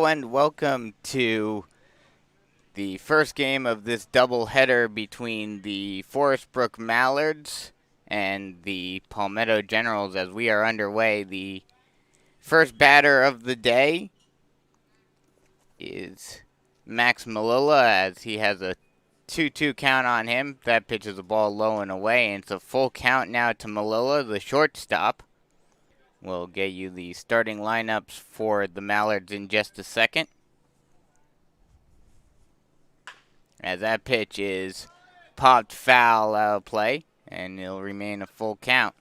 and welcome to the first game of this doubleheader between the Forestbrook Mallards and the Palmetto Generals as we are underway. The first batter of the day is Max Malilla as he has a 2-2 count on him. That pitch is a ball low and away, and it's a full count now to Malilla, the shortstop. We'll get you the starting lineups for the Mallards in just a second. As that pitch is popped foul out of play, and it'll remain a full count.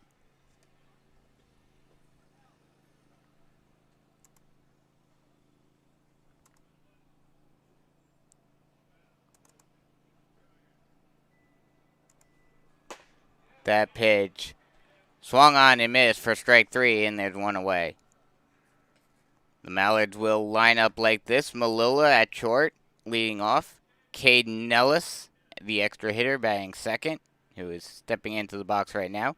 That pitch swung on and missed for strike three, and there's one away. The Mallards will line up like this. Malilla at short, leading off. Caden Nellis, the extra hitter, batting second, who is stepping into the box right now.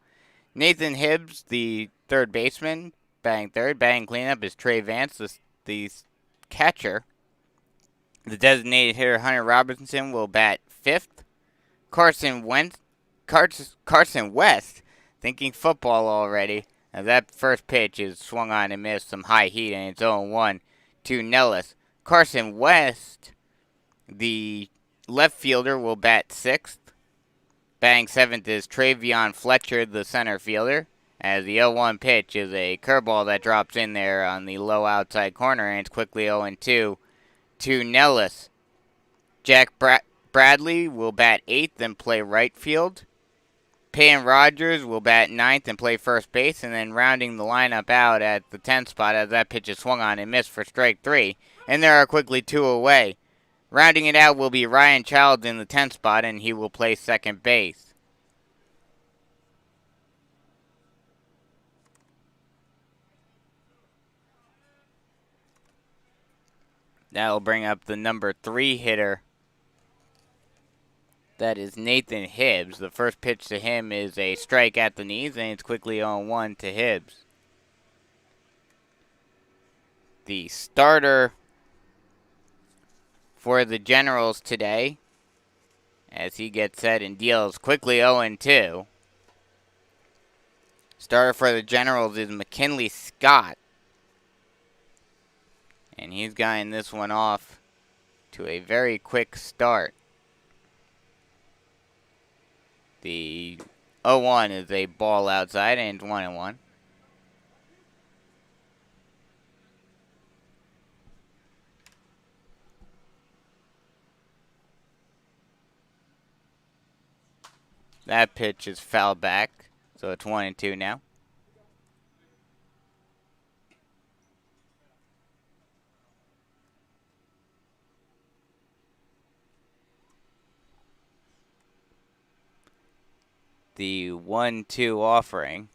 Nathan Hibbs, the third baseman, batting third. Batting cleanup is Trey Vance, the catcher. The designated hitter, Hunter Robinson, will bat fifth. Carson West, thinking football already. Now that first pitch is swung on and missed, some high heat, and it's 0-1 to Nellis. Carson West, the left fielder, will bat sixth. Batting seventh is Travion Fletcher, the center fielder, as the 0-1 pitch is a curveball that drops in there on the low outside corner, and it's quickly 0-2 to Nellis. Jack Bradley will bat eighth and play right field. Peyton Rogers will bat ninth and play first base, and then rounding the lineup out at the 10th spot as that pitch is swung on and missed for strike three, and there are quickly two away. Rounding it out will be Ryan Childs in the 10th spot, and he will play second base. That'll bring up the number 3 hitter. That is Nathan Hibbs. The first pitch to him is a strike at the knees, and it's quickly 0-1 to Hibbs. The starter for the Generals today, as he gets set and deals quickly 0-2. Starter for the Generals is McKinley Scott, and he's gotten this one off to a very quick start. The 0-1 is a ball outside, and it's 1-1. That pitch is fouled back, so it's 1-2 now. The 1-2 offering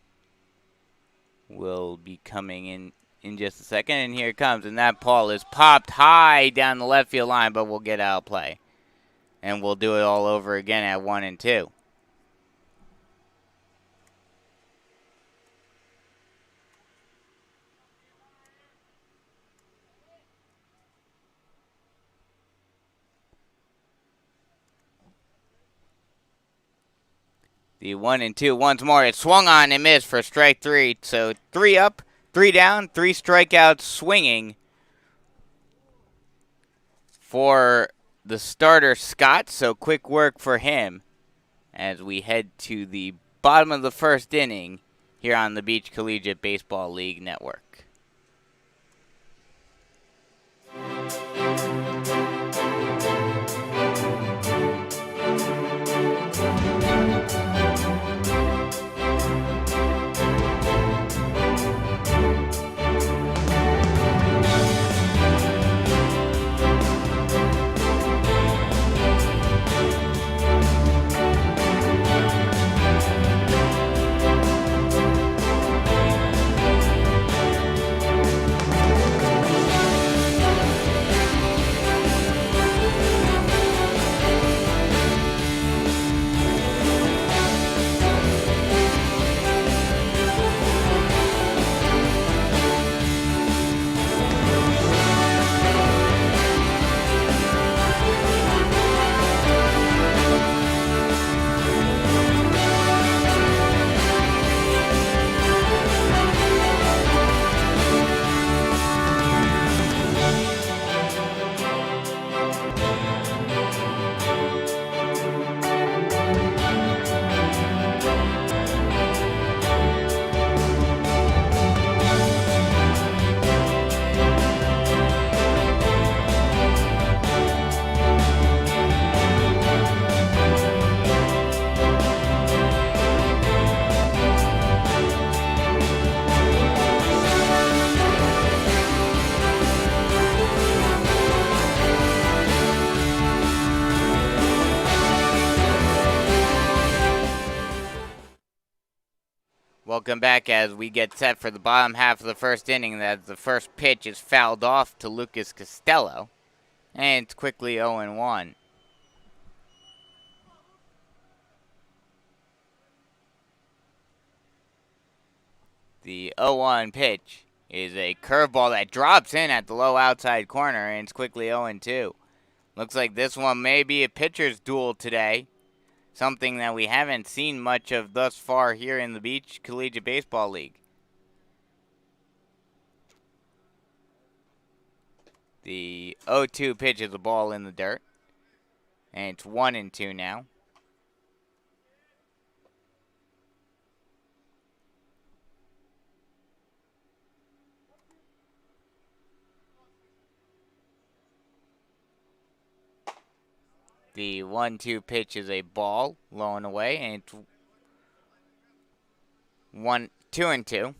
will be coming in just a second, and here it comes, and that ball is popped high down the left field line, but we'll get out of play, and we'll do it all over again at 1-2. The 1-2 once more. It swung on and missed for strike three. So 3 up, 3 down, 3 strikeouts swinging for the starter Scott. So quick work for him as we head to the bottom of the first inning here on the Beach Collegiate Baseball League Network. Welcome back as we get set for the bottom half of the first inning. As the first pitch is fouled off to Lucas Costello, and it's quickly 0-1. The 0-1 pitch is a curveball that drops in at the low outside corner, and it's quickly 0-2. Looks like this one may be a pitcher's duel today, something that we haven't seen much of thus far here in the Beach Collegiate Baseball League. The 0-2 pitch is a ball in the dirt, and it's 1-2 now. The 1-2 pitch is a ball, low and away, and it's 2-2.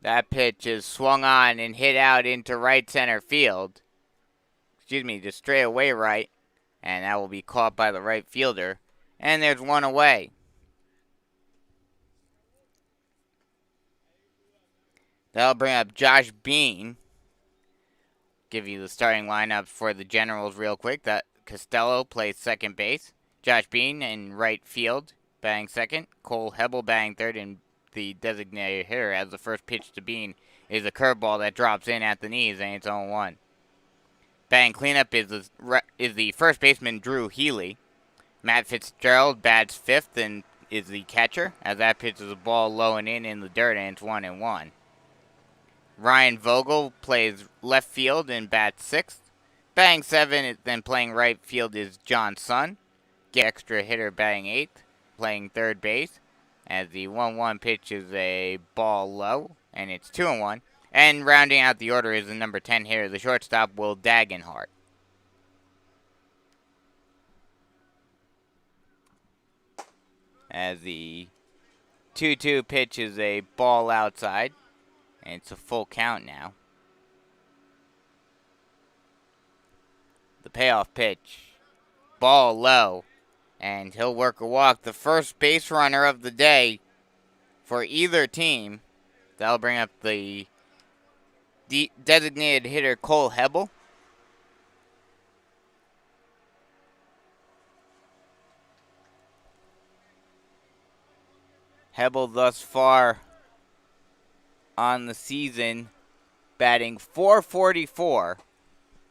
That pitch is swung on and hit out into right center field. Excuse me, just straight away right, and that will be caught by the right fielder. And there's one away. That'll bring up Josh Bean. Give you the starting lineup for the Generals real quick. That Costello plays second base. Josh Bean in right field, batting second. Cole Hebel batting third, and the designated hitter as the first pitch to Bean is a curveball that drops in at the knees, and it's 0-1. Batting cleanup is the first baseman Drew Healy. Matt Fitzgerald bats fifth and is the catcher, as that pitch is a ball low and in the dirt, and it's 1-1. Ryan Vogel plays left field and bats sixth. Batting seventh, then playing right field is John Sun. Get extra hitter batting eighth, playing third base. As the 1-1 pitch is a ball low, and it's 2-1. And rounding out the order is the number 10 hitter, the shortstop, Will Dagenhart. As the 2-2 pitch is a ball outside, and it's a full count now. The payoff pitch, ball low, and he'll work a walk. The first base runner of the day for either team. That'll bring up the designated hitter Cole Hebel. Hebel thus far on the season batting .444,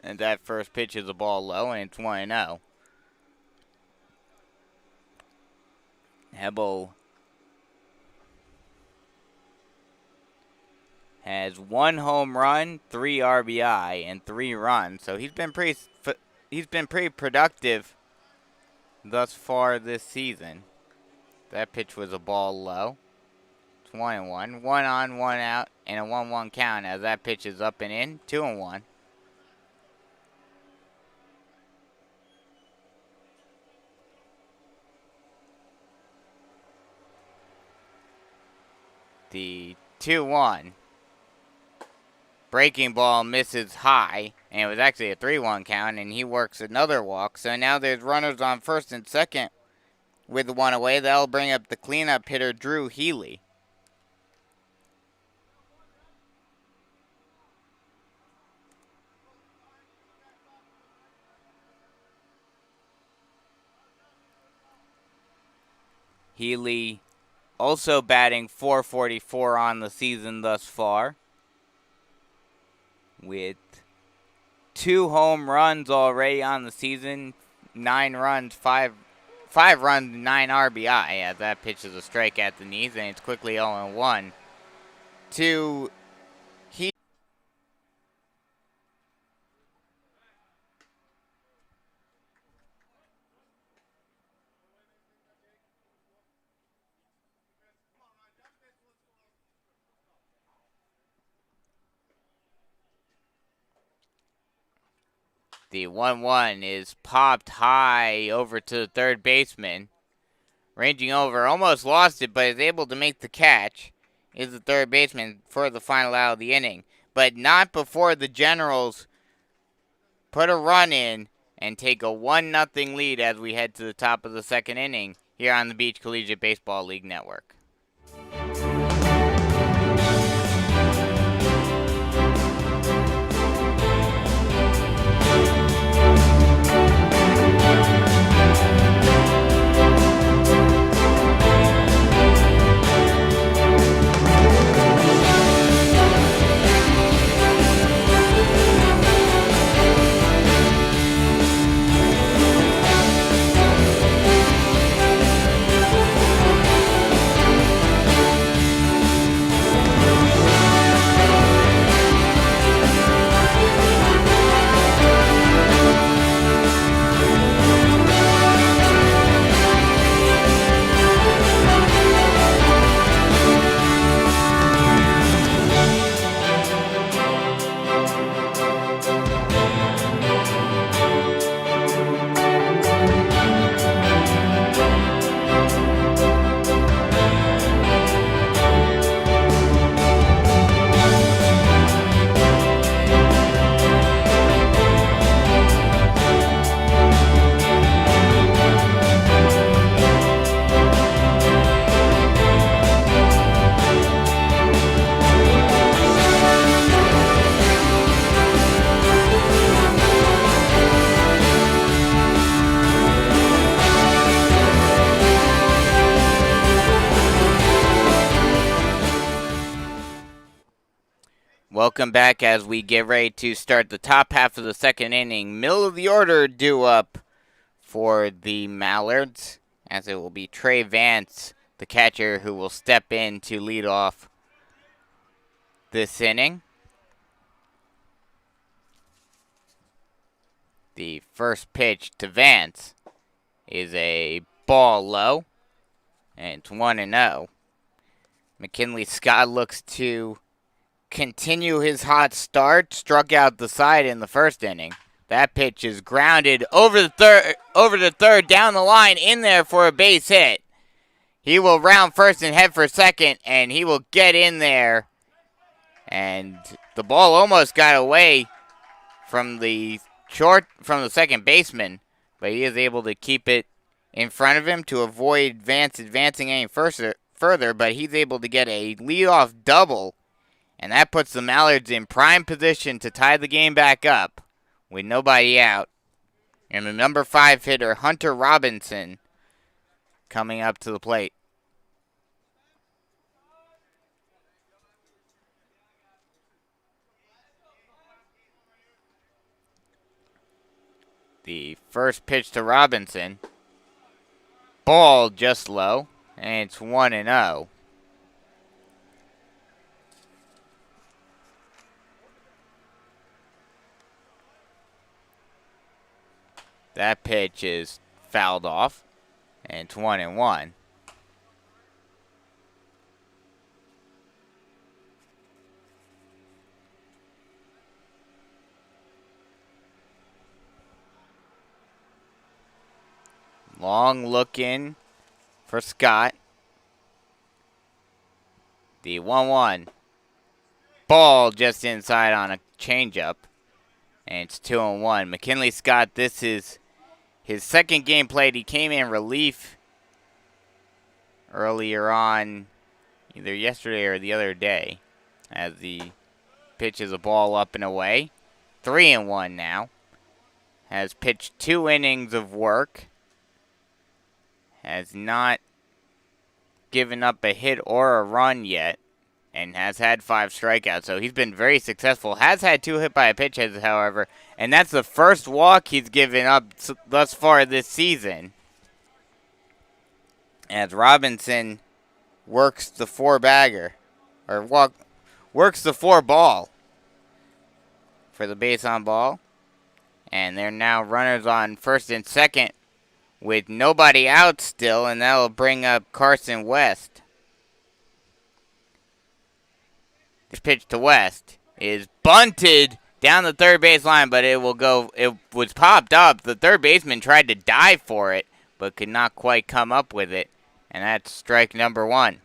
and that first pitch is a ball low, and it's 1-0. Hebel has 1 home run, 3 RBI, and 3 runs, so he's been pretty productive thus far this season. That pitch was a ball low. It's 1-1. 1 on, 1 out, and a 1-1 count as that pitch is up and in. 2-1. The 2-1. Breaking ball misses high, and it was actually a 3-1 count, and he works another walk. So now there's runners on first and second with the one away. That'll bring up the cleanup hitter, Drew Healy. Healy also batting .444 on the season thus far, with 2 home runs already on the season, 9 runs, 5 runs, 9 RBI. As that pitch is a strike at the knees, and it's quickly 0-1 to Healy. The 1-1 is popped high over to the third baseman. Ranging over, almost lost it, but is able to make the catch. Is the third baseman for the final out of the inning. But not before the Generals put a run in and take a 1-0 lead as we head to the top of the second inning here on the Beach Collegiate Baseball League Network. Welcome back as we get ready to start the top half of the second inning. Middle of the order due up for the Mallards, as it will be Trey Vance, the catcher, who will step in to lead off this inning. The first pitch to Vance is a ball low, and it's 1-0. McKinley Scott looks to continue his hot start. Struck out the side in the first inning. That pitch is grounded over the third, down the line, in there for a base hit. He will round first and head for second, and he will get in there. And the ball almost got away from the second baseman, but he is able to keep it in front of him to avoid Vance advancing any further, but he's able to get a leadoff double, and that puts the Mallards in prime position to tie the game back up with nobody out. And the number 5 hitter, Hunter Robinson, coming up to the plate. The first pitch to Robinson, ball just low, and it's 1-0. That pitch is fouled off, and it's 1-1. Long look in for Scott. The 1-1. Ball just inside on a changeup. And it's 2-1. McKinley Scott, this is his second game played. He came in relief earlier on, either yesterday or the other day, as the pitch is a ball up and away. 3-1 now. Has pitched 2 innings of work. Has not given up a hit or a run yet, and has had 5 strikeouts, so he's been very successful. Has had 2 hit by a pitch hits, however, and that's the first walk he's given up thus far this season. As Robinson works the 4-bagger, or works the 4-ball for the base on ball, and they're now runners on first and second with nobody out still, and that'll bring up Carson West. This pitch to West is bunted down the third base line, but it was popped up. The third baseman tried to dive for it, but could not quite come up with it, and that's strike number 1.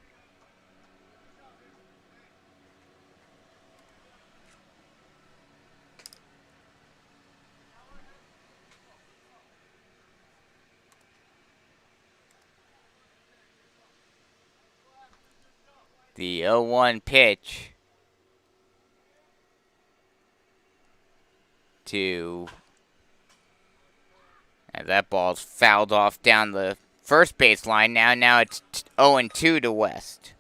The 0-1 pitch to... And that ball's fouled off down the first base line. Now it's 0-2 to West.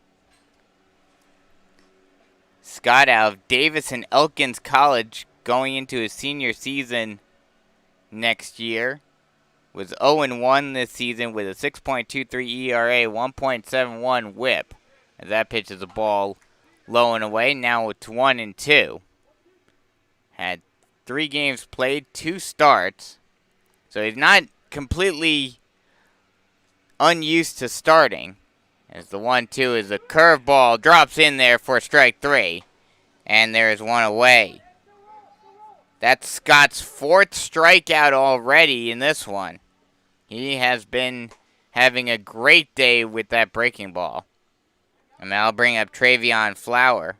Scott out of Davis and Elkins College going into his senior season next year. Was 0-1 this season with a 6.23 ERA, 1.71 whip. As that pitch is a ball low and away. Now it's 1-2. Had 3 games played, 2 starts. So he's not completely unused to starting. As the 1-2 is a curveball, drops in there for strike 3. And there's 1 away. That's Scott's 4th strikeout already in this one. He has been having a great day with that breaking ball. And that'll bring up Trayvon Flower,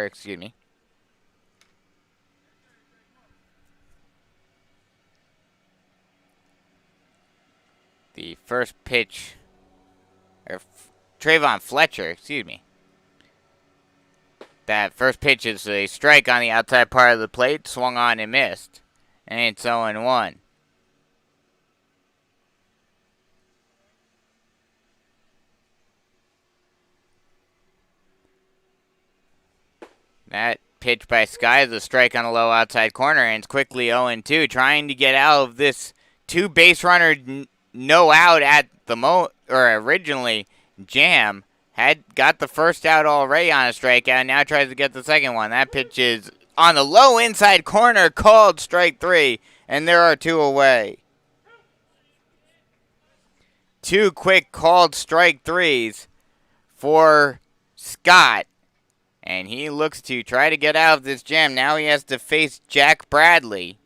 excuse me. The first pitch, or Trayvon Fletcher, excuse me. That first pitch is a strike on the outside part of the plate, swung on and missed. And it's 0-1. That pitch by Sky is a strike on the low outside corner, and it's quickly 0-2, trying to get out of this 2 base runner no out at the originally Jam had got the first out already on a strikeout, now tries to get the second one. That pitch is on the low inside corner, called strike 3, and there are 2 away. 2 quick called strike 3s for Scott. And he looks to try to get out of this jam. Now he has to face Jack Bradley.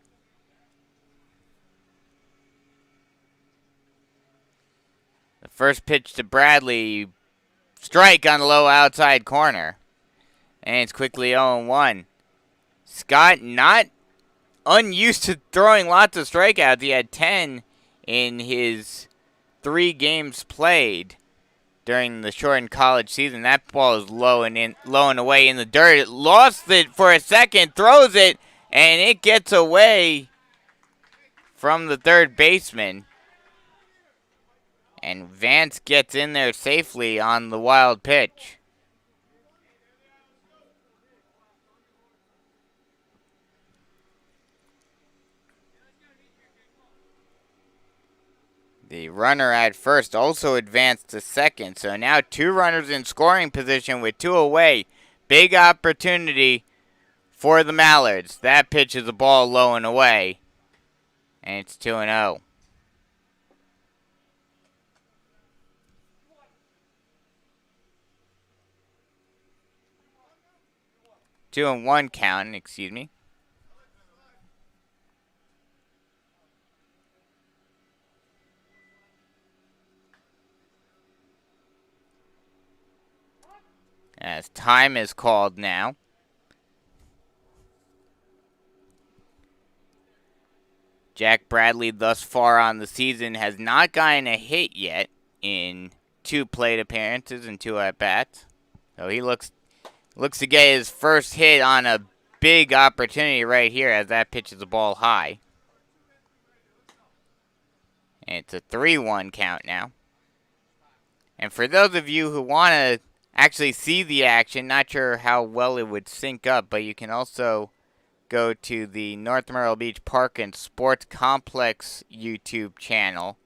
The first pitch to Bradley, strike on the low outside corner. And it's quickly 0-1. Scott not unused to throwing lots of strikeouts. He had 10 in his 3 games played during the shortened college season. That ball is low and away in the dirt. It lost it for a second, throws it, and it gets away from the third baseman. And Vance gets in there safely on the wild pitch. The runner at first also advanced to second. So now 2 runners in scoring position with 2 away. Big opportunity for the Mallards. That pitch is a ball low and away. And it's 2-0. 2-1 count, excuse me. As time is called now. Jack Bradley thus far on the season has not gotten a hit yet in 2 plate appearances and 2 at-bats. So he looks to get his first hit on a big opportunity right here as that pitches the ball high. And it's a 3-1 count now. And for those of you who want to actually see the action, not sure how well it would sync up, but you can also go to the North Myrtle Beach Park and Sports Complex YouTube channel,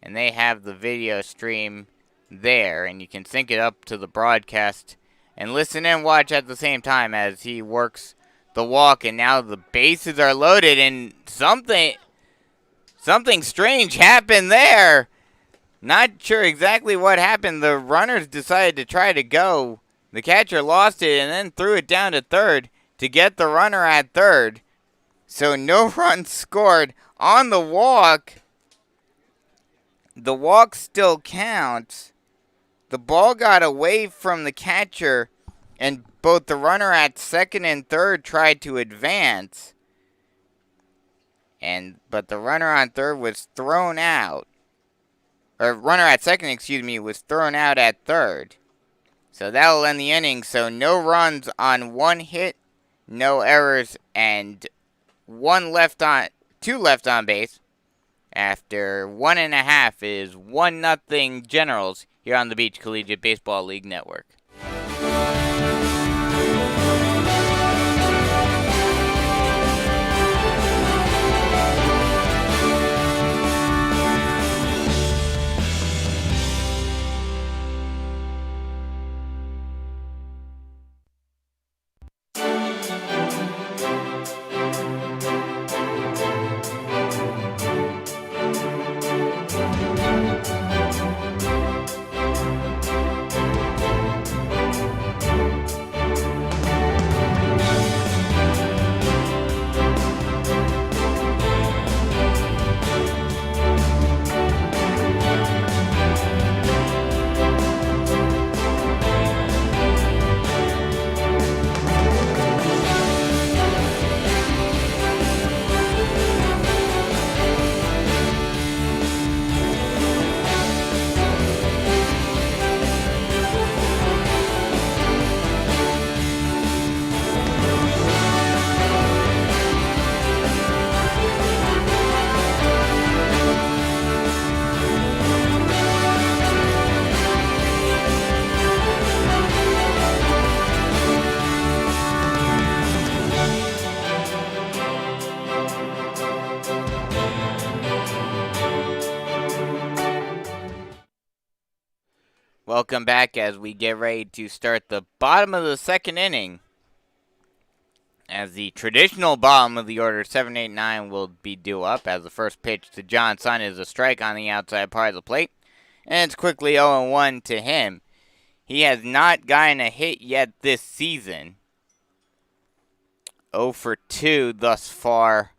and they have the video stream there, and you can sync it up to the broadcast and listen and watch at the same time as he works the walk. And now the bases are loaded, and something strange happened there. Not sure exactly what happened. The runners decided to try to go. The catcher lost it and then threw it down to third to get the runner at third. So no runs scored on the walk. The walk still counts. The ball got away from the catcher, and both the runner at second and third tried to advance. But the runner on third was thrown out. Or runner at second, was thrown out at third. So that will end the inning. So no runs on one hit, no errors, and two left on base. After 1.5 is 1-0 Generals here on the Beach Collegiate Baseball League Network. Welcome back as we get ready to start the bottom of the second inning. As the traditional bottom of the order, 7, 8, 9 will be due up as the first pitch to Johnson is a strike on the outside part of the plate. And it's quickly 0-1 to him. He has not gotten a hit yet this season. 0 for 2 thus far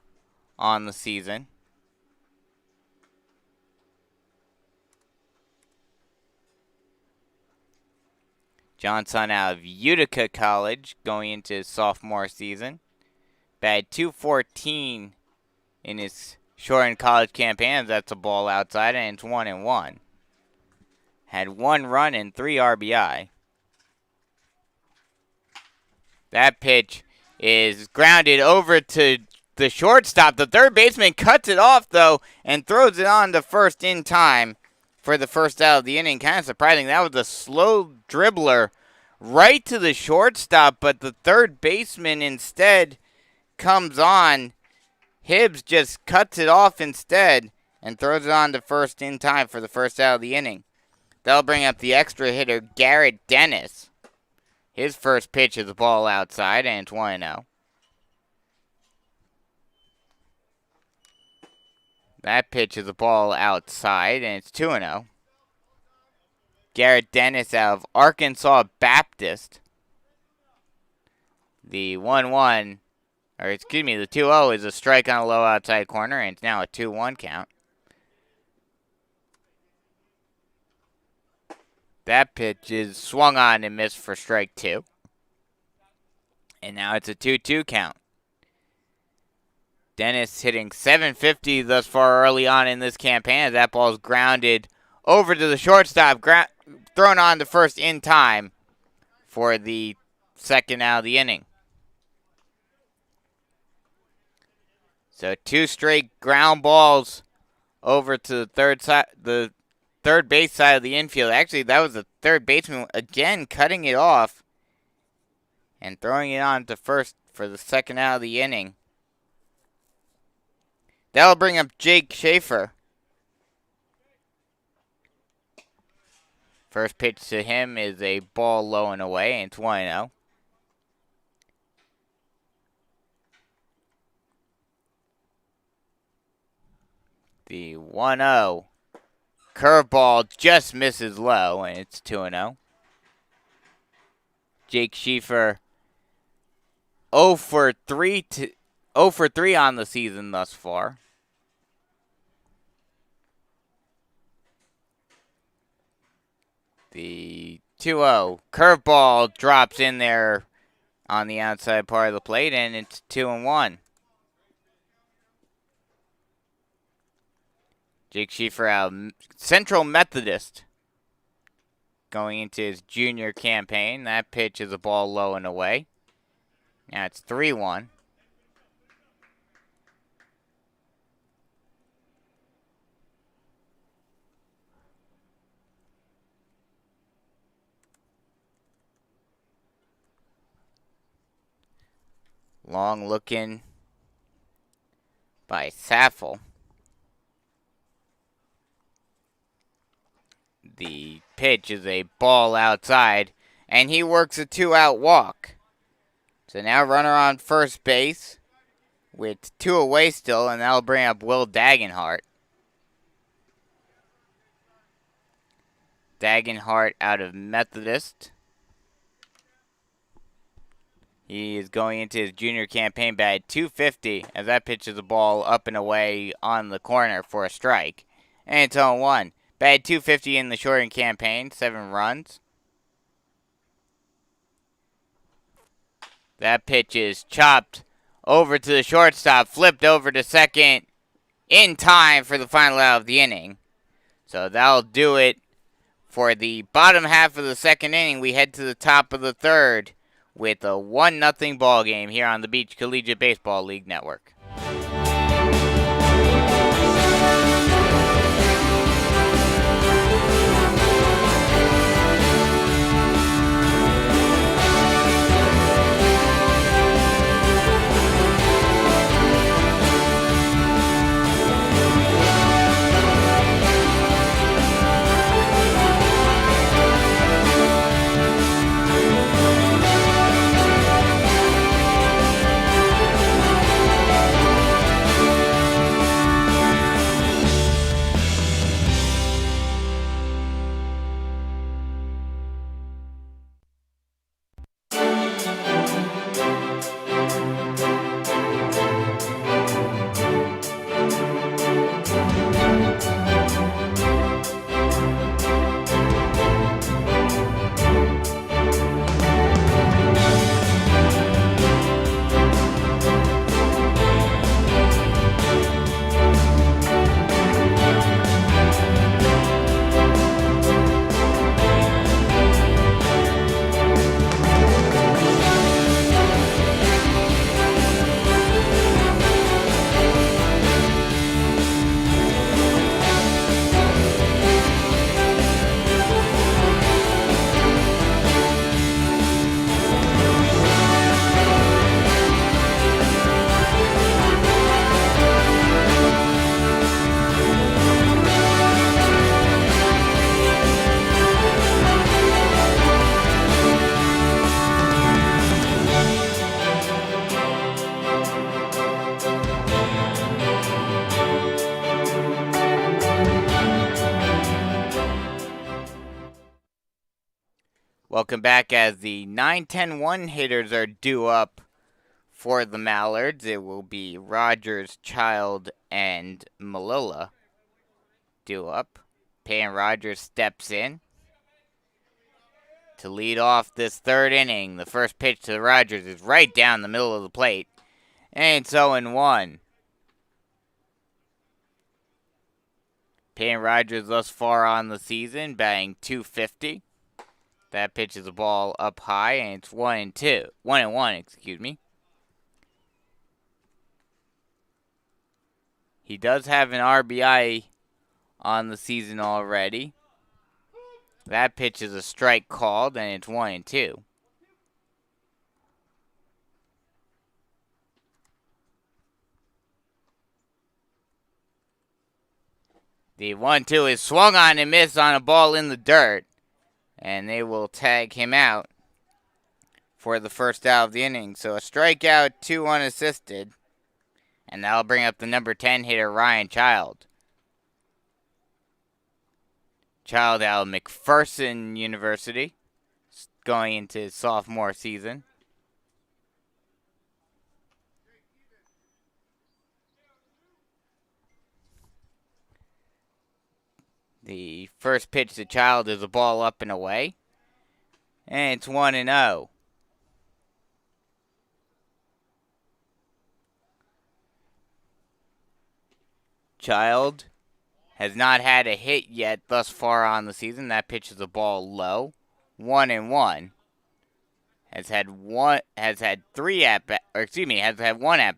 on the season. Johnson out of Utica College going into his sophomore season. Batted .214 in his shortened college campaign. That's a ball outside, and it's 1-1. Had 1 run and 3 RBI. That pitch is grounded over to the shortstop. The third baseman cuts it off, though, and throws it on to first in time for the first out of the inning. Kind of surprising. That was a slow dribbler right to the shortstop, but the third baseman instead comes on. Hibbs just cuts it off instead and throws it on to first in time for the first out of the inning. That'll bring up the extra hitter, Garrett Dennis. His first pitch is a ball outside, and it's 1-0. That pitch is a ball outside, and it's 2-0. Garrett Dennis out of Arkansas Baptist. The 1-1, or excuse me, the 2-0 is a strike on a low outside corner, and it's now a 2-1 count. That pitch is swung on and missed for strike 2. And now it's a 2-2 count. Dennis hitting .750 thus far early on in this campaign as that ball is grounded over to the shortstop, thrown on to first in time for the second out of the inning. So 2 straight ground balls over to the third base side of the infield. Actually, that was the third baseman again cutting it off and throwing it on to first for the second out of the inning. That'll bring up Jake Schaefer. First pitch to him is a ball low and away, and it's 1-0. The 1-0 curveball just misses low, and it's 2-0. Jake Schaefer 0 for 3 on the season thus far. The 2-0 curveball drops in there on the outside part of the plate, and it's 2-1. Jake Schaefer out of Central Methodist going into his junior campaign. That pitch is a ball low and away. Now it's 3-1. Long looking by Saffel. The pitch is a ball outside, and he works a 2-out walk. So now runner on first base with 2 away still, and that'll bring up Will Dagenhart. Dagenhart out of Methodist. He is going into his junior campaign batted .250 as that pitches the ball up and away on the corner for a strike. And it's 0-1. Batted .250 in the shortened campaign, 7 runs. That pitch is chopped over to the shortstop, flipped over to second in time for the final out of the inning. So that'll do it for the bottom half of the second inning. We head to the top of the third with a 1-0 ball game here on the Beach Collegiate Baseball League Network. Welcome back as the 9-10-1 hitters are due up for the Mallards. It will be Rogers, Child, and Malilla due up. Peyton Rogers steps in to lead off this third inning. The first pitch to Rogers is right down the middle of the plate. And it's 0-1. Peyton Rogers thus far on the season, batting .250. That pitch is a ball up high, and it's 1-2. 1-1, excuse me. He does have an RBI on the season already. That pitch is a strike called, and it's 1-2. The 1-2 is swung on and missed on a ball in the dirt. And they will tag him out for the first out of the inning. So a strikeout, 2 unassisted. And that'll bring up the number 10 hitter, Ryan Child. Child out of McPherson University, going into his sophomore season. The first pitch to Child is a ball up and away. And it's 1-0. Child has not had a hit yet thus far on the season. That pitch is a ball low. 1-1. Has had one at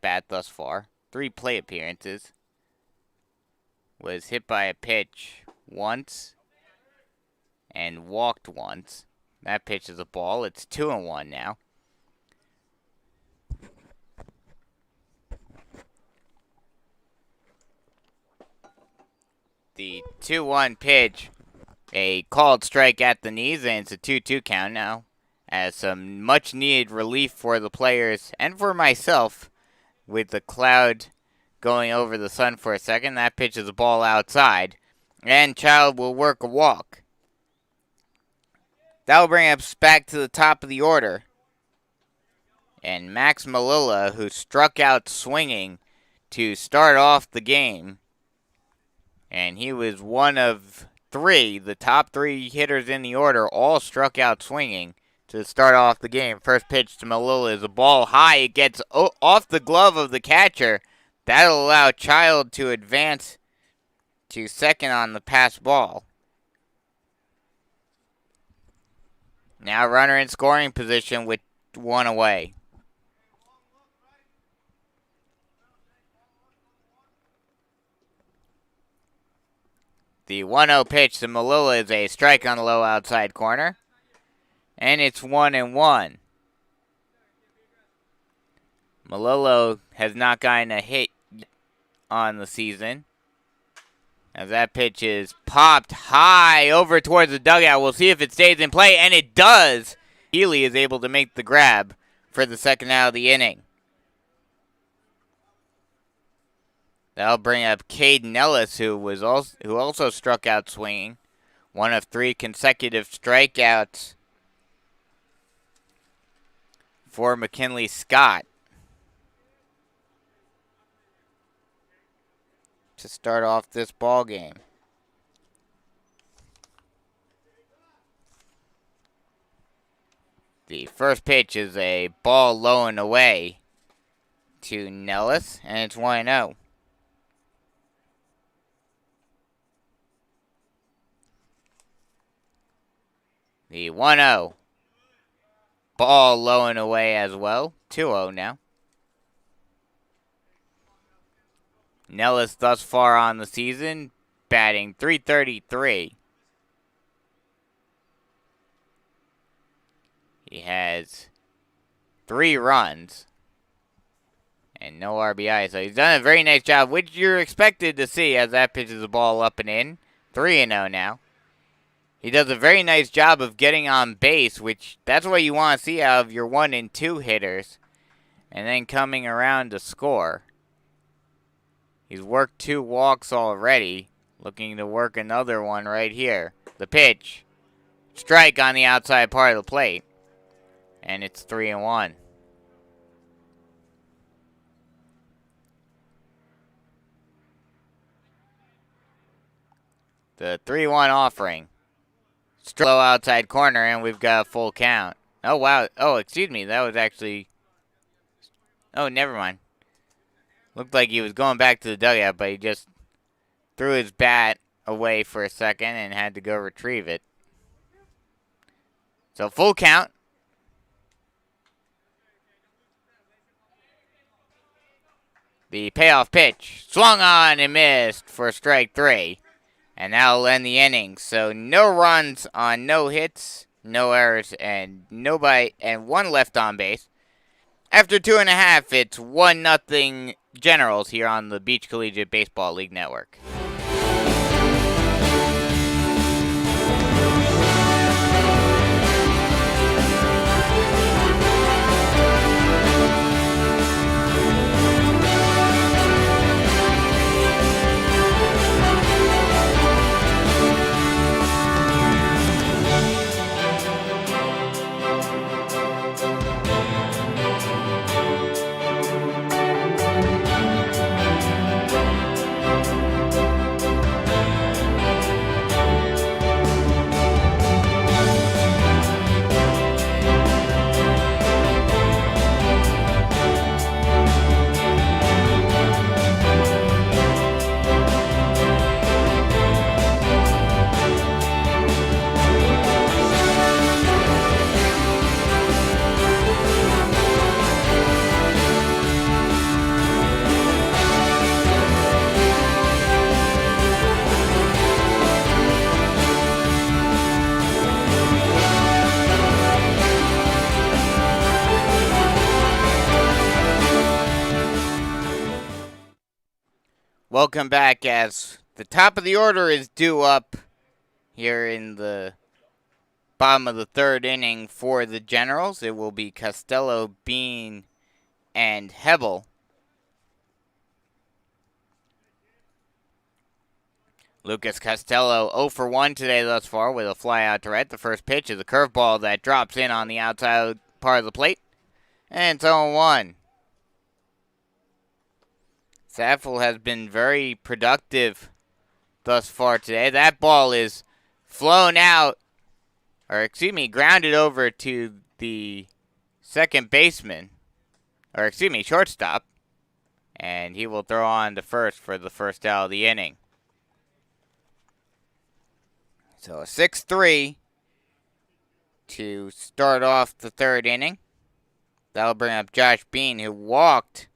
bat thus far. 3 plate appearances. Was hit by a pitch once and walked once. That pitch is a ball. It's 2-1 now. The 2-1 pitch, a called strike at the knees, and it's a 2-2 count now. As some much needed relief for the players and for myself with the cloud going over the sun for a second. That pitch is a ball outside, and Child will work a walk. That will bring us back to the top of the order. And Max Malilla, who struck out swinging to start off the game, and he was one of 3, the top 3 hitters in the order, all struck out swinging to start off the game. First pitch to Malilla is a ball high. It gets off the glove of the catcher. That'll allow Child to advance to second on the pass ball. Now runner in scoring position with 1 away. The 1-0 pitch to Malilla is a strike on the low outside corner. And it's 1-1. Malilla has not gotten a hit on the season, as that pitch is popped high over towards the dugout. We'll see if it stays in play, and it does. Healy is able to make the grab for the second out of the inning. That'll bring up Caden Ellis, who also struck out swinging. One of 3 consecutive strikeouts for McKinley Scott to start off this ball game. The first pitch is a ball low and away to Nellis, and it's 1-0. The 1-0. Ball low and away as well. 2-0 now. Nellis thus far on the season, batting .333. He has 3 runs and no RBI. So he's done a very nice job, which you're expected to see as that pitches the ball up and in. 3-0 now. He does a very nice job of getting on base, which that's what you want to see out of your 1 and 2 hitters, and then coming around to score. He's worked 2 walks already, looking to work another one right here. The pitch, strike on the outside part of the plate, and it's 3-1. The 3-1 offering. Low outside corner, and we've got a full count. Oh, wow. Oh, excuse me. That was actually... Oh, never mind. Looked like he was going back to the dugout, but he just threw his bat away for a second and had to go retrieve it. So, full count. The payoff pitch. Swung on and missed for strike 3. And that'll end the inning. So no runs on no hits, no errors, and 1 left on base. After 2.5, it's 1-0 Generals here on the Beach Collegiate Baseball League Network. Welcome back as the top of the order is due up here in the bottom of the third inning for the Generals. It will be Costello, Bean, and Hebel. Lucas Costello 0 for 1 today thus far with a fly out to right. The first pitch is a curveball that drops in on the outside part of the plate. And it's 0-1. Saffel has been very productive thus far today. That ball is flown out, grounded over to the second baseman, shortstop. And he will throw on to first for the first out of the inning. So a 6-3 to start off the third inning. That'll bring up Josh Bean, who walked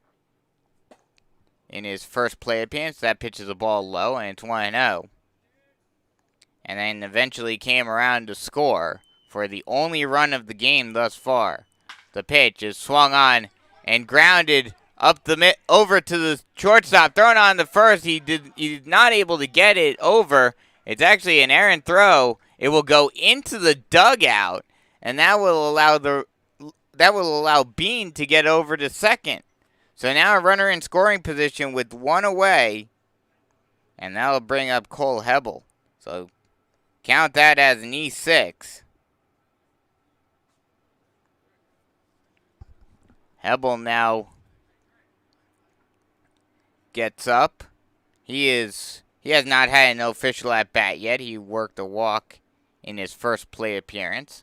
in his first plate appearance. That pitch is a ball low, and it's 1-0. And then eventually came around to score for the only run of the game thus far. The pitch is swung on and grounded up the over to the shortstop, thrown on the first. He did not able to get it over. It's actually an errant throw. It will go into the dugout, and that will allow Bean to get over to second. So now a runner in scoring position with one away, and that will bring up Cole Hebel. So count that as an E6. Hebel now gets up. He has not had an official at bat yet. He worked a walk in his first plate appearance.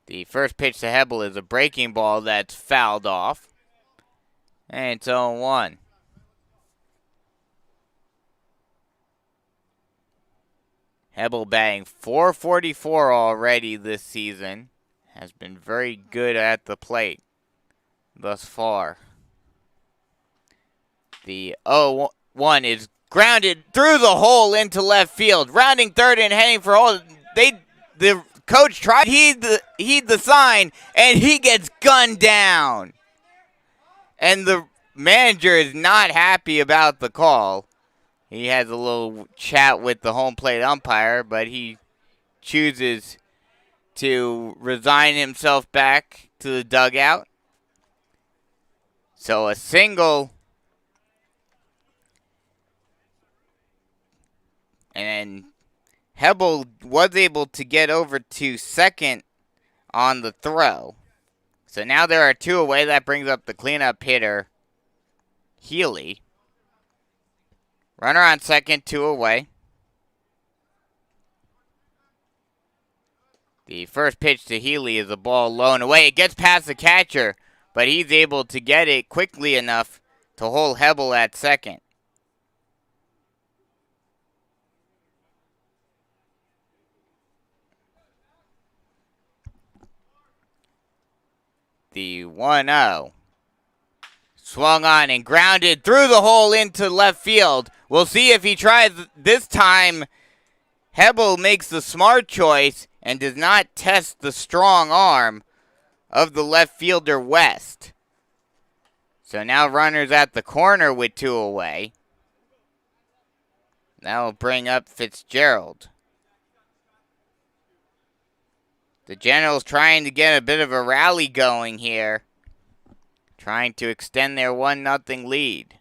The first pitch to Hebel is a breaking ball that's fouled off. And it's 0-1. Hebel batting .444 already this season. Has been very good at the plate thus far. The 0-1 is grounded through the hole into left field. Rounding third and heading for hole. The coach tried to heed the sign, and he gets gunned down. And the manager is not happy about the call. He has a little chat with the home plate umpire, but he chooses to resign himself back to the dugout. So a single, and Hebel was able to get over to second on the throw. So now there are two away. That brings up the cleanup hitter, Healy. Runner on second, two away. The first pitch to Healy is a ball low and away. It gets past the catcher, but he's able to get it quickly enough to hold Hebel at second. The 1-0. Swung on and grounded through the hole into left field. We'll see if he tries this time. Hebel makes the smart choice and does not test the strong arm of the left fielder West. So now runners at the corner with two away. That will bring up Fitzgerald. The Generals trying to get a bit of a rally going here. Trying to extend their 1-0 lead.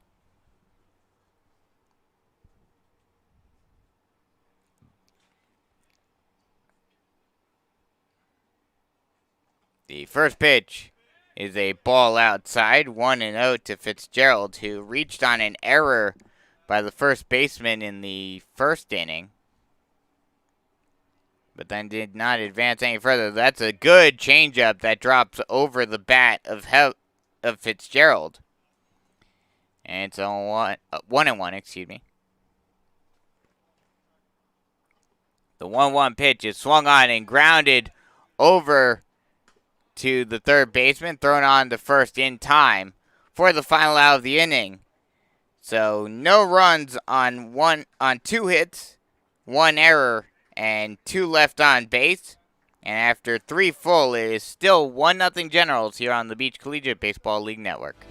The first pitch is a ball outside, 1-0 to Fitzgerald, who reached on an error by the first baseman in the first inning, but then did not advance any further. That's a good changeup that drops over the bat of Fitzgerald. And it's on 1-1, excuse me. The 1-1 pitch is swung on and grounded over to the third baseman, thrown on to first in time for the final out of the inning. So no runs on two hits, one error, and two left on base. And after 3 full, it is still 1-0 Generals here on the Beach Collegiate Baseball League Network.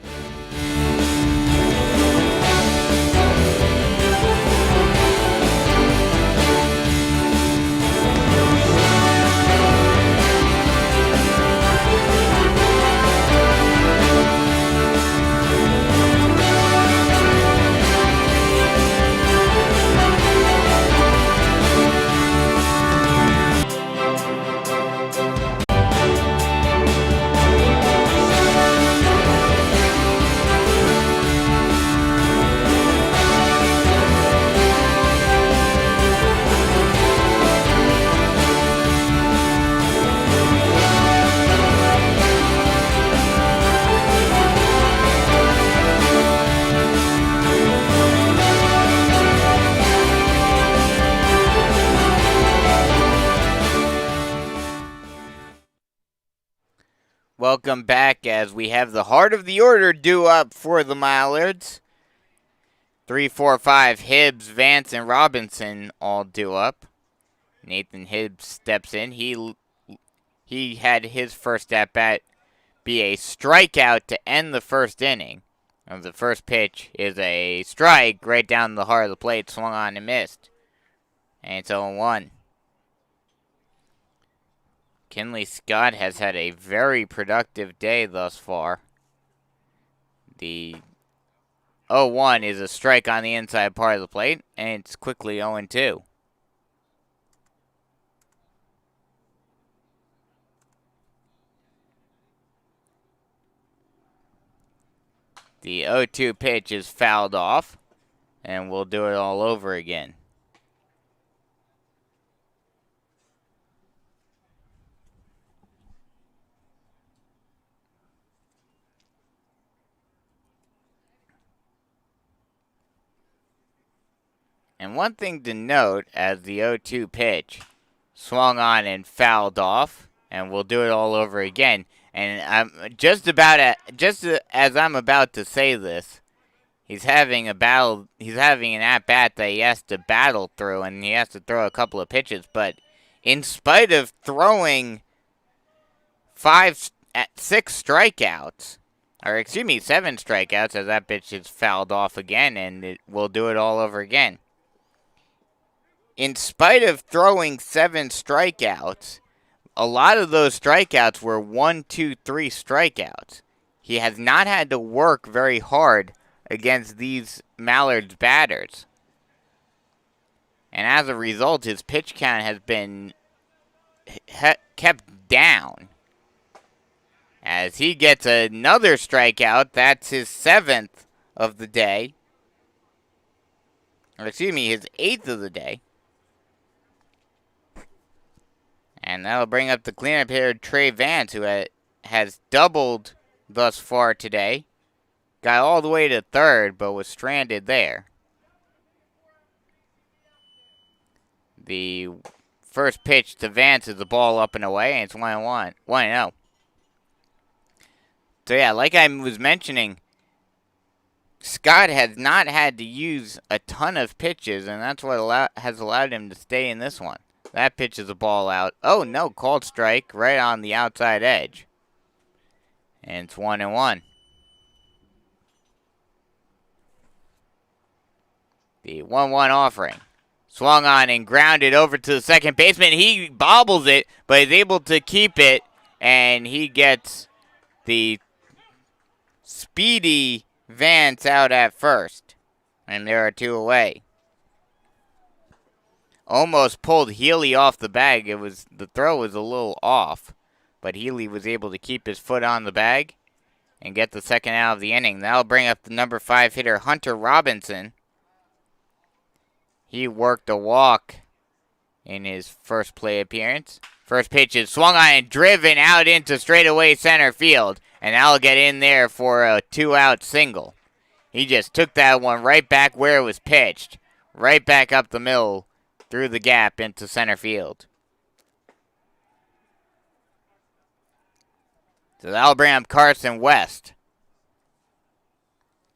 Welcome back as we have the heart of the order due up for the Mallards. 3, 4, 5, Hibbs, Vance, and Robinson all due up. Nathan Hibbs steps in. He had his first at-bat be a strikeout to end the first inning. And the first pitch is a strike right down the heart of the plate, swung on and missed. And it's 0-1. Kinley Scott has had a very productive day thus far. The 0-1 is a strike on the inside part of the plate, and it's quickly 0-2. The 0-2 pitch is fouled off, and we'll do it all over again. And one thing to note, as the 0-2 pitch swung on and fouled off, and we'll do it all over again. And I'm just as I'm about to say this, he's having an at-bat that he has to battle through, and he has to throw a couple of pitches. But in spite of throwing 7 strikeouts, as that pitch is fouled off again, and we'll do it all over again. In spite of throwing 7 strikeouts, a lot of those strikeouts were 1, 2, 3 strikeouts. He has not had to work very hard against these Mallards batters. And as a result, his pitch count has been kept down. As he gets another strikeout, that's his 7th of the day. Or excuse me, his 8th of the day. And that'll bring up the cleanup hitter, Trey Vance, who has doubled thus far today. Got all the way to third, but was stranded there. The first pitch to Vance is the ball up and away, and it's 1-1. 1-0. So yeah, like I was mentioning, Scott has not had to use a ton of pitches, and that's what has allowed him to stay in this one. That pitch is a ball out. Oh, no, called strike right on the outside edge. And it's 1-1. The 1-1 offering. Swung on and grounded over to the second baseman. He bobbles it, but is able to keep it. And he gets the speedy Vance out at first. And there are 2 away. Almost pulled Healy off the bag. The throw was a little off, but Healy was able to keep his foot on the bag and get the second out of the inning. That'll bring up the number 5 hitter, Hunter Robinson. He worked a walk in his first play appearance. First pitch is swung on and driven out into straightaway center field, and that'll get in there for a 2-out single. He just took that one right back where it was pitched, right back up the middle, through the gap into center field. So that'll bring up Carson West.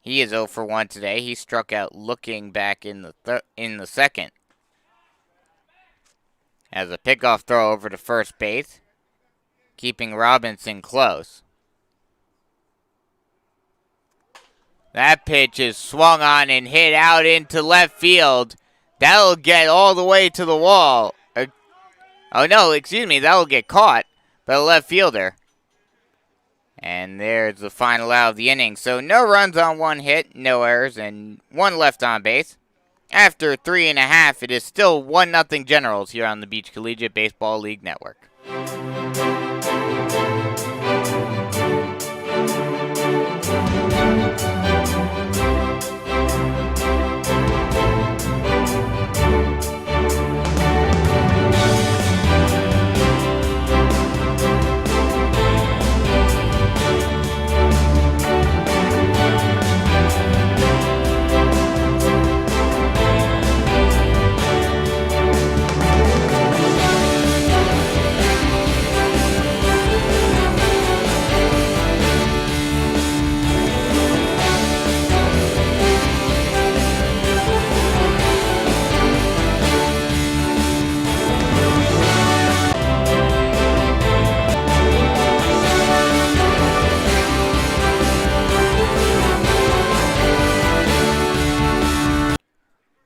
He is 0 for 1 today. He struck out looking back in the second. as a pickoff throw over to first base, keeping Robinson close. That pitch is swung on and hit out into left field. That'll get all the way to the wall. Oh, no, excuse me, that'll get caught by the left fielder. And there's the final out of the inning. So no runs on one hit, no errors, and one left on base. After 3.5, it is still 1-0 Generals here on the Beach Collegiate Baseball League Network.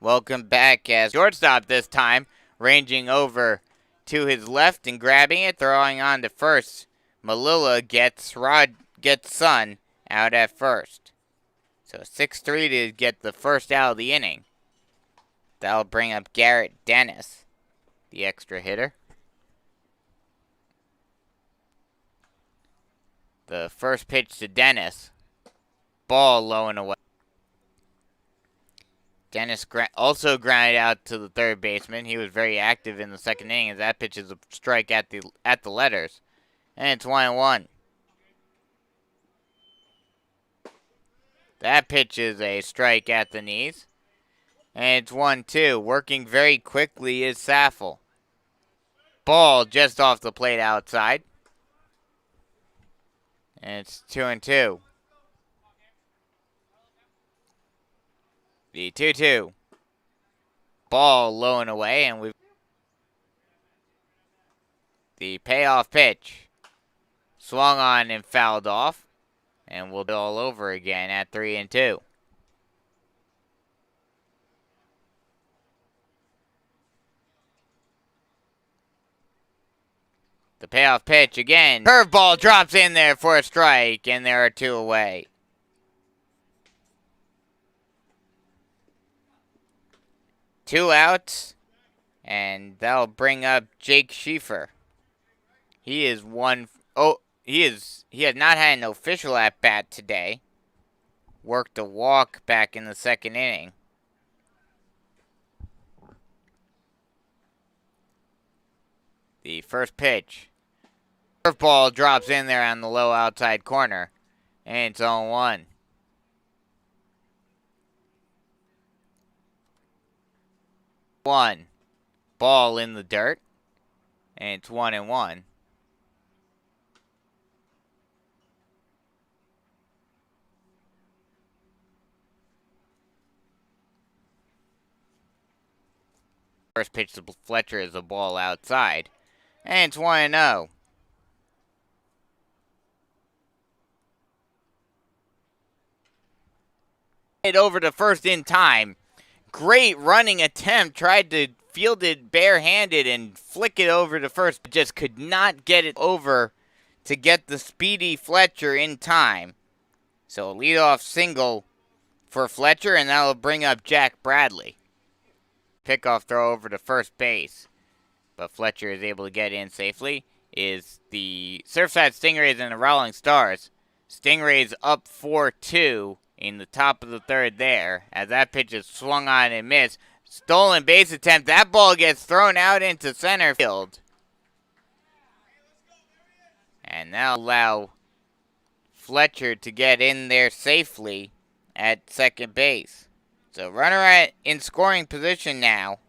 Welcome back as shortstop this time, ranging over to his left and grabbing it, throwing on to first. Malilla gets Sun out at first. So 6-3 to get the first out of the inning. That'll bring up Garrett Dennis, the extra hitter. The first pitch to Dennis. Ball low and away. Dennis also grounded out to the third baseman. He was very active in the second inning as that pitch is a strike at the letters. And it's 1-1. That pitch is a strike at the knees. And it's 1-2. Working very quickly is Saffel. Ball just off the plate outside. And it's 2-2. The 2-2. Ball low and away, and we've the payoff pitch. Swung on and fouled off. And we'll do it all over again at 3-2. The payoff pitch again. Curveball drops in there for a strike, and there are 2 away. Two outs, and that'll bring up Jake Schieffer. He is he has not had an official at bat today. Worked a walk back in the second inning. The first pitch. Curveball drops in there on the low outside corner, and it's 0-1. Ball in the dirt, and it's 1-1. First pitch to Fletcher is a ball outside, and it's 1-0. It over to first in time. Great running attempt. Tried to field it barehanded and flick it over to first, but just could not get it over to get the speedy Fletcher in time. So a leadoff single for Fletcher, and that'll bring up Jack Bradley. Pickoff throw over to first base, but Fletcher is able to get in safely. Is the Surfside Stingrays and the Rolling Stars. Stingrays up 4-2 in the top of the third there, as that pitch is swung on and missed. Stolen base attempt. That ball gets thrown out into center field. And that'll allow Fletcher to get in there safely at second base. So runner in scoring position now.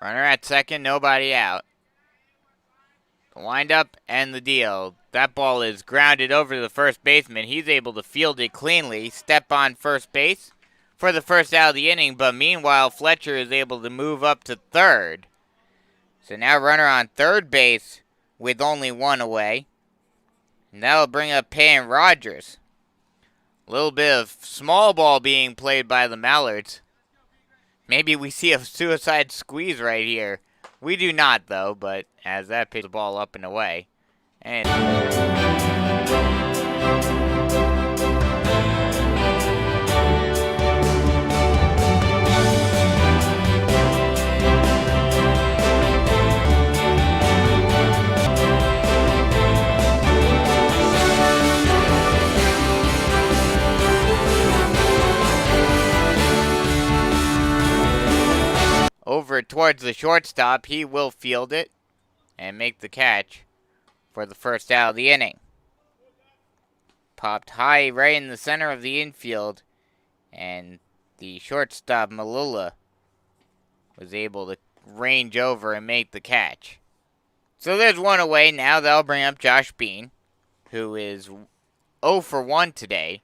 Runner at second, nobody out. wind up and the deal. That ball is grounded over to the first baseman. He's able to field it cleanly, step on first base for the first out of the inning, but meanwhile Fletcher is able to move up to third. So now runner on third base with only one away. And that'll bring up Payne Rogers. A little bit of small ball being played by the Mallards. Maybe we see a suicide squeeze right here. We do not, though, but as that pitches the ball up and away. And over towards the shortstop, he will field it and make the catch for the first out of the inning. Popped high right in the center of the infield, and the shortstop Malula was able to range over and make the catch. So there's one away. Now they'll bring up Josh Bean, who is 0 for 1 today,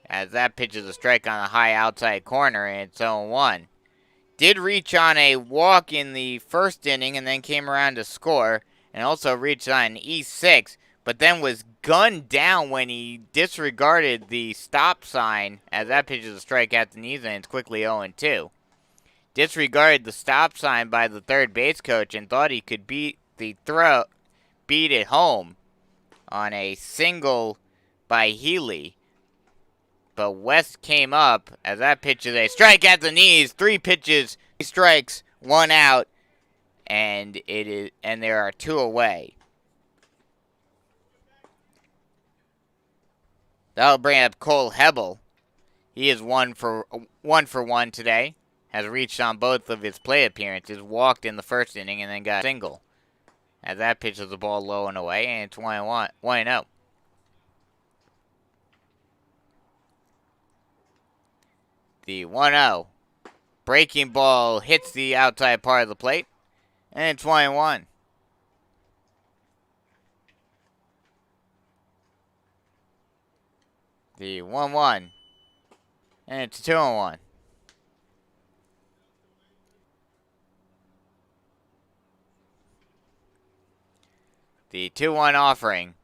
as that pitches a strike on a high outside corner, and it's 0-1. Did reach on a walk in the first inning and then came around to score, and also reached on an E6, but then was gunned down when he disregarded the stop sign, as that pitches a strike at the knees and it's quickly 0-2. Disregarded the stop sign by the third base coach and thought he could beat it home on a single by Healy. But West came up as that pitch is a strike at the knees. 3 pitches, 3 strikes, 1 out, and there are 2 away. That'll bring up Cole Hebel. He is 1 for 1 today. Has reached on both of his play appearances. Walked in the first inning and then got a single. As that pitches the ball low and away, and it's 1-0. The 1-0. Breaking ball hits the outside part of the plate. And it's 1-1. The 1-1. And it's 2-1. The 2-1 offering.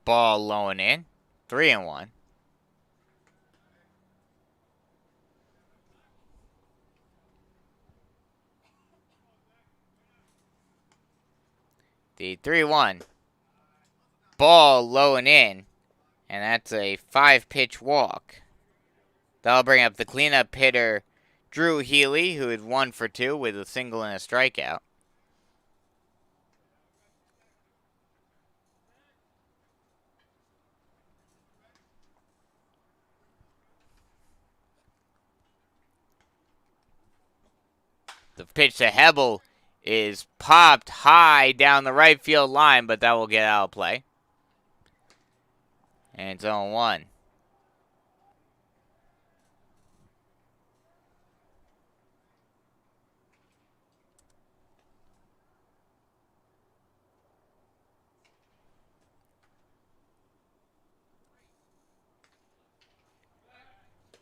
Ball low and in. 3-1. The 3-1. Ball low and in. And that's a 5-pitch walk. That'll bring up the cleanup hitter, Drew Healy, who is 1 for 2 with a single and a strikeout. The pitch to Hebel is popped high down the right field line, but that will get out of play. And it's 0-1.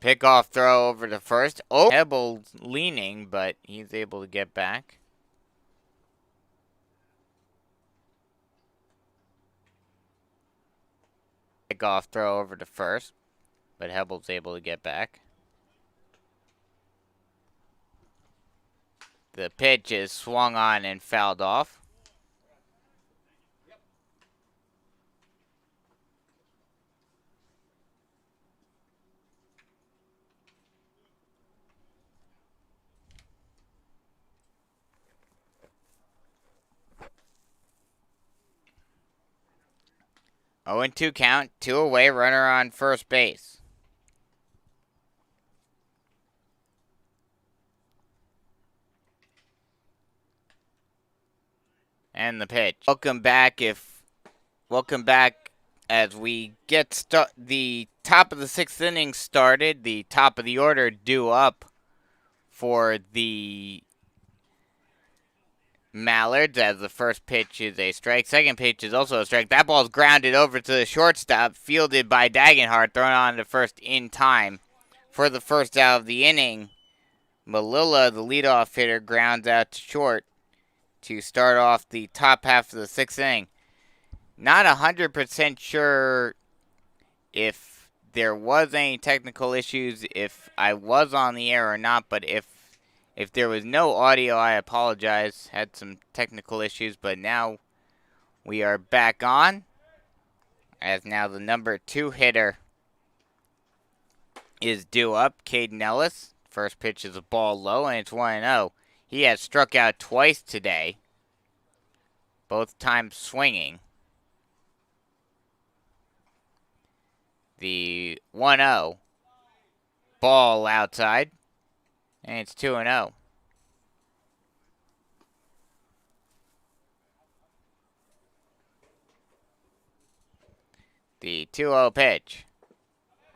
Pickoff throw over to first. Oh, Hebel's leaning, but he's able to get back. Pickoff throw over to first, but Hebel's able to get back. The pitch is swung on and fouled off. Oh, 0-2 count, 2 away, runner on first base. And the pitch. Welcome back as we get the top of the 6th inning started. The top of the order due up for the Mallards, as the first pitch is a strike. Second pitch is also a strike. That ball's grounded over to the shortstop, fielded by Dagenhart, thrown on to first in time for the first out of the inning. Malilla, the leadoff hitter, grounds out to short to start off the top half of the sixth inning. Not 100% sure if there was any technical issues, if I was on the air or not, but if there was no audio, I apologize. Had some technical issues, but now we are back on, as now the number 2 hitter is due up, Caden Ellis. First pitch is a ball low, and it's 1-0. He has struck out twice today, both times swinging. The 1-0 ball outside, and it's 2-0. The 2-0 pitch,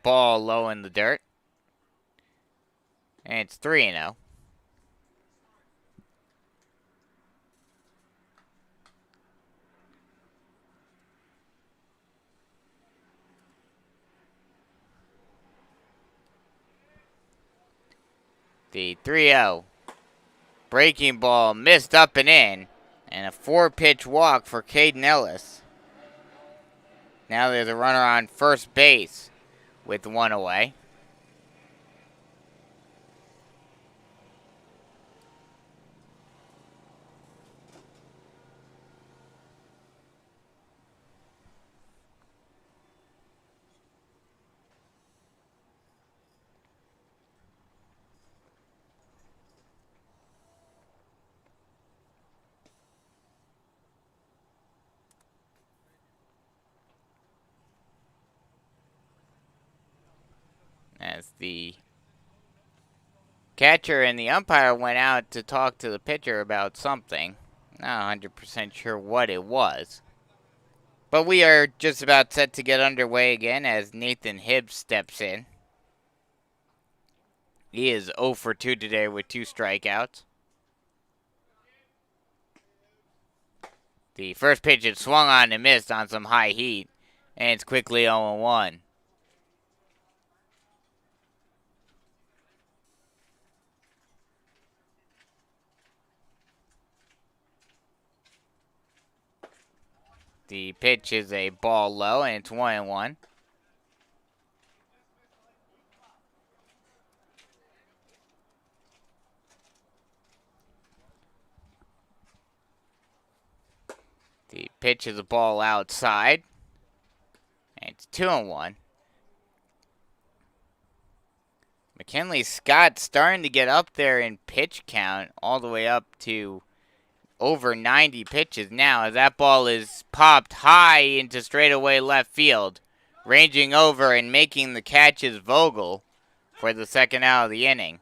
ball low in the dirt, and it's 3-0. The 3-0 breaking ball missed up and in, and a 4-pitch walk for Caden Ellis. Now there's a runner on first base with 1 away. As the catcher and the umpire went out to talk to the pitcher about something. Not 100% sure what it was. But we are just about set to get underway again as Nathan Hibbs steps in. He is 0 for 2 today with 2 strikeouts. The first pitch is swung on and missed on some high heat, and it's quickly 0-1. The pitch is a ball low, and it's 1-1. The pitch is a ball outside, and it's 2-1. McKinley Scott starting to get up there in pitch count, all the way up to over 90 pitches now, as that ball is popped high into straightaway left field. Ranging over and making the catch is Vogel for the second out of the inning.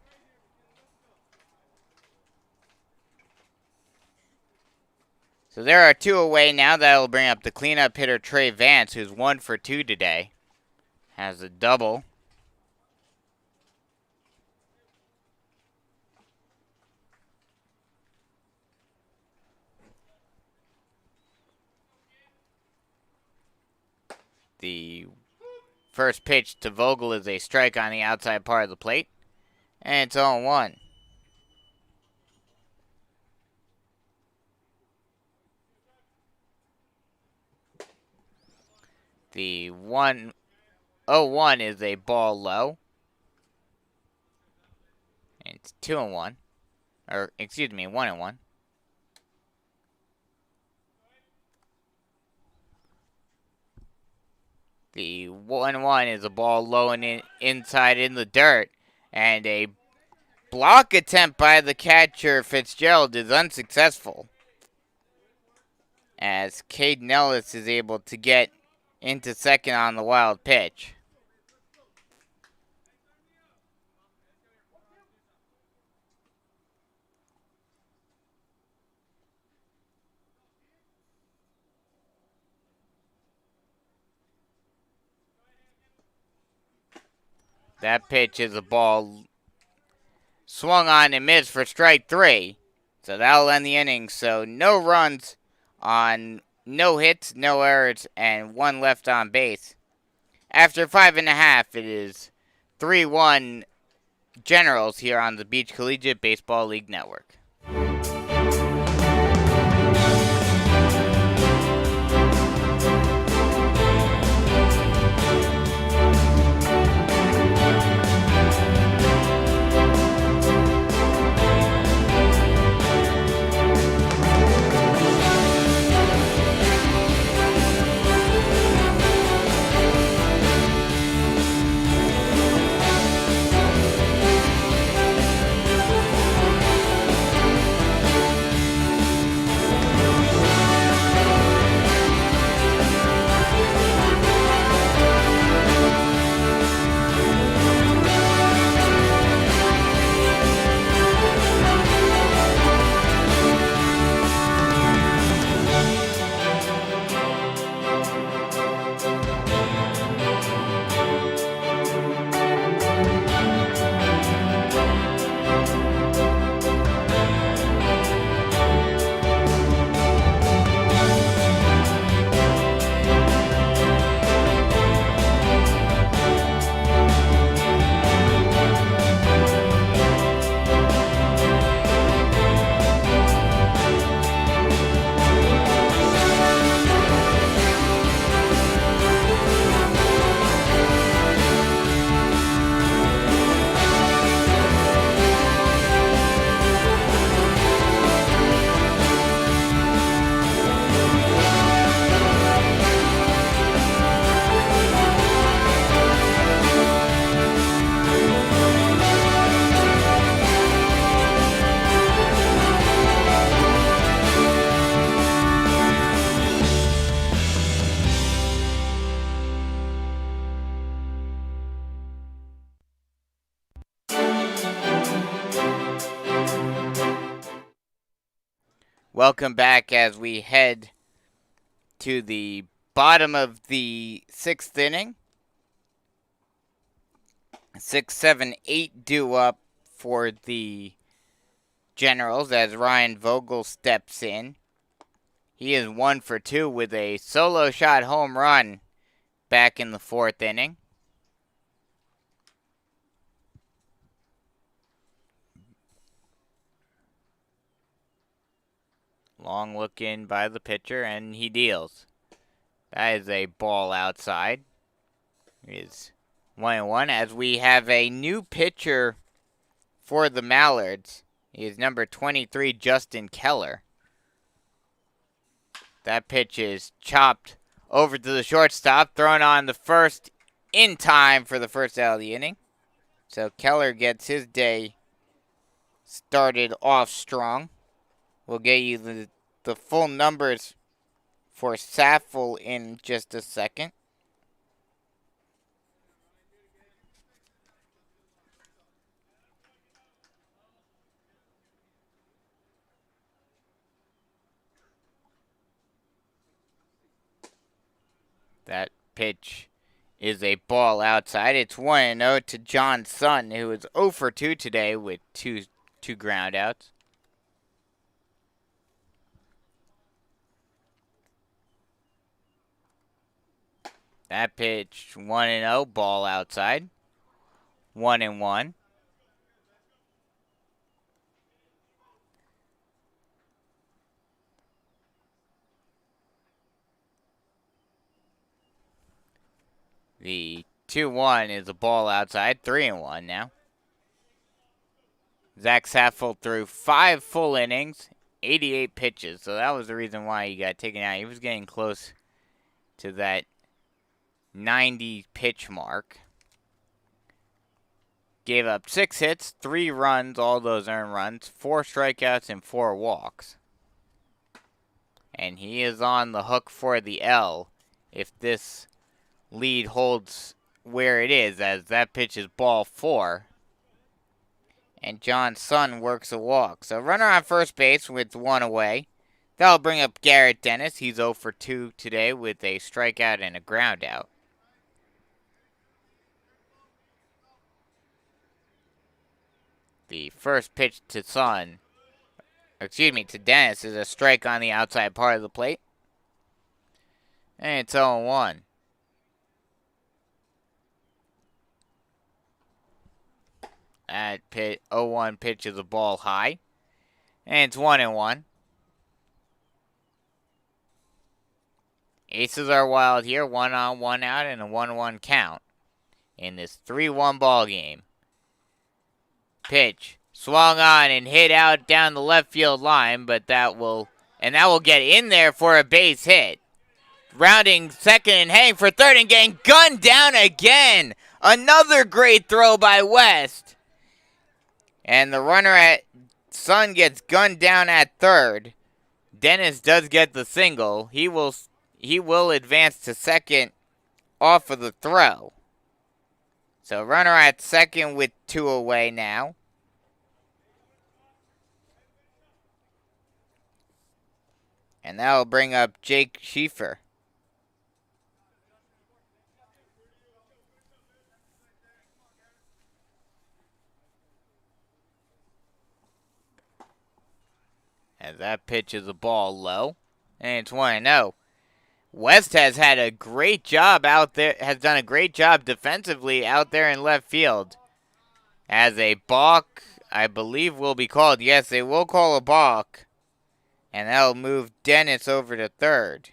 So there are 2 away now. That will bring up the cleanup hitter Trey Vance, who's 1 for 2 today. Has a double. The first pitch to Vogel is a strike on the outside part of the plate, and it's 0-1. The 1-0-1 is a ball low, and it's 2-1, or excuse me, 1-1. The 1-1 is a ball low and inside in the dirt. And a block attempt by the catcher, Fitzgerald, is unsuccessful, as Caden Ellis is able to get into second on the wild pitch. That pitch is a ball swung on and missed for strike 3. So that'll end the inning. So no runs on no hits, no errors, and 1 left on base. After 5.5, it is 3-1 Generals here on the Beach Collegiate Baseball League Network. Welcome back as we head to the bottom of the 6th inning. 6, 7, 8 due up for the Generals as Ryan Vogel steps in. He is 1 for 2 with a solo shot home run back in the 4th inning. Long look in by the pitcher, and he deals. That is a ball outside. It is 1-1 as we have a new pitcher for the Mallards. He is number 23, Justin Keller. That pitch is chopped over to the shortstop, thrown on the first in time for the first out of the inning. So Keller gets his day started off strong. We'll get you the full numbers for Saffel in just a second. That pitch is a ball outside. It's 1-0 to John Sun, who is 0 for 2 today with two ground outs. That pitch 1-0, ball outside. 1-1. The 2-1 is a ball outside. 3-1 now. Zach Saffel threw 5 full innings, 88 pitches. So that was the reason why he got taken out. He was getting close to that 90 pitch mark. Gave up 6 hits, 3 runs, all those earned runs, 4 strikeouts, and 4 walks. And he is on the hook for the L if this lead holds where it is, as that pitch is ball 4. And John Sun works a walk. So runner on first base with 1 away. That'll bring up Garrett Dennis. He's 0 for 2 today with a strikeout and a ground out. The first pitch to Sun to Dennis is a strike on the outside part of the plate. And it's 0-1. That 0-1 pitch is a ball high. And it's 1-1. Aces are wild here. 1 on, 1 out, and a 1-1 count in this 3-1 ball game. Pitch swung on and hit out down the left field line, but that will get in there for a base hit. Rounding second and heading for third and getting gunned down again. Another great throw by West. And the runner at Sun gets gunned down at third. Dennis does get the single. He will advance to second off of the throw. So runner at second with 2 away now. And that will bring up Jake Schieffer. As that pitch is a ball low. And it's 1-0. West has had a great job out there, has done a great job defensively out there in left field. As a balk, I believe, will be called. Yes, they will call a balk. And that'll move Dennis over to third.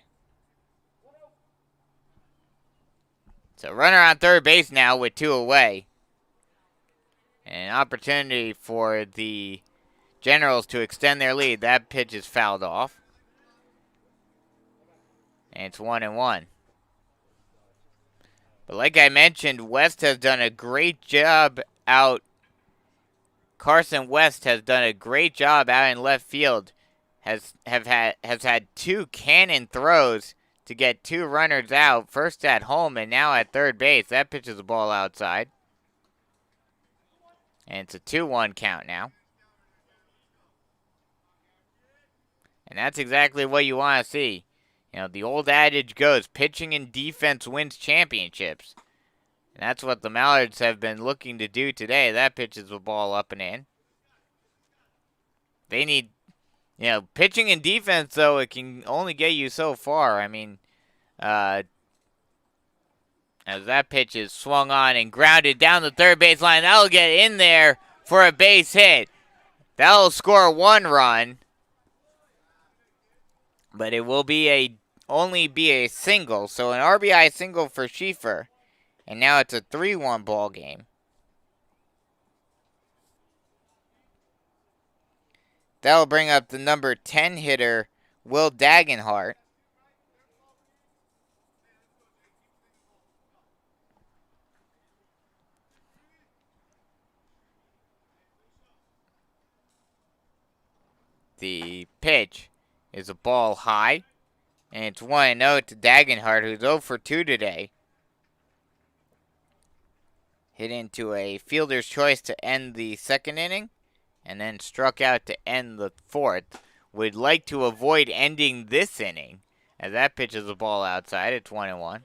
So runner on third base now with 2 away. And an opportunity for the Generals to extend their lead. That pitch is fouled off. And it's 1-1. But like I mentioned, West has done a great job out. Carson West has done a great job out in left field. Has had 2 cannon throws to get 2 runners out. First at home and now at third base. That pitch is a ball outside. And it's a 2-1 count now. And that's exactly what you want to see. You know, the old adage goes, pitching and defense wins championships. And that's what the Mallards have been looking to do today. That pitch is a ball up and in. They need, pitching and defense, though, it can only get you so far. I mean, as that pitch is swung on and grounded down the third base line, that'll get in there for a base hit. That'll score 1 run. But it will only be a single. So an RBI single for Schieffer. And now it's a 3-1 ball game. That'll bring up the number 10 hitter, Will Dagenhart. The pitch is a ball high. And it's 1-0 to Dagenhart, who's 0 for 2 today. Hit into a fielder's choice to end the second inning. And then struck out to end the fourth. Would like to avoid ending this inning. As that pitch is a ball outside. It's 1-1.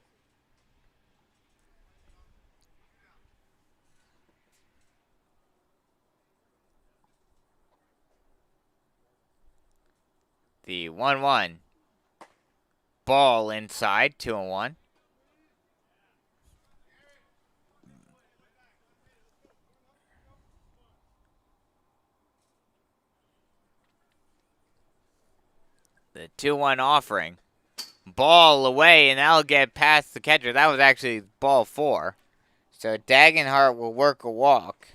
The 1-1. Ball inside, 2-1. The 2-1 offering. Ball away, and that'll get past the catcher. That was actually ball 4. So Dagenhart will work a walk.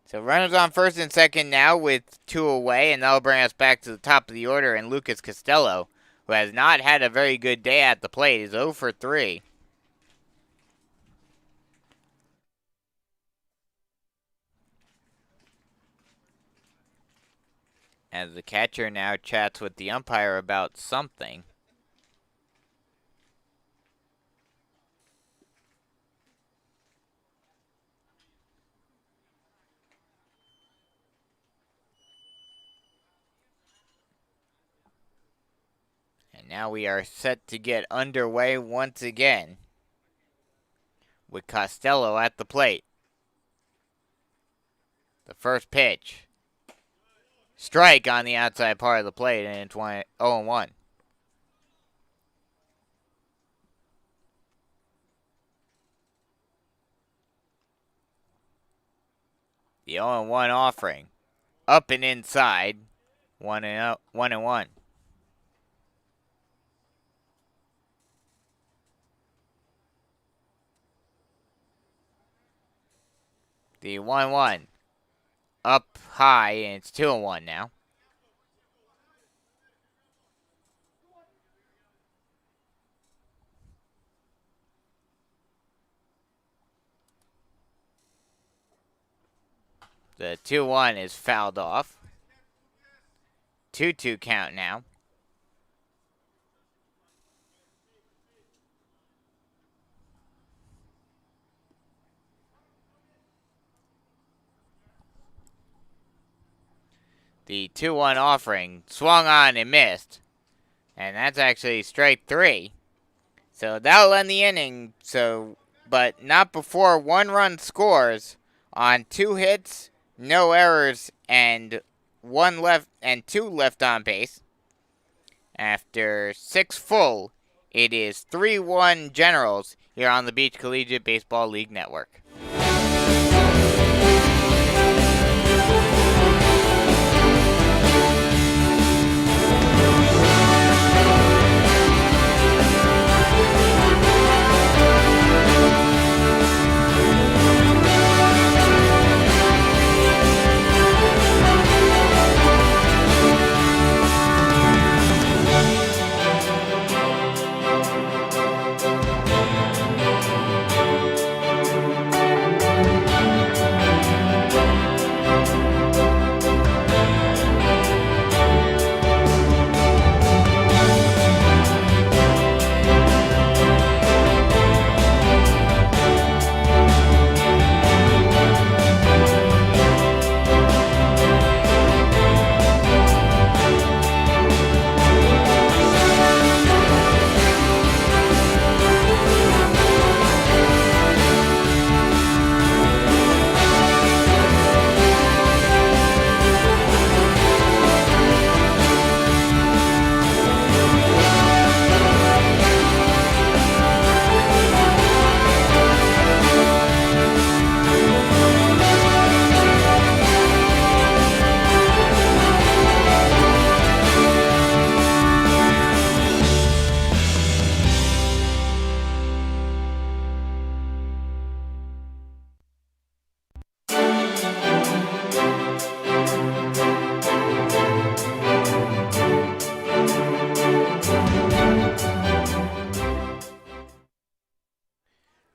So runners on first and second now with 2 away, and that'll bring us back to the top of the order. And Lucas Costello, who has not had a very good day at the plate, is 0 for 3. As the catcher now chats with the umpire about something. And now we are set to get underway once again with Costello at the plate. The first pitch Strike on the outside part of the plate, and it's 0-1. The 0-1 offering. Up and inside. 1-1. The 1-1. Up high, and it's 2-1 now. The 2-1 is fouled off. 2-2 count now. The 2-1 offering swung on and missed. And that's actually strike 3. So that'll end the inning. But not before 1 run scores on 2 hits, no errors, and 2 left on base. After 6 full, it is 3-1 Generals here on the Beach Collegiate Baseball League Network.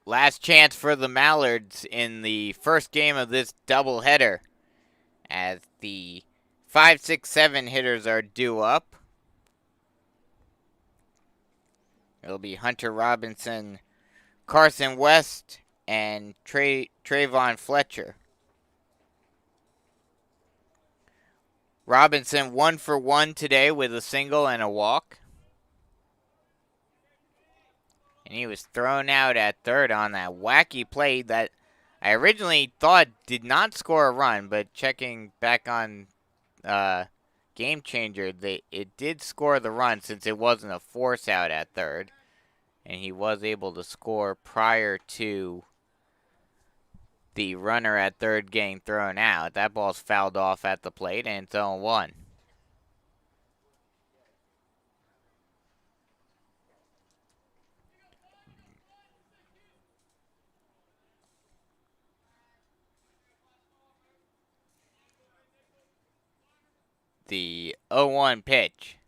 Last chance for the Mallards in the first game of this doubleheader, as the 5, 6, 7 hitters are due up. It'll be Hunter Robinson, Carson West, and Trayvon Fletcher. Robinson 1 for 1 today with a single and a walk. And he was thrown out at third on that wacky play that I originally thought did not score a run, but checking back on Game Changer, it did score the run since it wasn't a force out at third. And he was able to score prior to the runner at third getting thrown out. That ball's fouled off at the plate, and it's 0-1. The 0-1 pitch.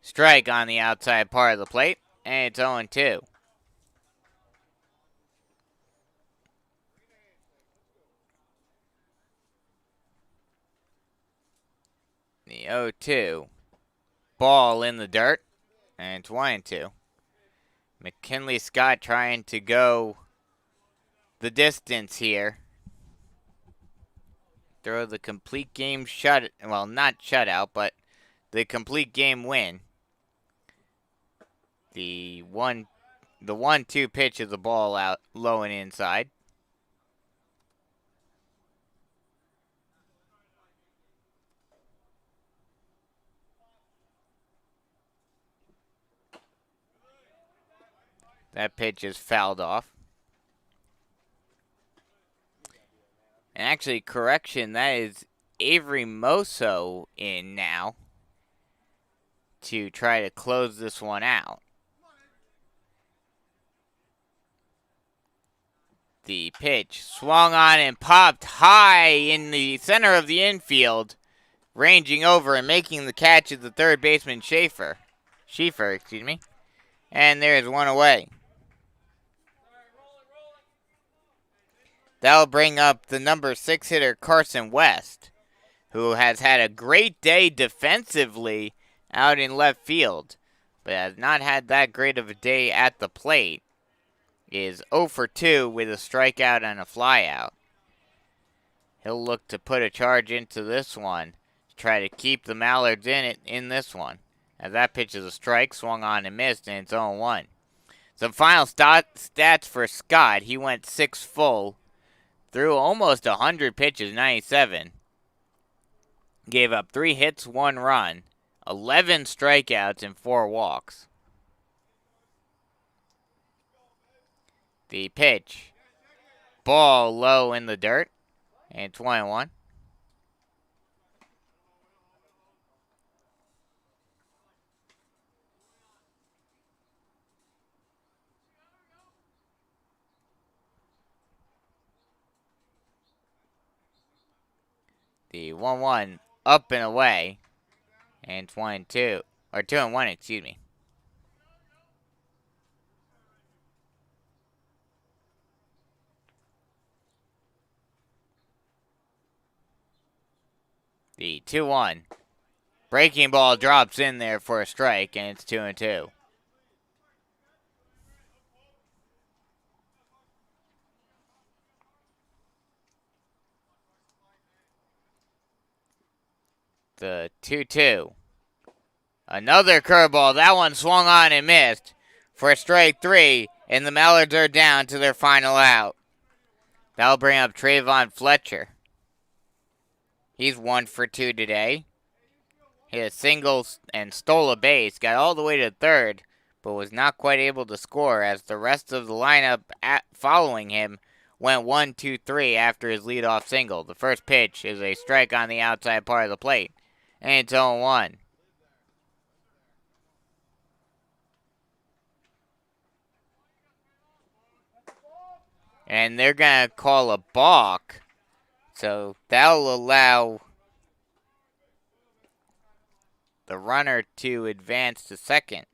Strike on the outside part of the plate, and it's 0-2. The 0-2. Ball in the dirt, and it's 1-2. McKinley Scott trying to go the distance here. Throw the complete game not shutout, but the complete game win. The 1-2 pitch of the ball out low and inside. That pitch is fouled off. And actually, correction, that is Avery Moso in now to try to close this one out. The pitch swung on and popped high in the center of the infield, ranging over and making the catch is the third baseman Schaefer. And there's one away. That'll bring up the number 6 hitter Carson West, who has had a great day defensively out in left field, but has not had that great of a day at the plate. Is 0 for 2 with a strikeout and a flyout. He'll look to put a charge into this one to try to keep the Mallards in this one. As that pitch is a strike, swung on and missed, and it's 0-1. Some final stats for Scott. He went 6 full, threw almost 100 pitches, 97. Gave up 3 hits, 1 run, 11 strikeouts, and 4 walks. The pitch, ball low in the dirt, and 21. The 1-1 up and away, and 2-2, or 2-1, excuse me. The 2-1 breaking ball drops in there for a strike, and it's 2-2. The 2-2. Another curveball. That one swung on and missed for strike 3, and the Mallards are down to their final out. That'll bring up Trayvon Fletcher. He's 1 for 2 today. Hit a single and stole a base. Got all the way to third, but was not quite able to score as the rest of the lineup following him went 1-2-3 after his leadoff single. The first pitch is a strike on the outside part of the plate, and it's 0-1. And they're going to call a balk, so that'll allow the runner to advance to second.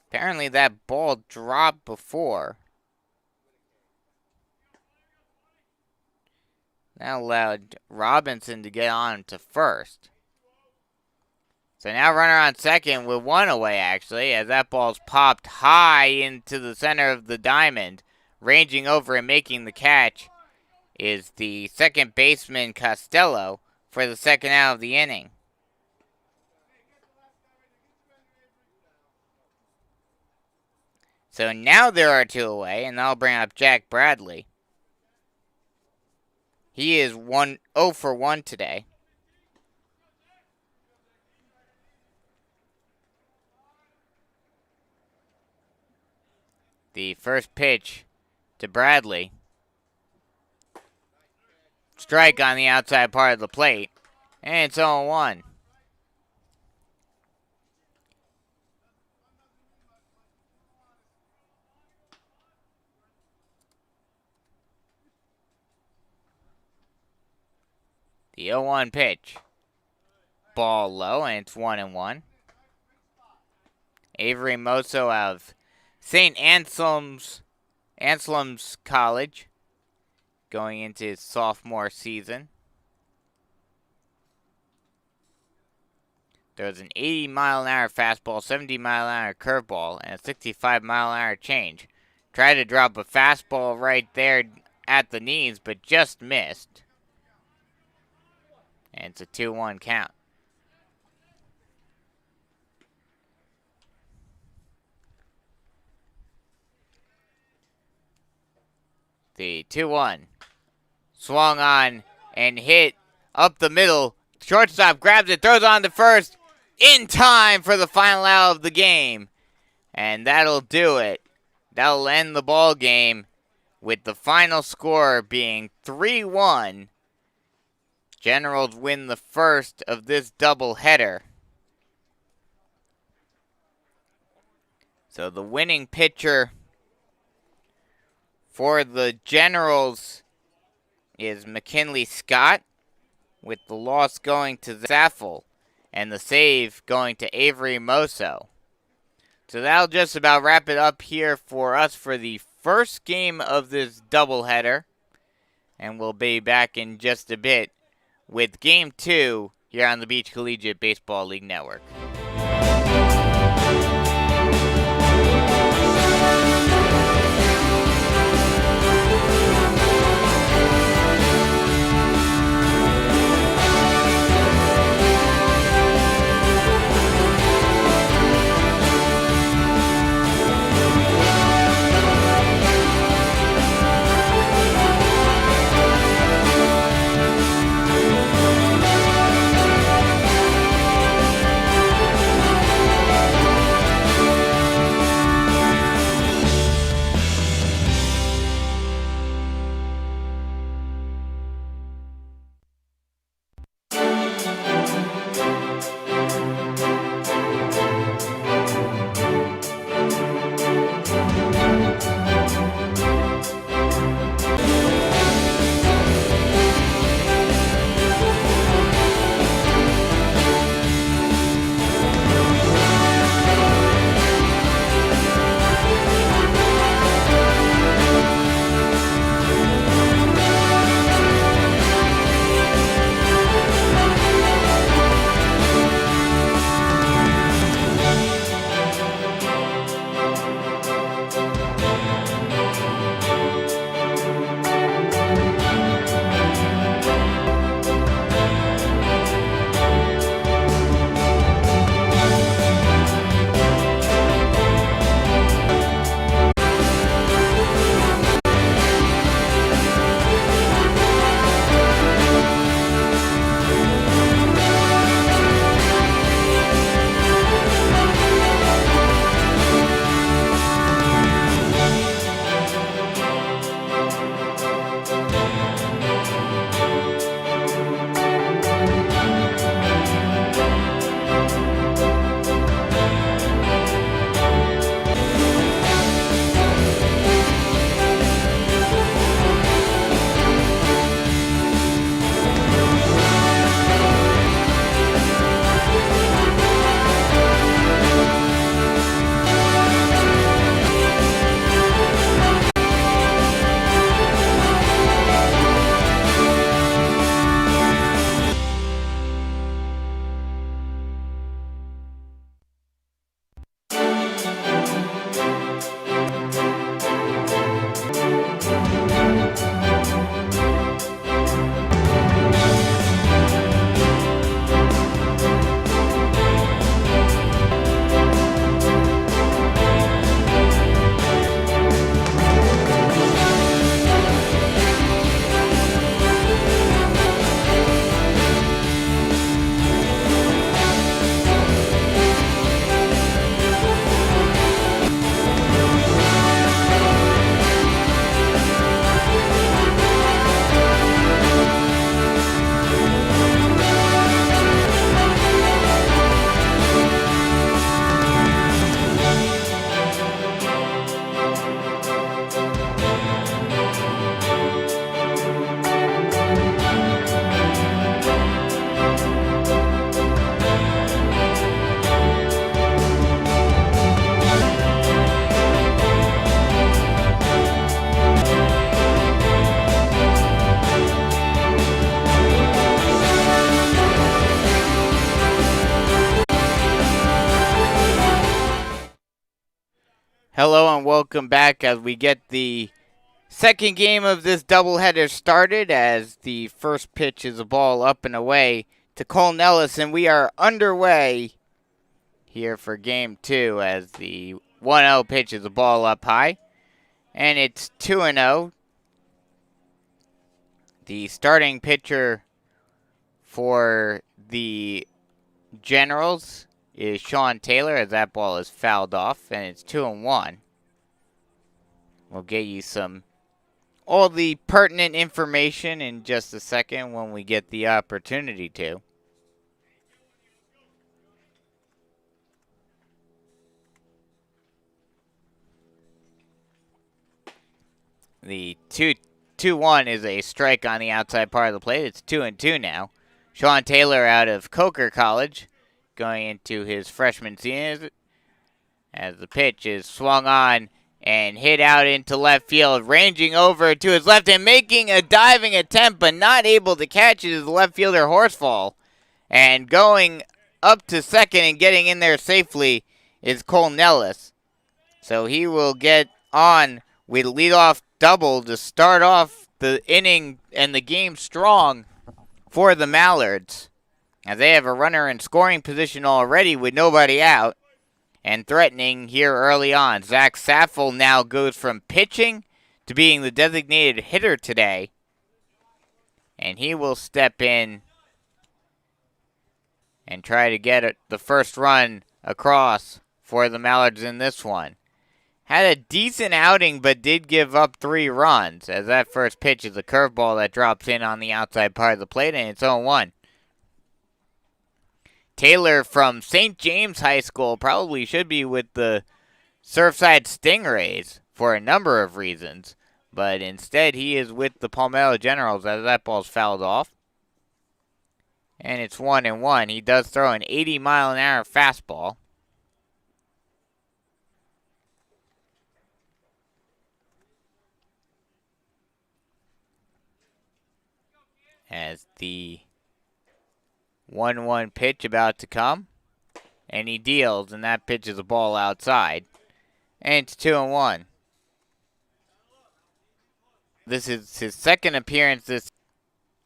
Apparently that ball dropped before. That allowed Robinson to get on to first. So now runner on second with 1 away, actually, as that ball's popped high into the center of the diamond. Ranging over and making the catch is the second baseman Costello for the second out of the inning. So now there are 2 away, and that'll bring up Jack Bradley. He is 0 for 1 today. The first pitch to Bradley. Strike on the outside part of the plate, and it's 0-1. The 0-1 pitch. Ball low, and it's 1-1. Avery Moso of St. Anselm's College going into his sophomore season. There's an 80-mile-an-hour fastball, 70-mile-an-hour curveball, and a 65-mile-an-hour change. Tried to drop a fastball right there at the knees, but just missed. And it's a 2-1 count. The 2-1. Swung on and hit up the middle. Shortstop grabs it, throws on to first. in time for the final out of the game. And that'll do it. That'll end the ball game with the final score being 3-1. Generals win the first of this doubleheader. So the winning pitcher for the Generals is McKinley Scott, with the loss going to Saffel and the save going to Avery Moso. So that'll just about wrap it up here for us for the first game of this doubleheader. And we'll be back in just a bit with Game 2 here on the Beach Collegiate Baseball League Network. Hello and welcome back as we get the second game of this doubleheader started, as the first pitch is a ball up and away to Cole Nellis, and we are underway here for game 2 as the 1-0 pitch is a ball up high, and it's 2-0. The starting pitcher for the Generals is Sean Taylor, as that ball is fouled off, and it's 2-1. We'll get you all the pertinent information in just a second when we get the opportunity to. The 2-1 is a strike on the outside part of the plate. It's 2-2 now. Sean Taylor out of Coker College, going into his freshman season, as the pitch is swung on and hit out into left field, ranging over to his left and making a diving attempt, but not able to catch it as the left fielder Horsfall. And going up to second and getting in there safely is Cole Nellis. So he will get on with a leadoff double to start off the inning and the game strong for the Mallards, as they have a runner in scoring position already with nobody out. And threatening here early on. Zach Saffel now goes from pitching to being the designated hitter today. And he will step in and try to get the first run across for the Mallards in this one. Had a decent outing, but did give up 3 runs, as that first pitch is a curveball that drops in on the outside part of the plate, and it's 0-1. Taylor from St. James High School probably should be with the Surfside Stingrays for a number of reasons, but instead he is with the Palmetto Generals as that ball's fouled off. And it's 1-1. He does throw an 80-mile-an-hour fastball. As the 1-1 pitch about to come. And he deals, and that pitch is a ball outside. And it's 2-1. This is his second appearance. This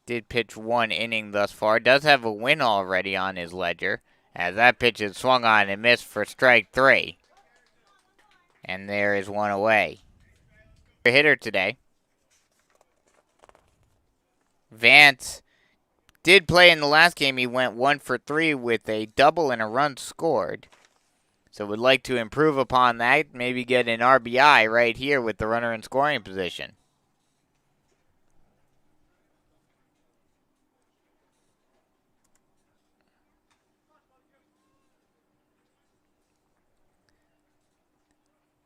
did pitch 1 inning thus far. Does have a win already on his ledger, as that pitch is swung on and missed for strike 3. And there is 1 away. Hitter today. Vance did play in the last game. He went 1 for 3 with a double and a run scored. So would like to improve upon that. Maybe get an RBI right here with the runner in scoring position.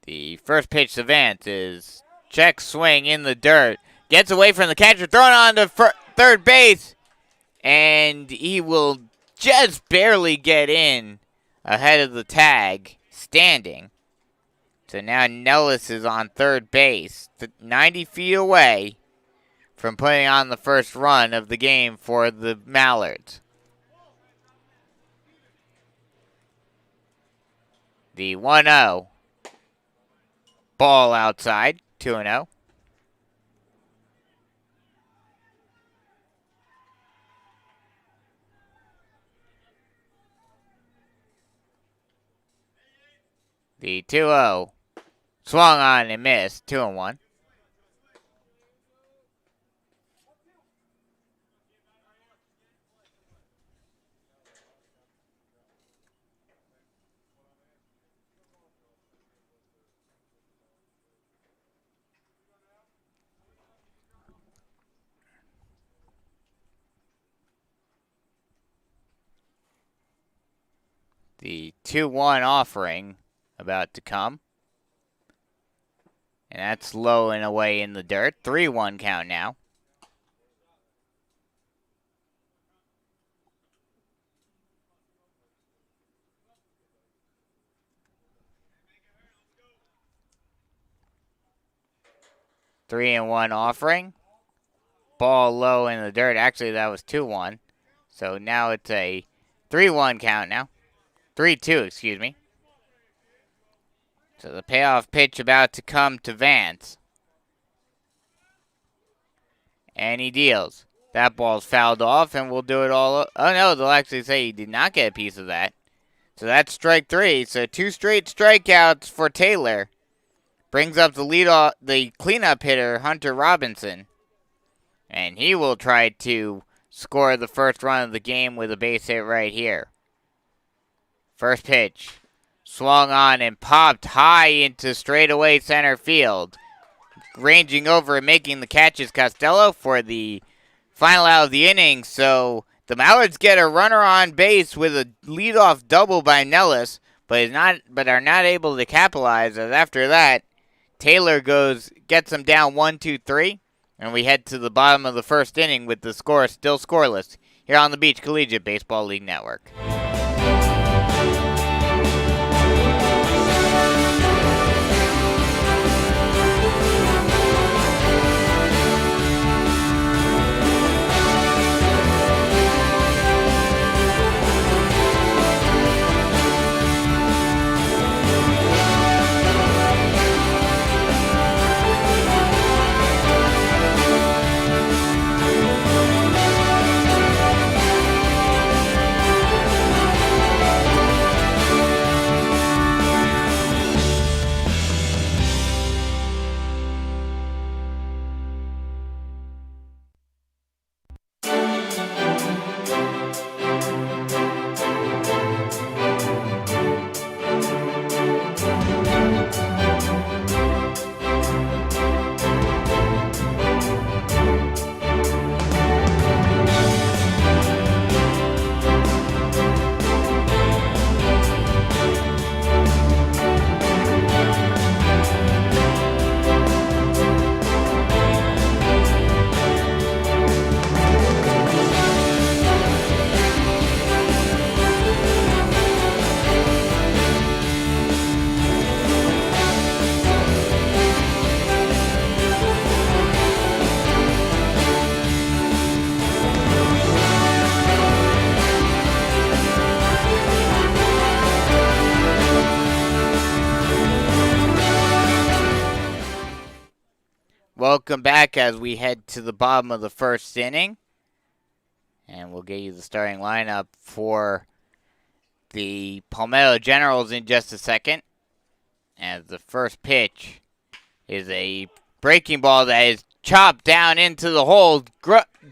The first pitch to Vance is check swing in the dirt. Gets away from the catcher, thrown on to third base. And he will just barely get in ahead of the tag, standing. So now Nellis is on third base, 90 feet away from putting on the first run of the game for the Mallards. The 1-0. Ball outside, 2-0. The 2-0 swung on and missed, 2-1. The 2-1 offering about to come. And that's low and away in the dirt. 3-1 count now. Three and one offering. Ball low in the dirt. Actually, that was 2-1. So now it's a 3-1 count now. 3-2, excuse me. So the payoff pitch about to come to Vance. And he deals. That ball's fouled off, and we'll do it all. Oh, no, they'll actually say he did not get a piece of that. So that's strike 3. So 2 straight strikeouts for Taylor. Brings up the cleanup hitter, Hunter Robinson. And he will try to score the first run of the game with a base hit right here. First pitch. Swung on and popped high into straightaway center field. Ranging over and making the catch is Costello for the final out of the inning. So the Mallards get a runner on base with a leadoff double by Nellis, but are not able to capitalize. As after that, Taylor gets them down 1-2-3, and we head to the bottom of the first inning with the score still scoreless here on the Beach Collegiate Baseball League Network. Welcome back as we head to the bottom of the first inning. And we'll get you the starting lineup for the Palmetto Generals in just a second. As the first pitch is a breaking ball that is chopped down into the hole.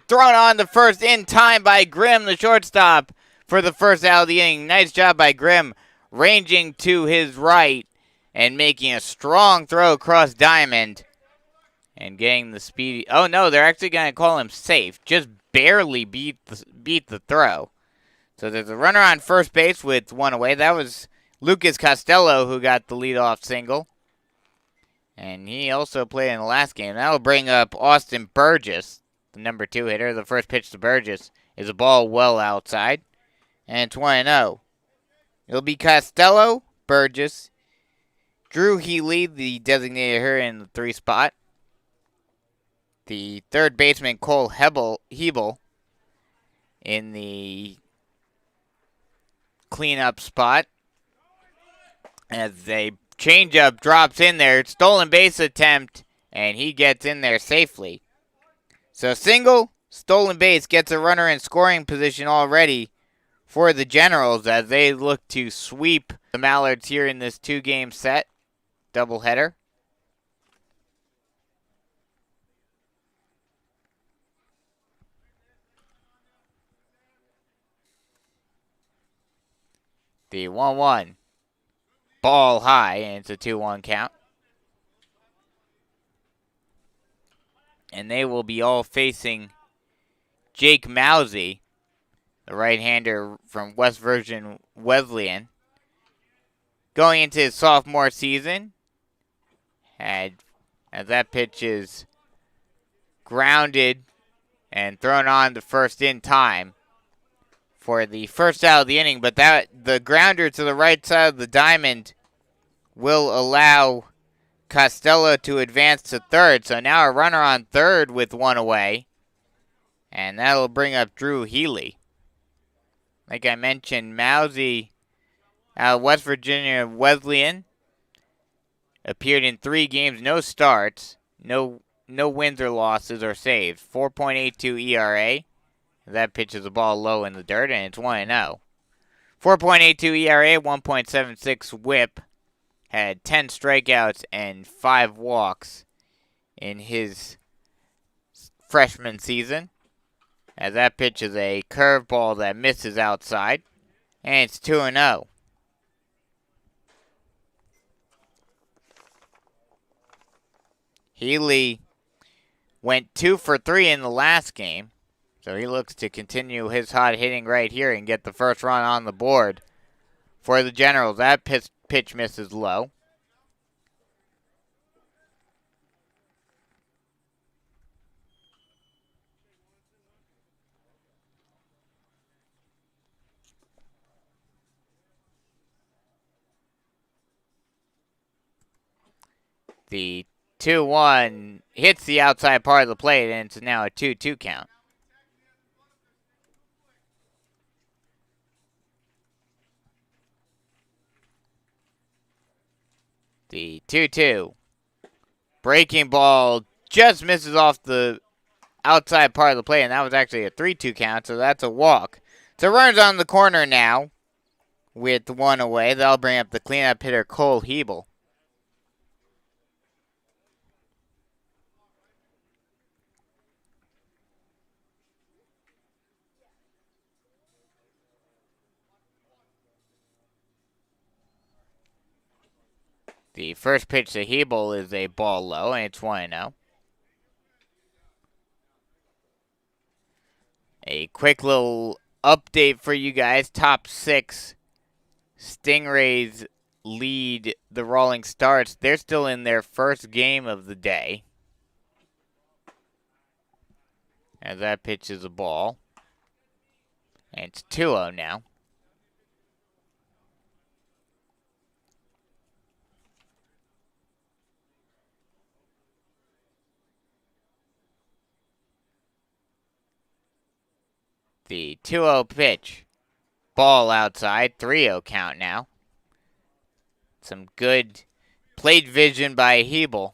Thrown on the first in time by Grimm, the shortstop, for the first out of the inning. Nice job by Grimm, ranging to his right and making a strong throw across diamond. And getting the speedy... Oh, no, they're actually going to call him safe. Just barely beat the throw. So there's a runner on first base with one away. That was Lucas Costello who got the leadoff single. And he also played in the last game. That'll bring up Austin Burgess, the number 2 hitter. The first pitch to Burgess is a ball well outside. And it's 1-0. It'll be Costello, Burgess, Drew Healy, the designated hitter in the 3 spot. The third baseman, Cole Hebel, in the cleanup spot. As a changeup drops in there, stolen base attempt, and he gets in there safely. So single, stolen base, gets a runner in scoring position already for the Generals as they look to sweep the Mallards here in this 2-game set doubleheader. The 1-1. Ball high, and it's a 2-1 count. And they will be all facing Jake Mousy, the right-hander from West Virgin Wesleyan. Going into his sophomore season, as that pitch is grounded and thrown on the first in time for the first out of the inning, but the grounder to the right side of the diamond will allow Costello to advance to third. So now a runner on third with one away, and that'll bring up Drew Healy. Like I mentioned, Mousy out of West Virginia Wesleyan appeared in 3 games, no starts, no wins or losses or saves, 4.82 ERA. That pitch is a ball low in the dirt, and it's 1-0. 4.82 ERA, 1.76 whip. Had 10 strikeouts and 5 walks in his freshman season. As that pitch is a curveball that misses outside. And it's 2-0. Healy went 2 for 3 in the last game, so he looks to continue his hot hitting right here and get the first run on the board for the Generals. That pitch misses low. The 2-1 hits the outside part of the plate, and it's now a 2-2 count. The 2-2. Breaking ball just misses off the outside part of the plate, and that was actually a 3-2 count, so that's a walk. So runners on the corner now with 1 away. That'll bring up the cleanup hitter, Cole Hebel. The first pitch to Hebel is a ball low, and it's 1-0. A quick little update for you guys. Top 6 Stingrays lead the Rolling Stars. They're still in their first game of the day. As that pitch is a ball. And it's 2-0 now. The 2-0 pitch. Ball outside. 3-0 count now. Some good plate vision by Hebel.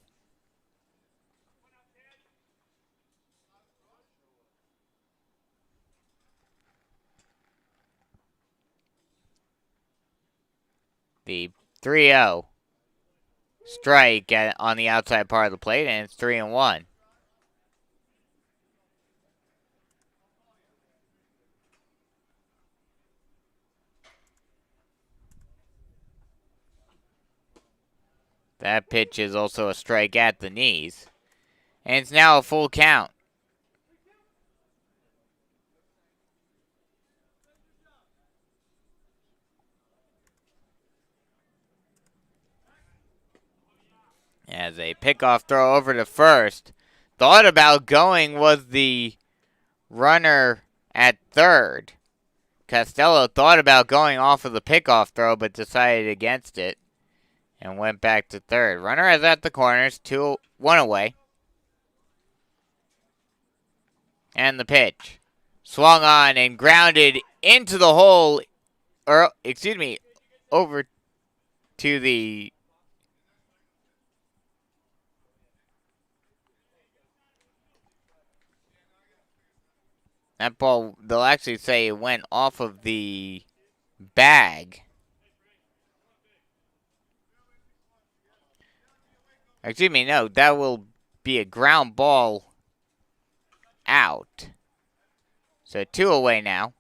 The 3-0 strike on the outside part of the plate, and it's 3-1. That pitch is also a strike at the knees. And it's now a full count. As a pickoff throw over to first. Thought about going was the runner at third. Costello thought about going off of the pickoff throw, but decided against it and went back to third. Runner is at the corners, 2-1 away. And the pitch. Swung on and grounded into the hole, or, excuse me, over to the... That ball, they'll actually say it went off of the bag. Excuse me, no, that will be a ground ball out. So 2 away now.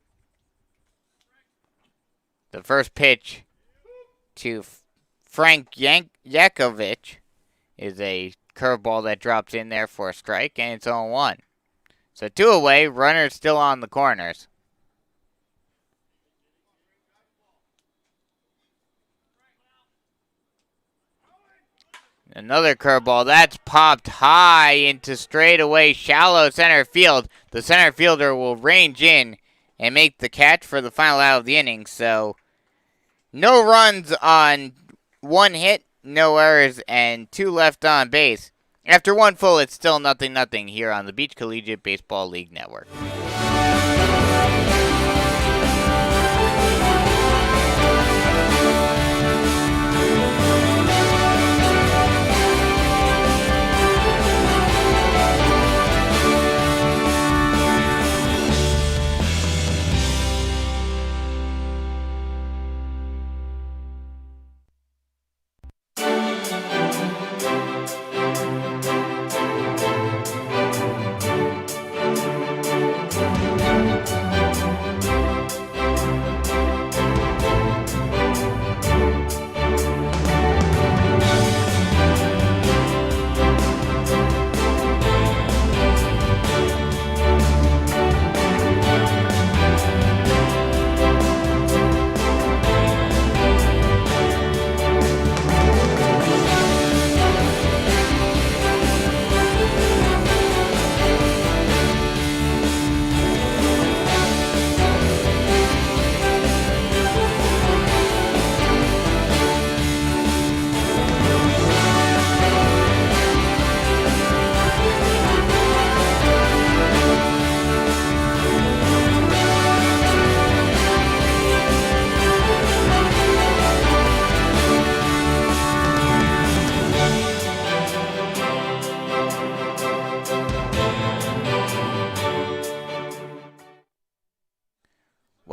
The first pitch to Frank Yakovich is a curveball that drops in there for a strike, and it's 0-1. So 2 away, runners still on the corners. Another curveball. That's popped high into straightaway shallow center field. The center fielder will range in and make the catch for the final out of the inning. So no runs on 1 hit, no errors, and 2 left on base. After 1 full, it's still 0-0 here on the Beach Collegiate Baseball League Network.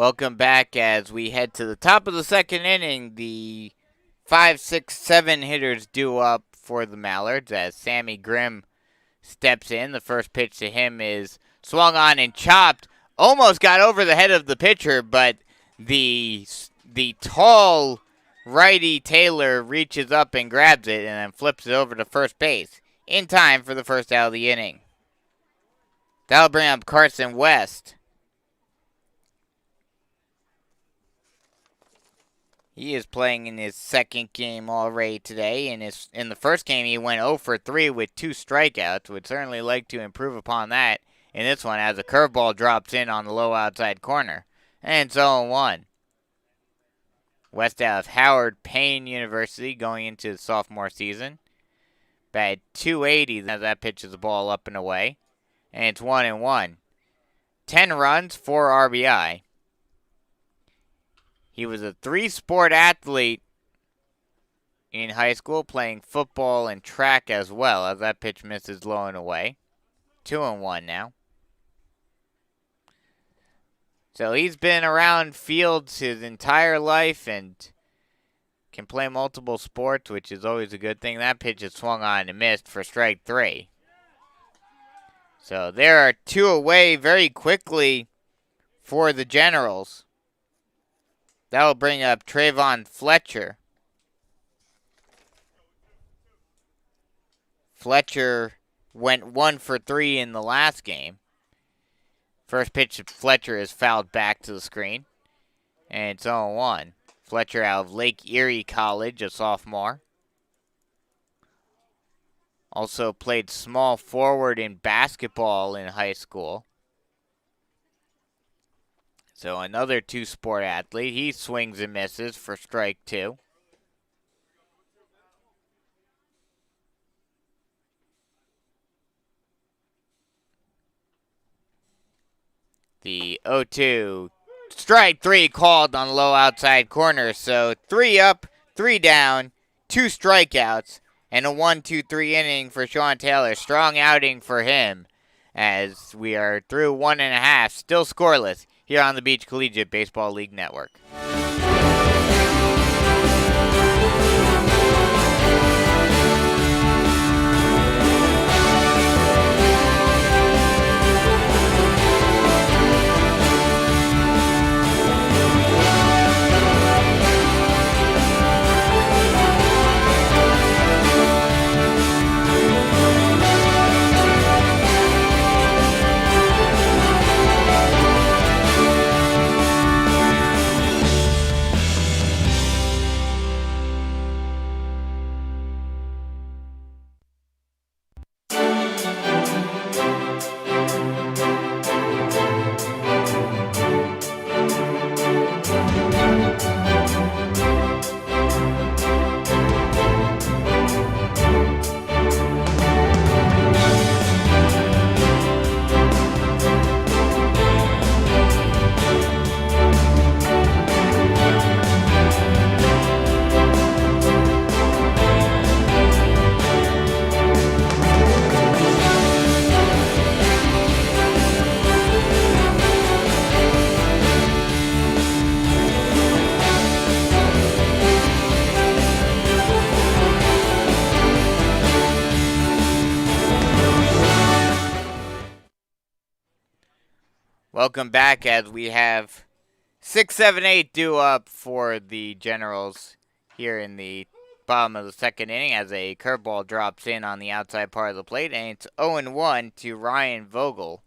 Welcome back as we head to the top of the second inning. The 5, 6, 7 hitters due up for the Mallards as Sammy Grimm steps in. The first pitch to him is swung on and chopped. Almost got over the head of the pitcher, but the tall righty Taylor reaches up and grabs it and then flips it over to first base in time for the first out of the inning. That'll bring up Carson West. He is playing in his second game already today. In the first game, he went 0 for 3 with 2 strikeouts. Would certainly like to improve upon that in this one as a curveball drops in on the low outside corner. And it's 0-1. West out of Howard Payne University going into the sophomore season. Bat 280 as that pitches the ball up and away. And it's 1-1. 10 runs, 4 RBI. He was a 3-sport athlete in high school, playing football and track as well, as that pitch misses low and away. 2-1 now. So he's been around fields his entire life and can play multiple sports, which is always a good thing. That pitch is swung on and missed for strike 3. So there are 2 away very quickly for the Generals. That will bring up Trayvon Fletcher. Fletcher went 1 for 3 in the last game. First pitch to Fletcher is fouled back to the screen. And it's 0-1. Fletcher out of Lake Erie College, a sophomore. Also played small forward in basketball in high school. So another 2-sport athlete. He swings and misses for strike 2. The 0-2. Strike 3 called on the low outside corner. So 3 up, 3 down, 2 strikeouts, and a 1-2-3 inning for Sean Taylor. Strong outing for him as we are through 1.5, still scoreless here on the Beach Collegiate Baseball League Network. Welcome back as we have 6, 7, 8 due up for the Generals here in the bottom of the second inning as a curveball drops in on the outside part of the plate, and it's 0-1 to Ryan Vogel.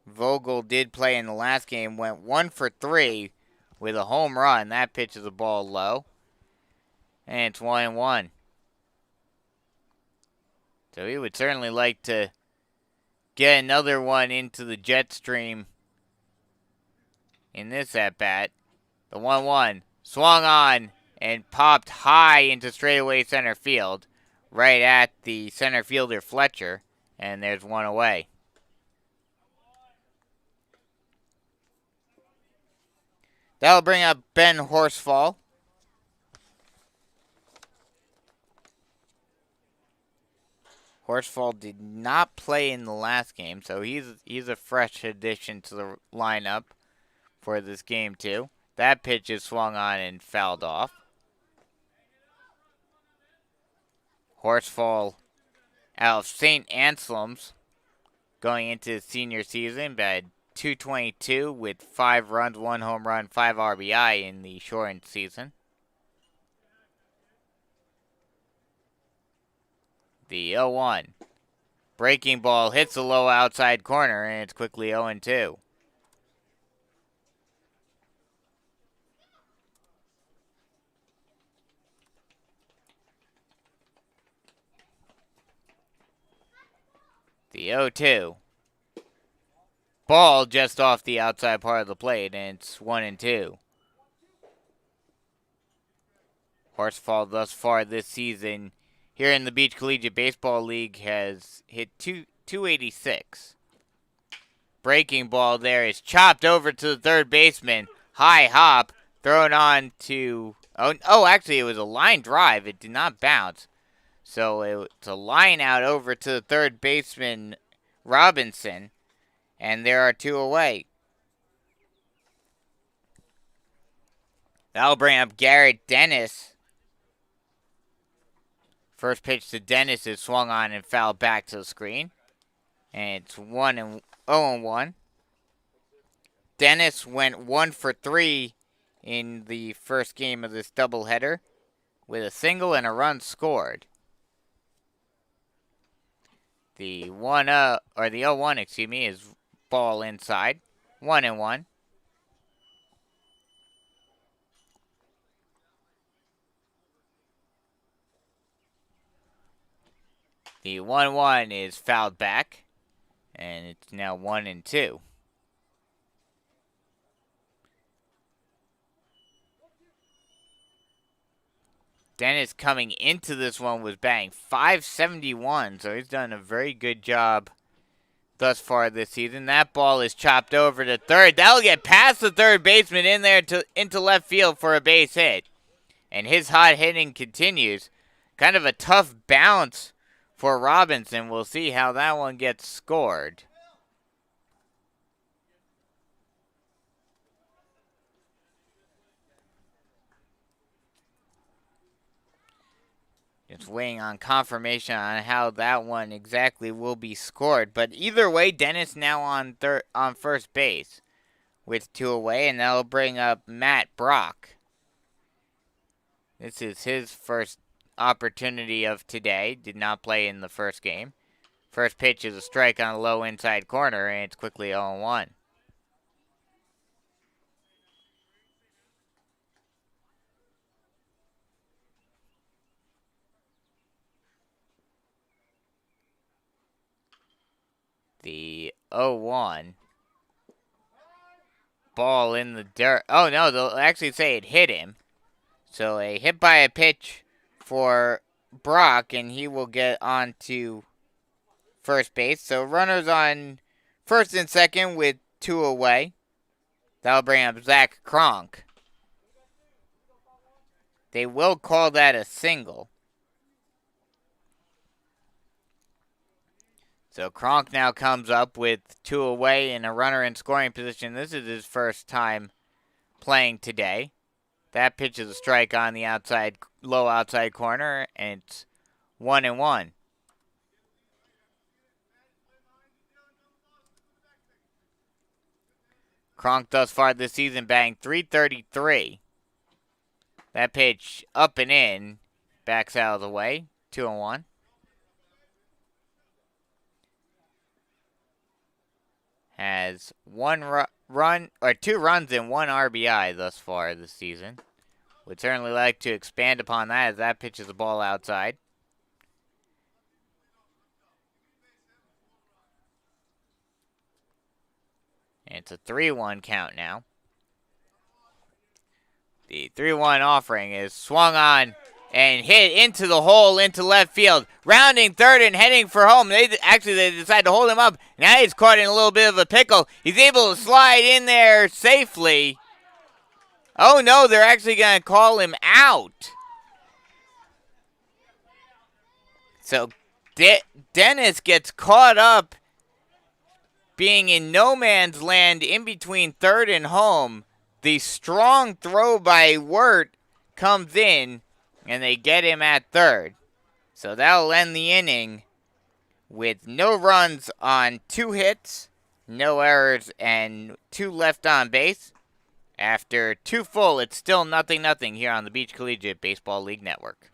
Vogel did play in the last game, went 1 for 3 with a home run. That pitches the ball low, and it's 1-1. So he would certainly like to get another one into the jet stream in this at-bat. The 1-1 swung on and popped high into straightaway center field, right at the center fielder Fletcher, and there's 1 away. That'll bring up Ben Horsfall. Horsfall did not play in the last game, so he's a fresh addition to the lineup for this game too. That pitch is swung on and fouled off. Horsfall out of St. Anselm's going into the senior season, but 222 with 5 runs, 1 home run, 5 RBI in the shortened season. The 0-1. Breaking ball hits the low outside corner, and it's quickly 0-2. The 0-2. Ball just off the outside part of the plate, and it's 1-2. Horsfall thus far this season here in the Beach Collegiate Baseball League has hit 286. Breaking ball there is chopped over to the third baseman. High hop, thrown on to... Oh, actually, it was a line drive. It did not bounce. So it's a line out over to the third baseman, Robinson. And there are 2 away. That'll bring up Garrett Dennis. First pitch to Dennis is swung on and fouled back to the screen. And it's 0-1. Dennis went 1 for 3 in the first game of this doubleheader with a single and a run scored. The 0-1, is ball inside. 1-1. The 1-1 is fouled back, and it's now 1-2. Dennis coming into this one was batting .571, so he's done a very good job thus far this season. That ball is chopped over to third. That'll get past the third baseman in there into left field for a base hit. And his hot hitting continues. Kind of a tough bounce for Robinson. We'll see how that one gets scored. Just waiting on confirmation on how that one exactly will be scored. But either way, Dennis now on first base with 2 away, and that'll bring up Matt Brock. This is his first opportunity of today. Did not play in the first game. First pitch is a strike on a low inside corner, and it's quickly 0-1. The 0-1. Ball in the dirt. Oh, no, they'll actually say it hit him. So a hit by a pitch for Brock, and he will get on to first base. So runners on first and second with 2 away. That'll bring up Zach Kronk. They will call that a single. So Kronk now comes up with 2 away and a runner in scoring position. This is his first time playing today. That pitch is a strike on the outside, low outside corner, and it's 1-1. Kronk thus far this season batting .333. That pitch up and in, backs out of the way, 2-1. Has 2 runs and 1 RBI thus far this season. Would certainly like to expand upon that as that pitch is a ball outside. And it's a 3-1 count now. The 3-1 offering is swung on and hit into the hole into left field. Rounding third and heading for home. They decide to hold him up. Now he's caught in a little bit of a pickle. He's able to slide in there safely. Oh, no, they're actually going to call him out. So Dennis gets caught up being in no man's land in between third and home. The strong throw by Wirt comes in, and they get him at third. So that'll end the inning with no runs on 2 hits, no errors, and 2 left on base. After 2 full, it's still 0-0 here on the Beach Collegiate Baseball League Network.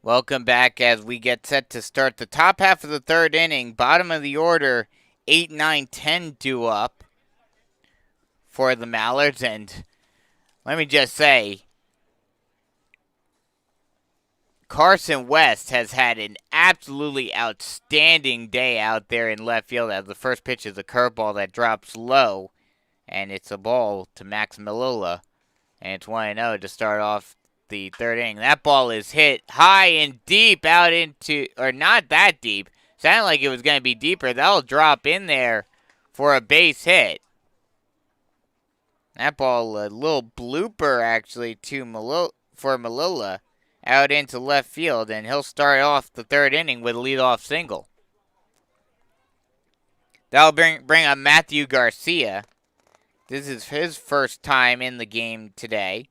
Welcome back as we get set to start the top half of the third inning. Bottom of the order, 8, 9, 10 due up for the Mallards. And let me just say, Carson West has had an absolutely outstanding day out there in left field as the first pitch is a curveball that drops low. And it's a ball to Max Malilla. And it's 1-0 to start off the third inning. That ball is hit high and deep out into, or not that deep. Sounded like it was going to be deeper. That'll drop in there for a base hit. That ball, a little blooper actually for Malilla out into left field, and he'll start off the third inning with a leadoff single. That'll bring up Matthew Garcia. This is his first time in the game today.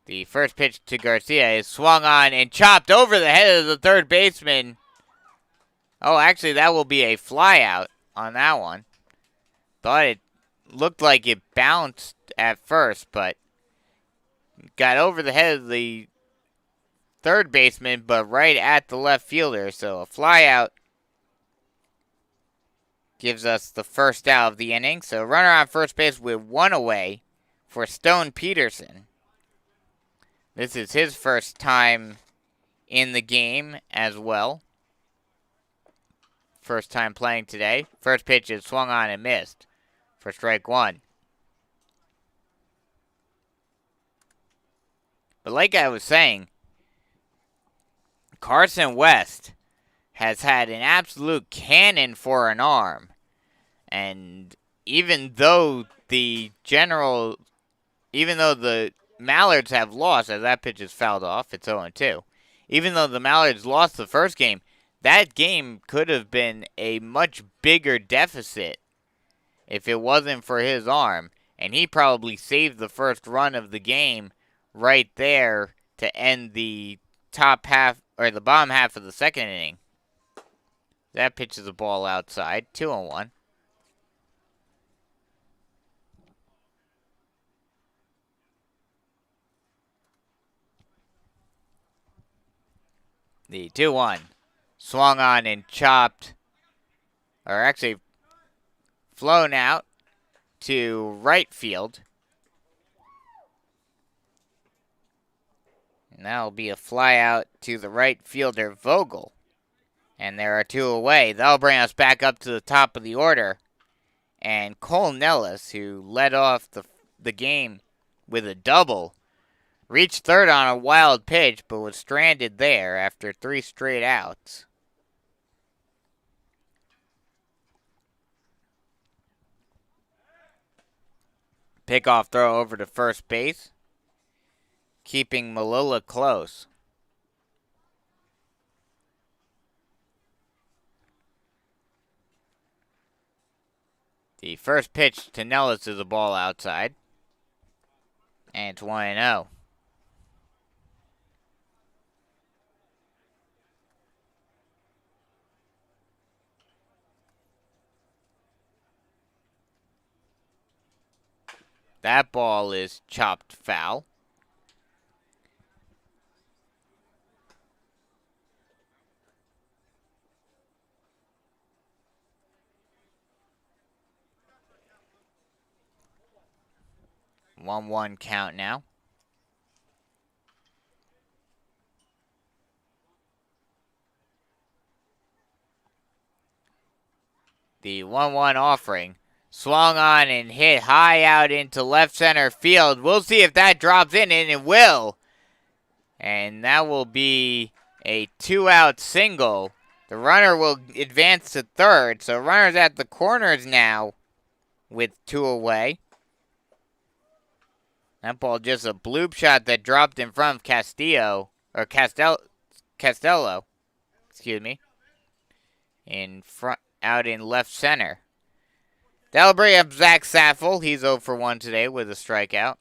The first pitch to Garcia is swung on and chopped over the head of the third baseman. Oh, actually, that will be a flyout on that one. Thought it looked like it bounced at first, but got over the head of the third baseman, but right at the left fielder. So a flyout gives us the first out of the inning. So runner on first base with 1 away for Stone Peterson. This is his first time in the game as well. First time playing today. First pitch is swung on and missed for strike 1. But like I was saying, Carson West has had an absolute cannon for an arm. And even though the Mallards have lost, as that pitch is fouled off, it's 0-2. Even though the Mallards lost the first game, that game could have been a much bigger deficit if it wasn't for his arm. And he probably saved the first run of the game right there to end the top half, or the bottom half of the second inning. That pitch is a ball outside, 2-1. The 2-1 swung on and chopped, or actually flown out to right field. And that'll be a fly out to the right fielder, Vogel. And there are 2 away. That'll bring us back up to the top of the order. And Cole Nellis, who led off the game with a double, reached third on a wild pitch, but was stranded there after 3 straight outs. Pickoff throw over to first base, keeping Malilla close. The first pitch to Nellis is a ball outside. And it's 1-0. That ball is chopped foul. One count now. The 1-1 offering swung on and hit high out into left center field. We'll see if that drops in, and it will. And that will be a 2-out single. The runner will advance to third. So runners at the corners now with 2 away. That ball just a bloop shot that dropped in front of Castello. Excuse me. In front, out in left center. That'll bring up Zach Saffel. He's 0 for 1 today with a strikeout.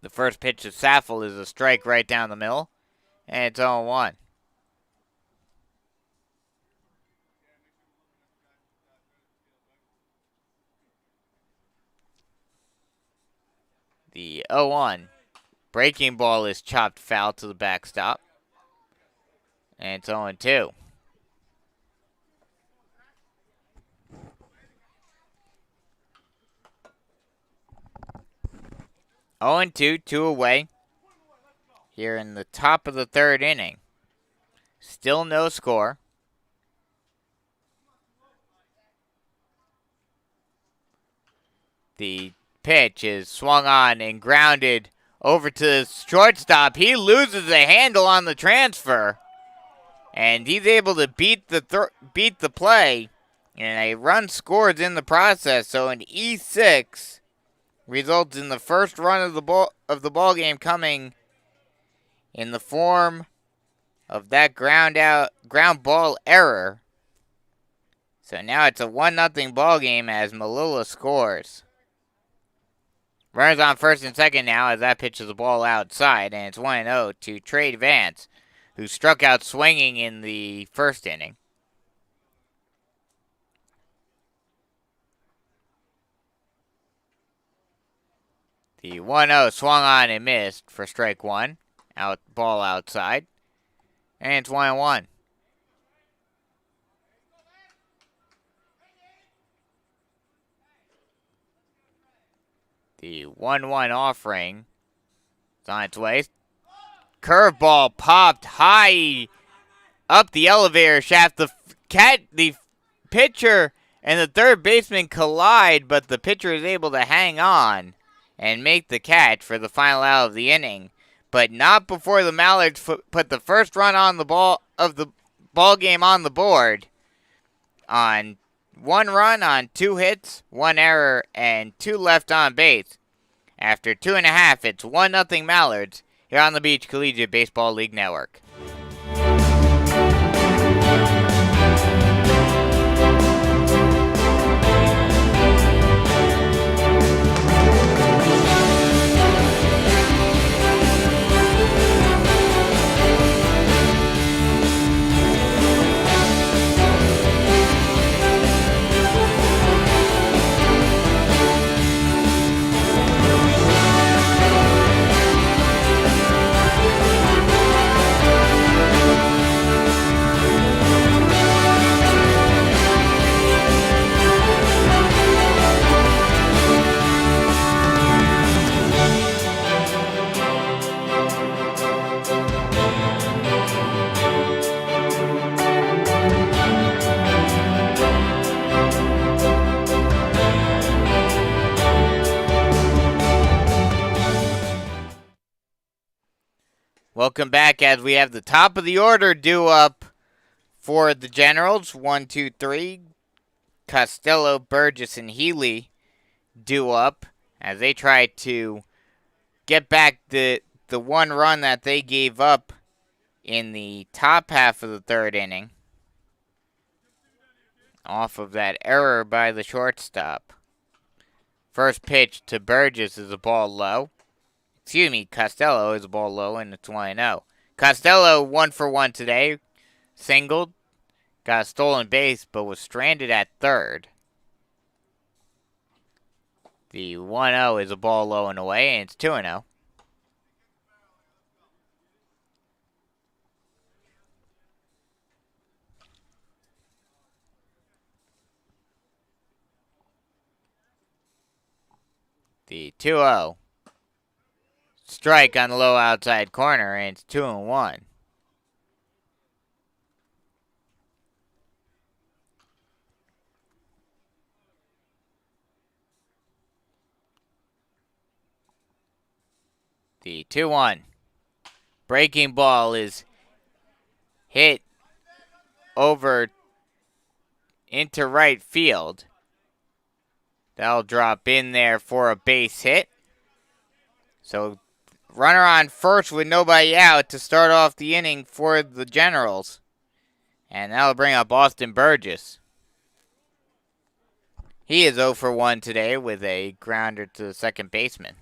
The first pitch of Saffel is a strike right down the middle. And it's 0-1. The 0-1 breaking ball is chopped foul to the backstop. And it's 0-2. Oh and 2 away. Here in the top of the third inning. Still no score. The pitch is swung on and grounded over to the shortstop. He loses the handle on the transfer. And he's able to beat the play. And a run scores in the process. So an E6 results in the first run of the ball game coming in the form of that ground ball error. So now it's a 1-0 ball game as Malilla scores. Runners on first and second now as that pitches the ball outside, and it's 1-0 to Trey Vance, who struck out swinging in the first inning. The 1-0 swung on and missed for strike one. Ball outside. And it's 1-1. The 1-1 offering is on its way. Curveball popped high up the elevator shaft. The pitcher and the third baseman collide, but the pitcher is able to hang on and make the catch for the final out of the inning. But not before the Mallards put the first run on the ball game on the board on 1 run on 2 hits, 1 error, and 2 left on base. After 2.5, it's 1-0 Mallards here on the Beach Collegiate Baseball League Network. Welcome back as we have the top of the order due up for the Generals. 1, 2, 3. Costello, Burgess, and Healy due up as they try to get back the 1 run that they gave up in the top half of the third inning off of that error by the shortstop. First pitch to Burgess is a ball low. Costello is a ball low, and it's 1-0. Costello 1 for 1 today. Singled. Got a stolen base, but was stranded at third. The 1-0 is a ball low and away, and it's 2-0. The 2-0. Strike on the low outside corner, and it's 2-1. The 2-1. Breaking ball is hit over into right field. That'll drop in there for a base hit. So runner on first with nobody out to start off the inning for the Generals. And that'll bring up Austin Burgess. He is 0 for 1 today with a grounder to the second baseman.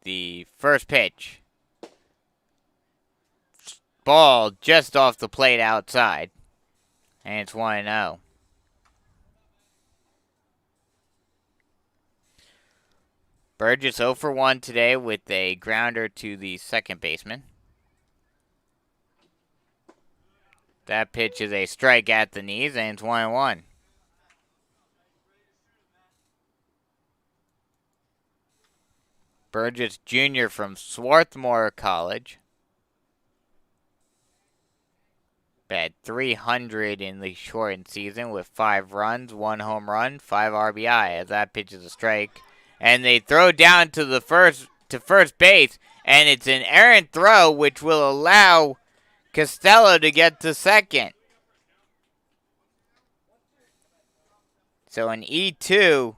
The first pitch. Ball just off the plate outside. And it's 1-0. Burgess 0 for 1 today with a grounder to the second baseman. That pitch is a strike at the knees, and it's 1-1. Burgess Jr. from Swarthmore College. Batted .300 in the shortened season with 5 runs, 1 home run, 5 RBI. As that pitch is a strike, and they throw down to the first base, and it's an errant throw, which will allow Costello to get to second. So an E2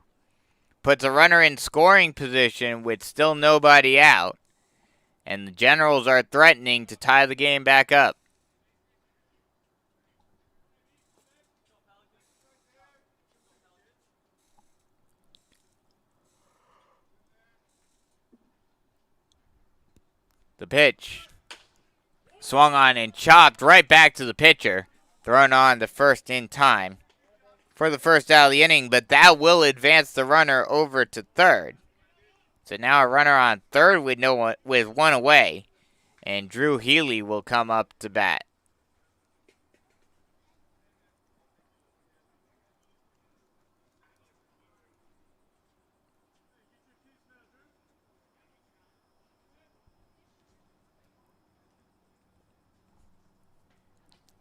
puts a runner in scoring position with still nobody out, and the Generals are threatening to tie the game back up. The pitch. Swung on and chopped right back to the pitcher. Thrown on to first in time for the first out of the inning, but that will advance the runner over to third. So now a runner on third with one away, and Drew Healy will come up to bat.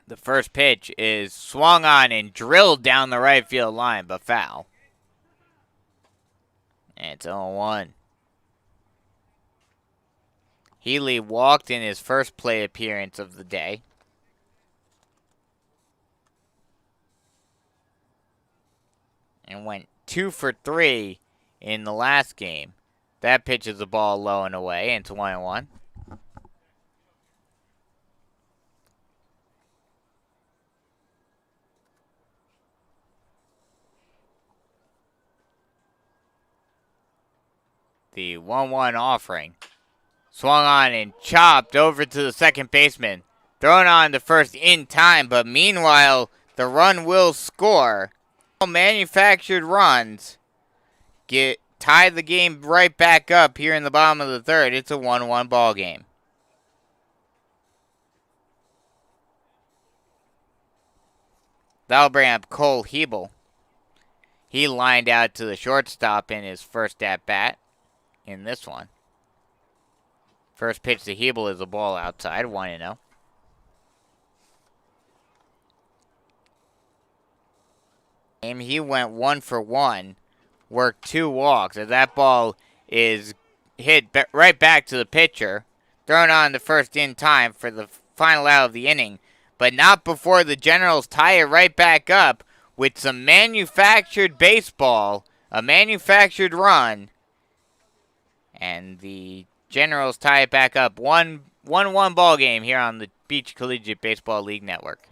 The first pitch is swung on and drilled down the right field line, but foul. And it's 0-1. Healy walked in his first plate appearance of the day. And went 2 for 3 in the last game. That pitch is a ball low and away, and it's 1-1. The 1-1 offering. Swung on and chopped over to the second baseman. Thrown on to first in time, but meanwhile, the run will score. Manufactured runs tie the game right back up here in the bottom of the third. It's a 1-1 ball game. That'll bring up Cole Hebel. He lined out to the shortstop in his first at-bat in this one. First pitch to Hebel is a ball outside, 1-0. He went 1 for 1, worked 2 walks, as that ball is hit right back to the pitcher, thrown on to first in time for the final out of the inning, but not before the Generals tie it right back up with some manufactured baseball, a manufactured run, and the Generals tie it back up. 1-1 ball game here on the Beach Collegiate Baseball League Network.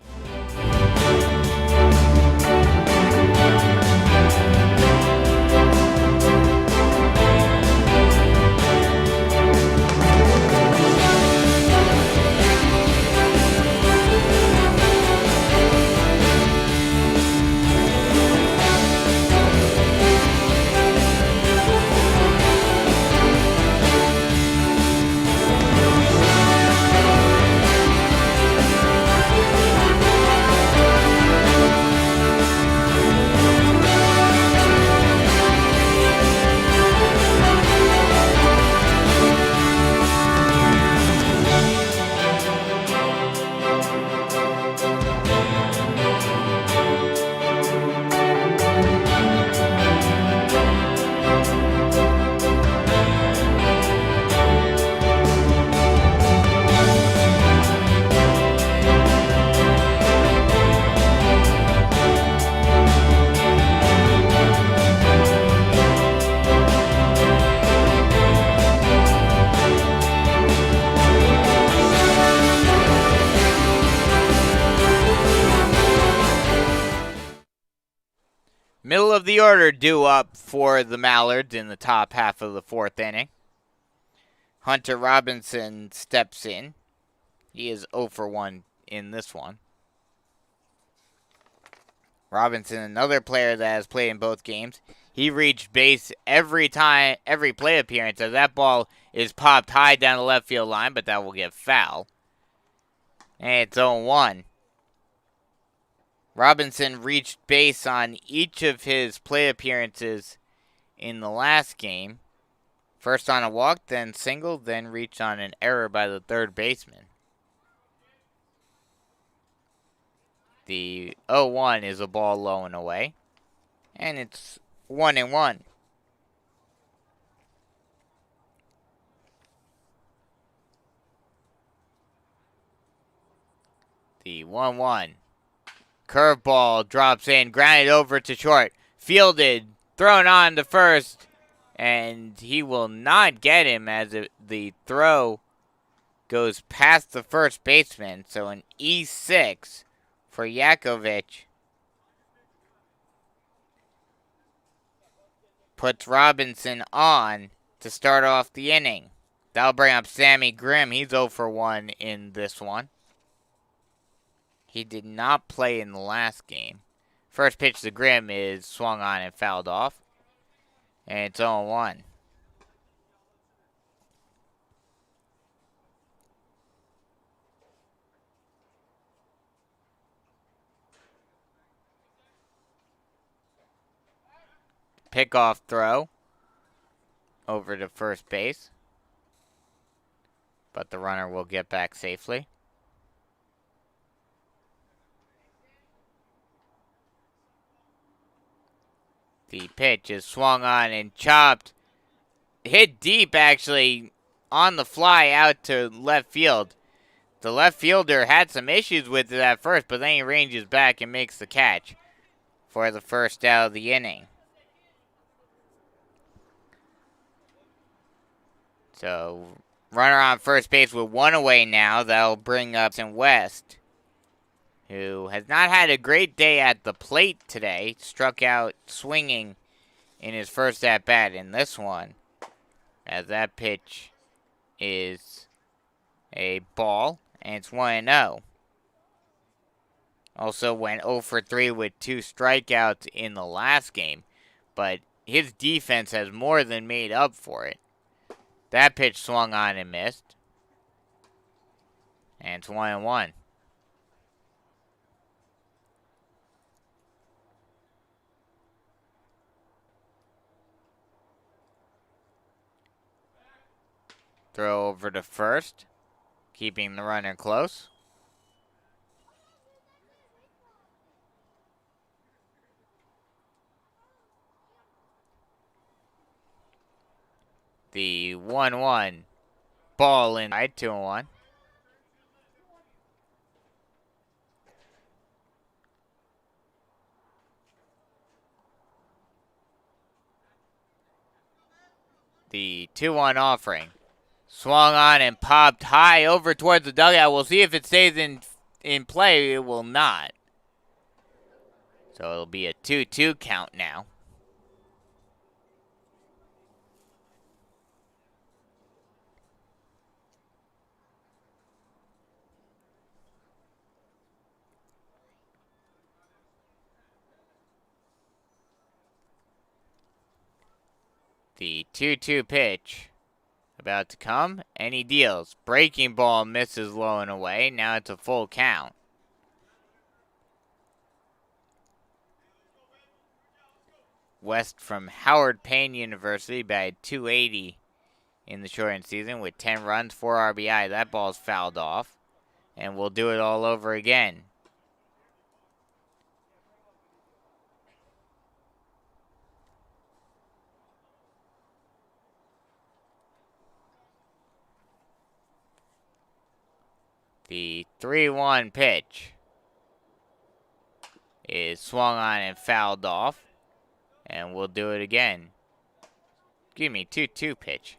the order due up for the Mallards in the top half of the fourth inning. Hunter Robinson steps in. He is 0 for 1 in this one. Robinson, another player that has played in both games. He reached base every play appearance, as that ball is popped high down the left field line, but that will get foul. And it's 0-1. Robinson reached base on each of his play appearances in the last game. First on a walk, then single, then reached on an error by the third baseman. The 0-1 is a ball low and away. And it's 1-1. The 1-1. Curveball drops in, grounded over to short. Fielded, thrown on to first. And he will not get him as the throw goes past the first baseman. So an E6 for Yakovich. Puts Robinson on to start off the inning. That'll bring up Sammy Grimm. He's 0 for 1 in this one. He did not play in the last game. First pitch to Grimm is swung on and fouled off. And it's 0-1. Pickoff throw over to first base. But the runner will get back safely. The pitch is swung on and chopped. Hit deep, actually, on the fly out to left field. The left fielder had some issues with it at first, but then he ranges back and makes the catch for the first out of the inning. So, runner on first base with one away now. That'll bring up West, who has not had a great day at the plate today. Struck out swinging in his first at-bat in this one, as that pitch is a ball, and it's 1-0. Also went 0 for 3 with 2 strikeouts in the last game, but his defense has more than made up for it. That pitch swung on and missed, and it's 1-1. Throw over to first, keeping the runner close. The 1-1 ball inside, 2-1. The 2-1 offering. Swung on and popped high over towards the dugout. We'll see if it stays in play. It will not. So it'll be a 2-2 count now. The 2-2 pitch about to come, and he deals. Breaking ball misses low and away. Now it's a full count. West from Howard Payne University batted .280 in the shortened season with 10 runs, 4 RBI. That ball's fouled off, and we'll do it all over again. The 3-1 pitch is swung on and fouled off. And we'll do it again. Give me 2-2 pitch.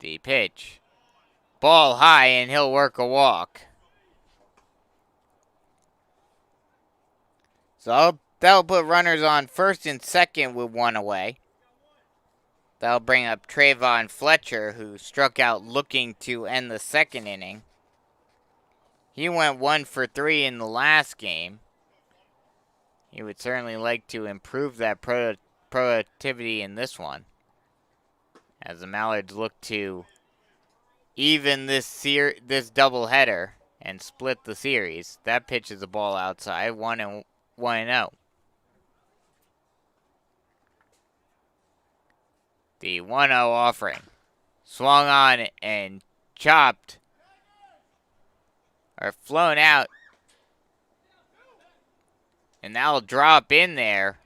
The pitch. Ball high, and he'll work a walk. So that'll put runners on first and second with one away. That'll bring up Trayvon Fletcher, who struck out looking to end the second inning. He went 1 for 3 in the last game. He would certainly like to improve that productivity in this one, as the Mallards look to even this doubleheader and split the series. That pitch is a ball outside, 1-0. The 1-0 offering. Swung on and chopped. Or flown out. And that'll drop in there.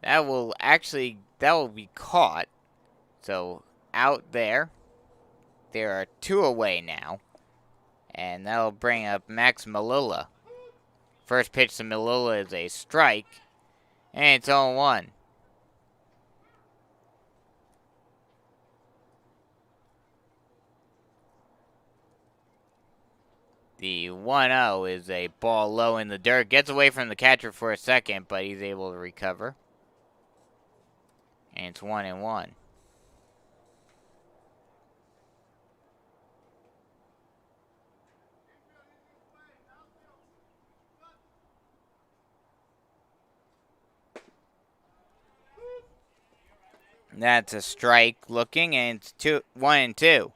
That will be caught. So out there. There are 2 away now. And that'll bring up Max Malula. First pitch to Malula is a strike. And it's 0-1. The 1-0 is a ball low in the dirt. Gets away from the catcher for a second, but he's able to recover. And it's 1-1. That's a strike looking, and it's 1-2.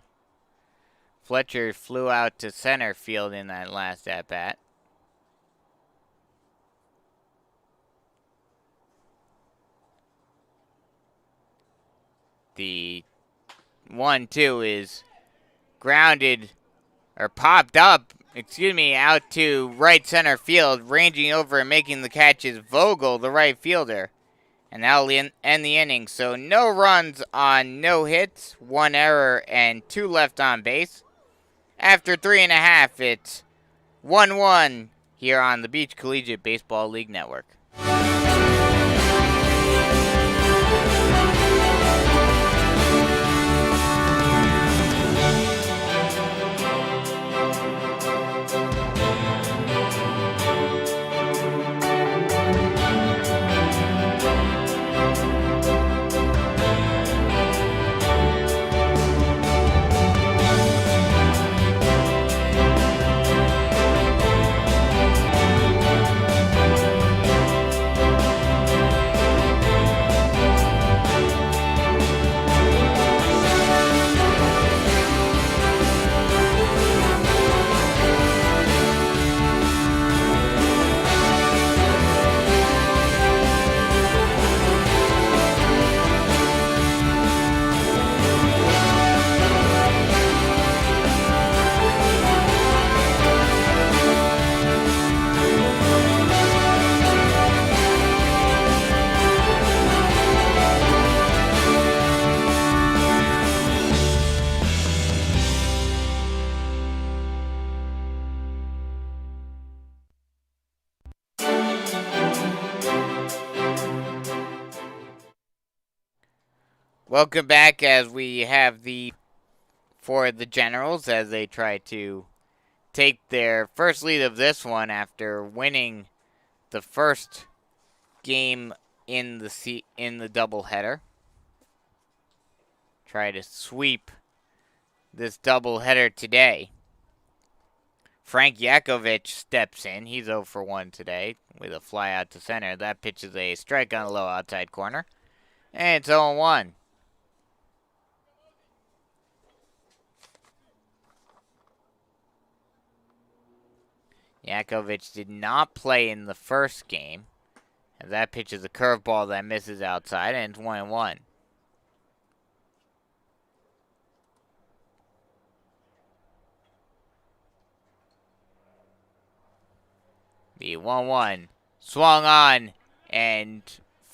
Fletcher flew out to center field in that last at-bat. The 1-2 is grounded, or popped up, out to right center field. Ranging over and making the catch is Vogel, the right fielder. And that'll end the inning. So no runs on no hits, 1 error, and 2 left on base. After 3.5, it's 1-1 here on the Beach Collegiate Baseball League Network. Welcome back as we have for the Generals as they try to take their first lead of this one after winning the first game in the doubleheader. Try to sweep this doubleheader today. Frank Yakovich steps in. He's 0 for 1 today with a fly out to center. That pitch is a strike on the low outside corner. And it's 0-1. Yakovich did not play in the first game. And that pitch is a curveball that misses outside, and it's 1-1. The 1-1 swung on and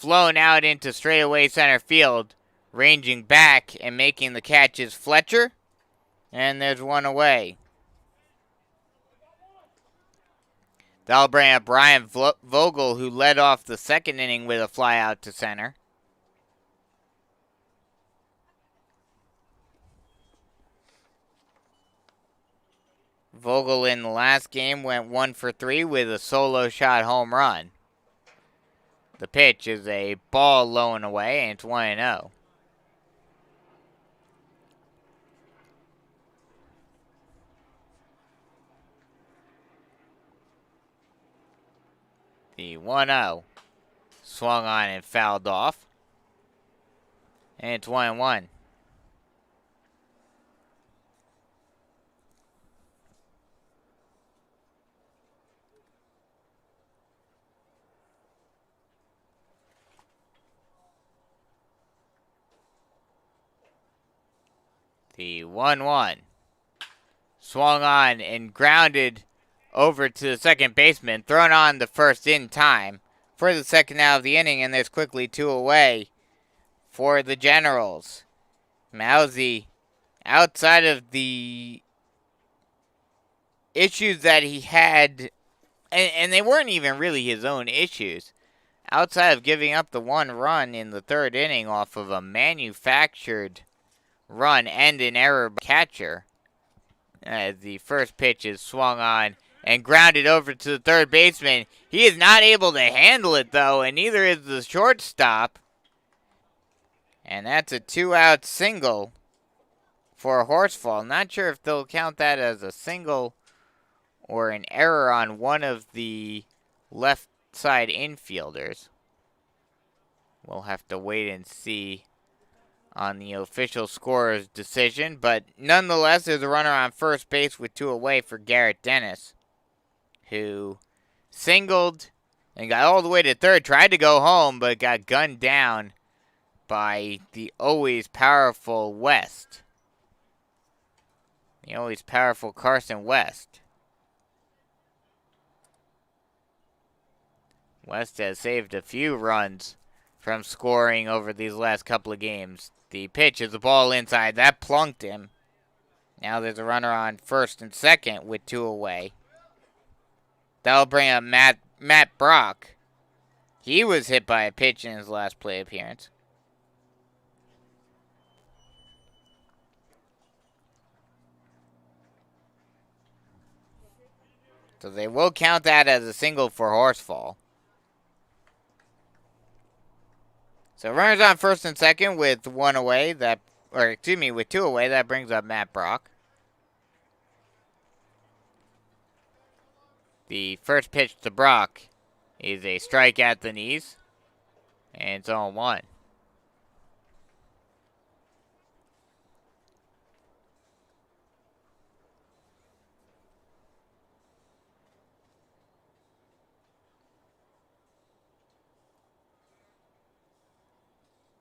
flown out into straightaway center field. Ranging back and making the catch is Fletcher. And there's one away. That'll bring up Brian Vogel, who led off the second inning with a fly out to center. Vogel in the last game went 1 for 3 with a solo shot home run. The pitch is a ball low and away, and it's 1-0. The 1-0 swung on and fouled off. And it's 1-1. The 1-1 swung on and grounded over to the second baseman, thrown on the first in time for the second out of the inning, and there's quickly 2 away for the Generals. Mousy, outside of the issues that he had, and they weren't even really his own issues, outside of giving up the 1 run in the third inning off of a manufactured run and an error by catcher, as the first pitch is swung on and grounded over to the third baseman. He is not able to handle it, though, and neither is the shortstop. And that's a 2-out single for Horsfall. Not sure if they'll count that as a single or an error on one of the left side infielders. We'll have to wait and see on the official scorer's decision, but nonetheless, there's a runner on first base with 2 away for Garrett Dennis, who singled and got all the way to third, tried to go home, but got gunned down by the always powerful West. The always powerful Carson West. West has saved a few runs from scoring over these last couple of games. The pitch is the ball inside. That plunked him. Now there's a runner on first and second with 2 away. That'll bring up Matt Brock. He was hit by a pitch in his last play appearance. So they will count that as a single for Horsfall. So runners on first and second with 1 away. With 2 away. That brings up Matt Brock. The first pitch to Brock is a strike at the knees, and it's 0-1.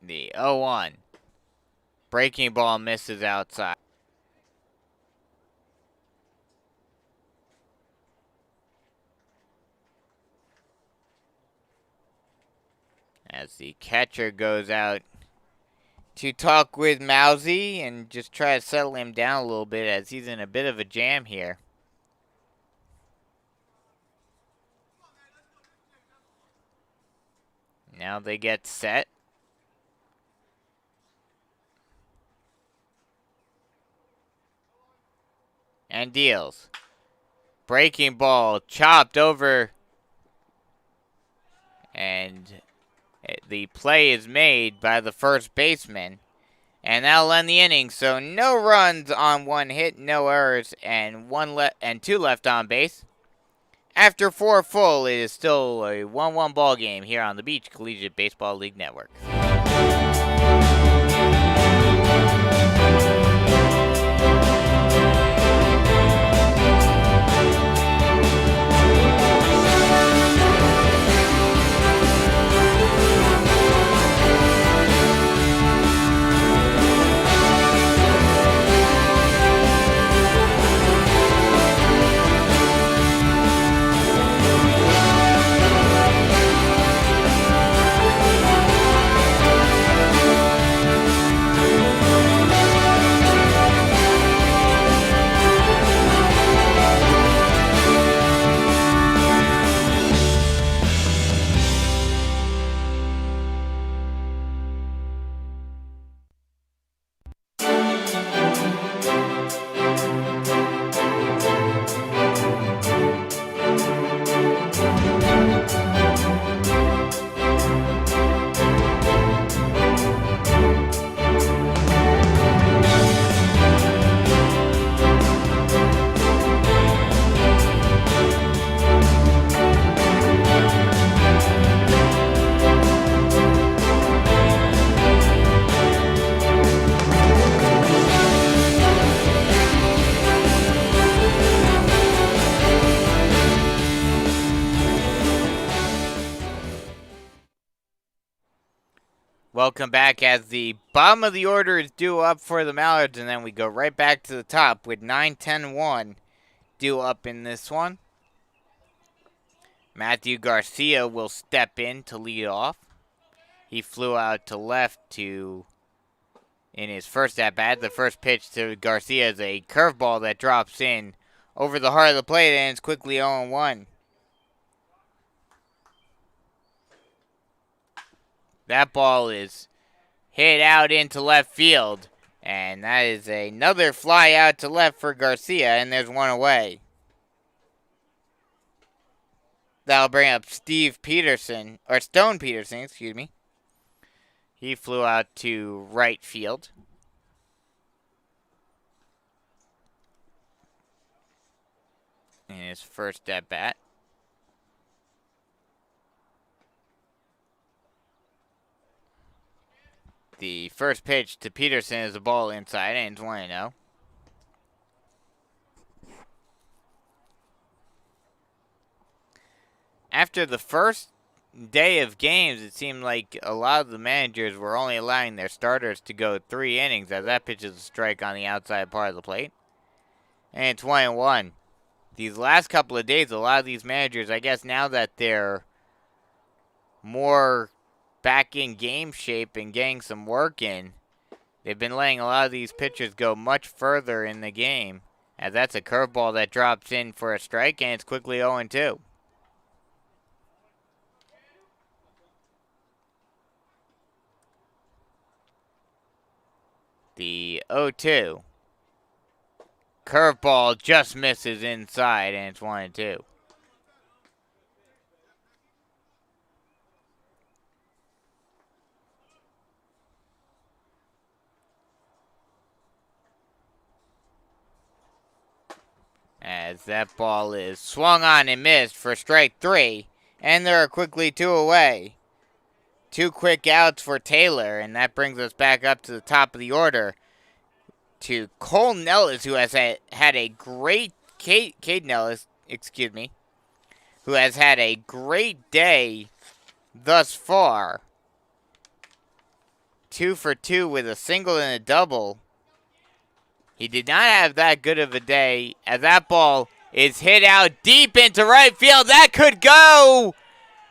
The 0-1. Breaking ball misses outside. As the catcher goes out to talk with Mousy and just try to settle him down a little bit, as he's in a bit of a jam here. Now they get set. And deals. Breaking ball chopped over. And the play is made by the first baseman. And that'll end the inning. So no runs on 1 hit, no errors, and 2 left on base. After 4 full, it is still a 1-1 ball game here on the Beach Collegiate Baseball League Network. Welcome back as the bottom of the order is due up for the Mallards, and then we go right back to the top with 9-10-1 due up in this one. Matthew Garcia will step in to lead off. He flew out to left in his first at-bat. The first pitch to Garcia is a curveball that drops in over the heart of the plate, and it's quickly 0-1. That ball is hit out into left field, and that is another fly out to left for Garcia, and there's one away. That'll bring up Stone Peterson, excuse me. He flew out to right field. In his first at bat. The first pitch to Peterson is a ball inside, and it's 1-0. After the first day of games, it seemed like a lot of the managers were only allowing their starters to go 3 innings, as that pitch is a strike on the outside part of the plate. And it's 1-1. These last couple of days, a lot of these managers, I guess now that they're more back in game shape and getting some work in, they've been letting a lot of these pitchers go much further in the game, as that's a curveball that drops in for a strike, and it's quickly 0-2. The 0-2. Curveball just misses inside, and it's 1-2. As that ball is swung on and missed for strike 3, and there are quickly 2 away. 2 quick outs for Taylor, and that brings us back up to the top of the order to Cole Nellis, who has had a great Cade Nellis, who has had a great day thus far. 2 for 2 with a single and a double. He did not have that good of a day, as that ball is hit out deep into right field. That could go,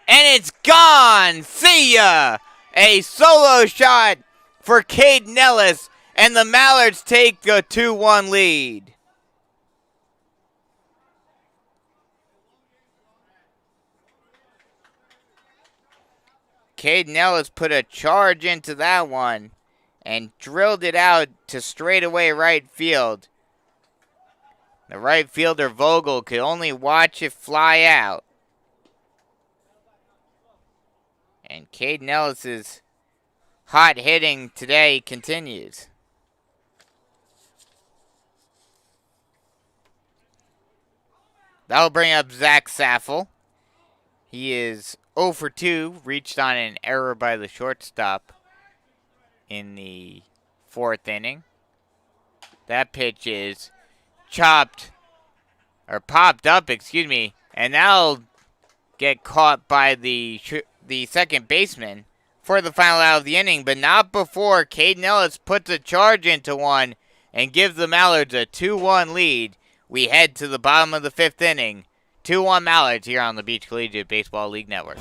and it's gone. See ya! A solo shot for Cade Nellis, and the Mallards take a 2-1 lead. Cade Nellis put a charge into that one and drilled it out to straightaway right field. The right fielder Vogel could only watch it fly out. And Cade Nellis's hot hitting today continues. That'll bring up Zach Saffel. He is 0 for 2, reached on an error by the shortstop in the 4th inning. That pitch is popped up, and that'll get caught by the second baseman for the final out of the inning, but not before Cade Nellis puts a charge into one and gives the Mallards a 2-1 lead. We head to the bottom of the 5th inning. 2-1 Mallards here on the Beach Collegiate Baseball League Network.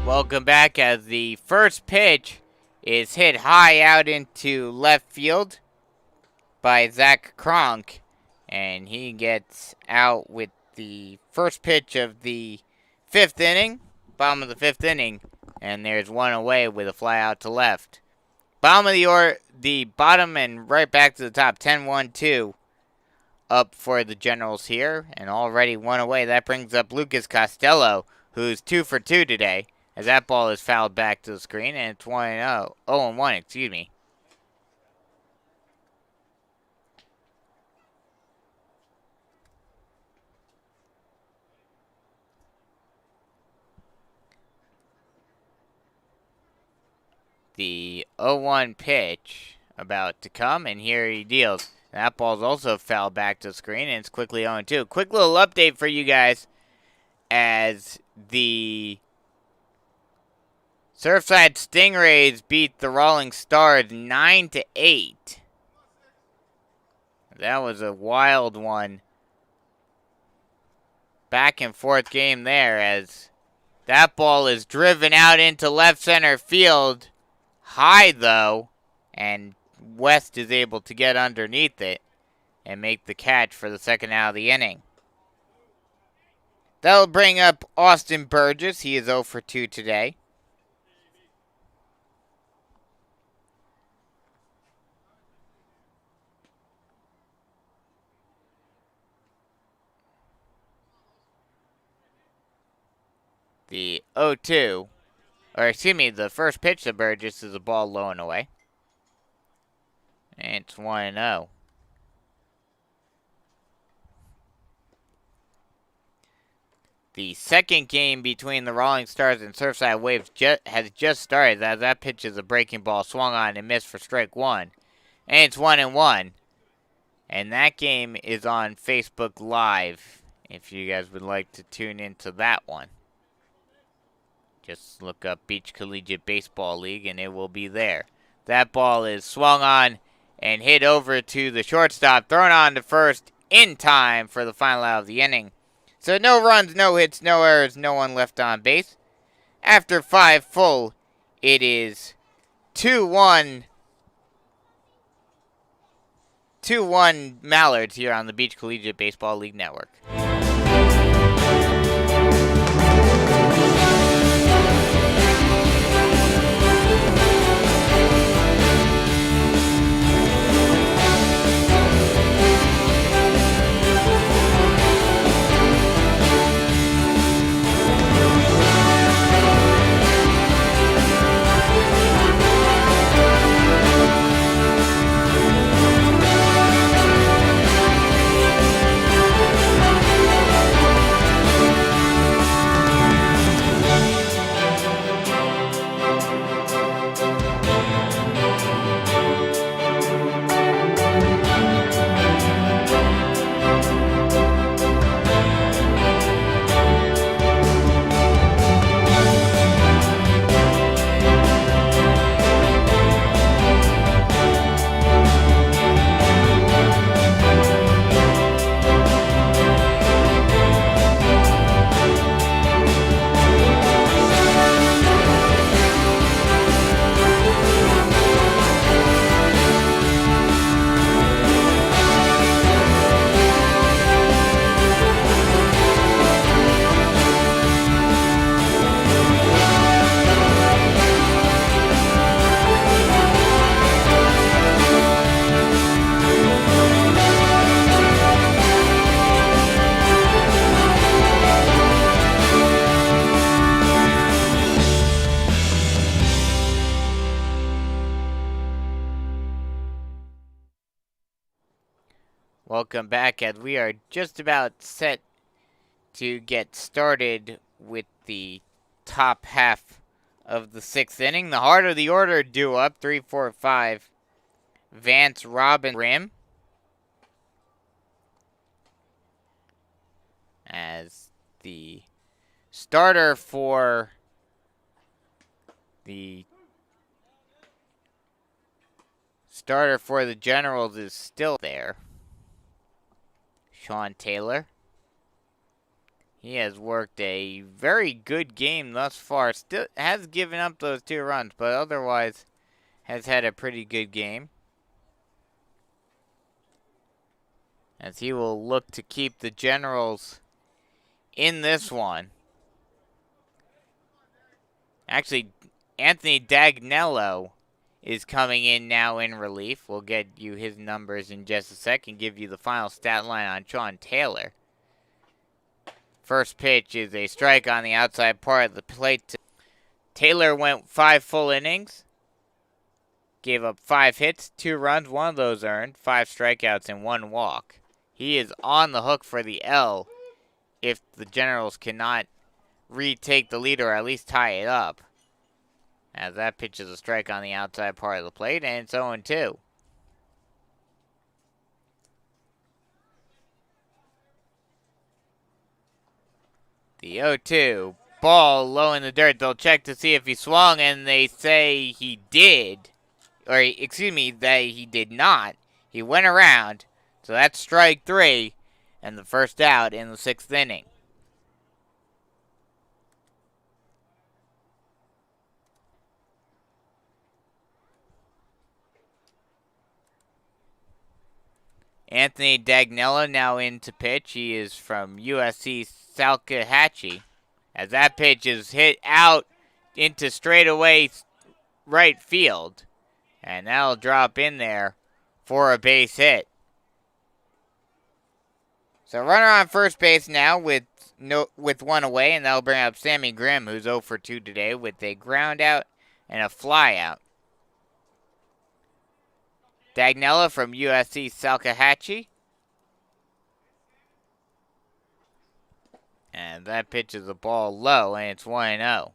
Welcome back as the first pitch is hit high out into left field by Zach Kronk. And he gets out with the first pitch of the fifth inning, bottom of the fifth inning. And there's one away with a fly out to left. Bottom of the bottom and right back to the top, 10-1-2 up for the Generals here, and already one away. That brings up Lucas Costello, who's 2 for 2 today, as that ball is fouled back to the screen, and it's 1-0, 0-1, excuse me. The 0-1 pitch about to come, and here he deals. That ball's also fouled back to the screen, and it's quickly 0-2. Quick little update for you guys as the Surfside Stingrays beat the Rolling Stars 9-8. That was a wild one. Back and forth game there as that ball is driven out into left center field. High though, and West is able to get underneath it and make the catch for the second out of the inning. That'll bring up Austin Burgess. He is 0 for 2 today. The 0-2, or excuse me, the first pitch to Burgess is a ball low and away. And it's 1-0. The second game between the Rolling Stars and Surfside Waves has just started. That pitch is a breaking ball swung on and missed for strike one. And it's 1-1. And that game is on Facebook Live if you guys would like to tune into that one. Just look up Beach Collegiate Baseball League and it will be there. That ball is swung on and hit over to the shortstop, thrown on to first in time for the final out of the inning. So no runs, no hits, no errors, no one left on base. After 5 full, it is 2-1 Mallards here on the Beach Collegiate Baseball League Network. Welcome back, as we are just about set to get started with the top half of the 6th inning. The heart of the order due up, 3, 4, 5. Vance, Robin, Rim. As the starter for the Generals is still there. Sean Taylor. He has worked a very good game thus far. Still has given up those 2 runs, but otherwise has had a pretty good game. As he will look to keep the Generals in this one. Actually, Anthony Dagnello is coming in now in relief. We'll get you his numbers in just a second, give you the final stat line on Sean Taylor. First pitch is a strike on the outside part of the plate. Taylor went 5 full innings. Gave up 5 hits, 2 runs, 1 of those earned, 5 strikeouts, and 1 walk. He is on the hook for the L if the Generals cannot retake the lead or at least tie it up. As that pitch is a strike on the outside part of the plate, and it's 0-2. The 0-2. Ball low in the dirt. They'll check to see if he swung, and they say he did. Or, excuse me, that he did not. He went around. So that's strike 3 and the first out in the 6th inning. Anthony Dagnello now in to pitch. He is from USC Salkehatchie. As that pitch is hit out into straightaway right field. And that'll drop in there for a base hit. So runner on first base now with 1 away, and that'll bring up Sammy Grimm, who's 0 for 2 today with a ground out and a fly out. Dagnella from USC Salkehatchie. And that pitch is a ball low, and it's 1-0.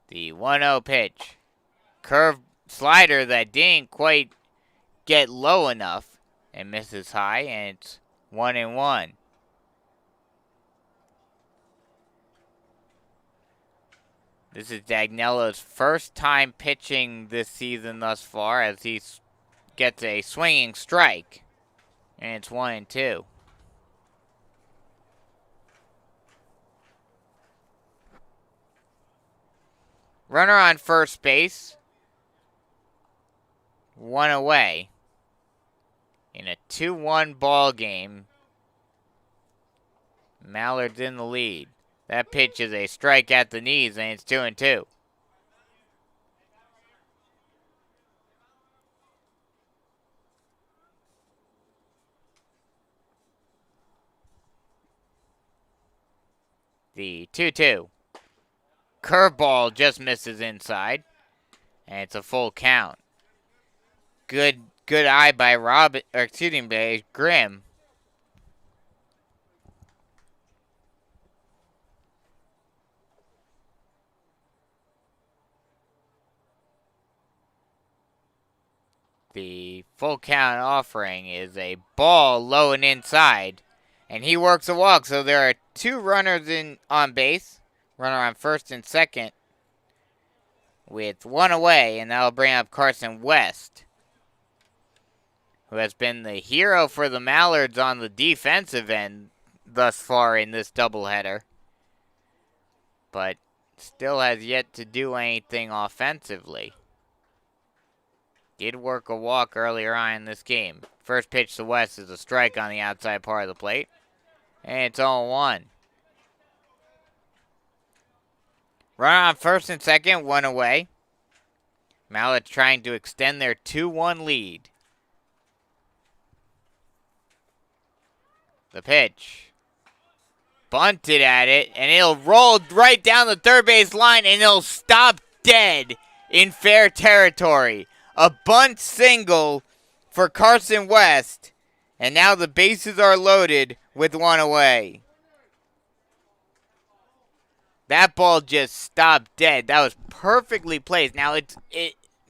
The 1-0 pitch. Curve slider that didn't quite get low enough and misses high, and it's 1-1. This is Dagnello's first time pitching this season thus far as he gets a swinging strike, and it's 1-2. Runner on first base. 1 away. In a 2-1 ball game. Mallards in the lead. That pitch is a strike at the knees, and it's 2-2. The 2-2. Curveball just misses inside, and it's a full count. Good eye by by Grimm. The full count offering is a ball low and inside, and he works a walk. So there are 2 runners on base. Runner on first and second with 1 away, and that'll bring up Carson West, who has been the hero for the Mallards on the defensive end thus far in this doubleheader, but still has yet to do anything offensively. Did work a walk earlier on in this game. First pitch to West is a strike on the outside part of the plate, and it's 0-1. Runner on first and second, 1 away. Mallards trying to extend their 2-1 lead. The pitch. Bunted at it, and it'll roll right down the third base line, and it'll stop dead in fair territory. A bunt single for Carson West, and now the bases are loaded with 1 away. That ball just stopped dead. That was perfectly placed. Now,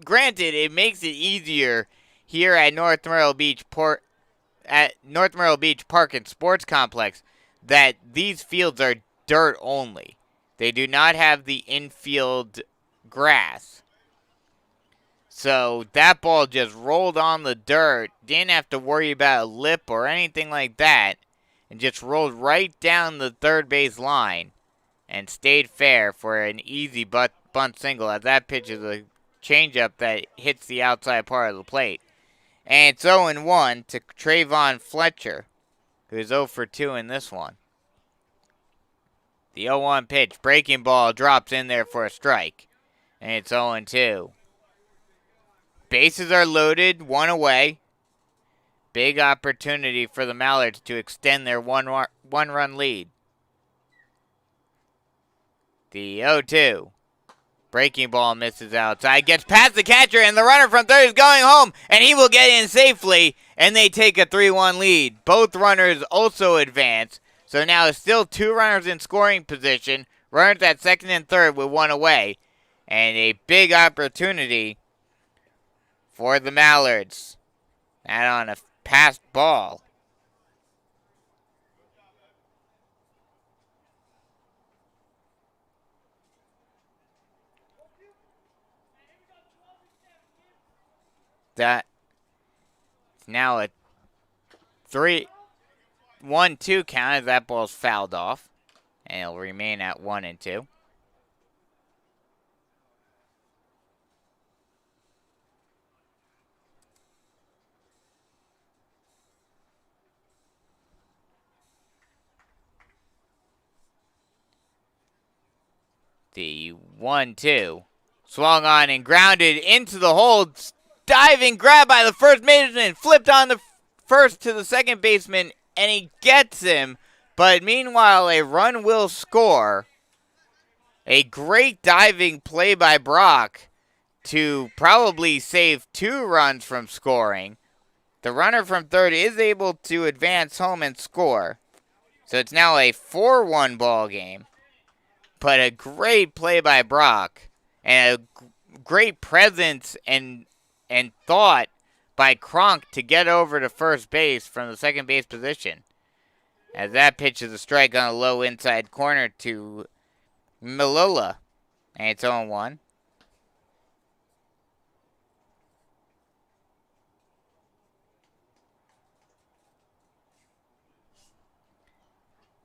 granted, it makes it easier here at North Myrtle Beach Park and Sports Complex that these fields are dirt only. They do not have the infield grass. So that ball just rolled on the dirt. Didn't have to worry about a lip or anything like that. And just rolled right down the third base line. And stayed fair for an easy bunt single. As that pitch is a changeup that hits the outside part of the plate. And it's 0-1 to Trayvon Fletcher, who's 0 for 2 in this one. The 0-1 pitch, breaking ball, drops in there for a strike. And it's 0-2. Bases are loaded, one away. Big opportunity for the Mallards to extend their one-run lead. The 0-2. Breaking ball misses outside, gets past the catcher, and the runner from third is going home, and he will get in safely, and they take a 3-1 lead. Both runners also advance, so now it's still 2 runners in scoring position, runners at second and third with 1 away, and a big opportunity for the Mallards. That on a passed ball. That is now a 3-1-2 count as that ball's fouled off. And it'll remain at 1-2. The 1-2. Swung on and grounded into the hole. Diving grab by the first baseman. Flipped on the first to the second baseman. And he gets him. But meanwhile, a run will score. A great diving play by Brock to probably save 2 runs from scoring. The runner from third is able to advance home and score. So it's now a 4-1 ball game. But a great play by Brock. And a great presence and thought by Kronk to get over to first base from the second base position. As that pitch is a strike on a low inside corner to Malula. And it's 0-1.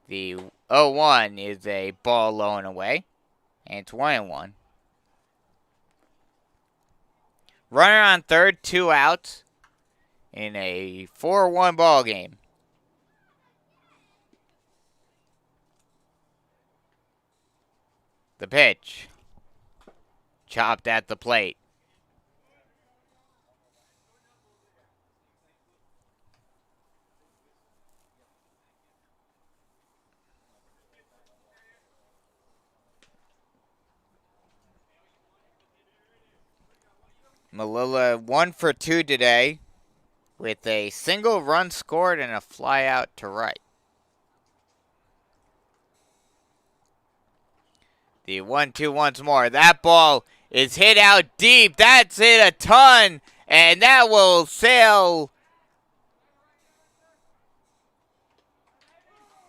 The 0-1 is a ball low and away. And it's 1-1. Runner on third, 2 outs in a 4-1 ball game. The pitch. Chopped at the plate. Malilla 1 for 2 today with a single run scored and a fly out to right. The 1-2 once more. That ball is hit out deep. That's hit a ton. And that will sail.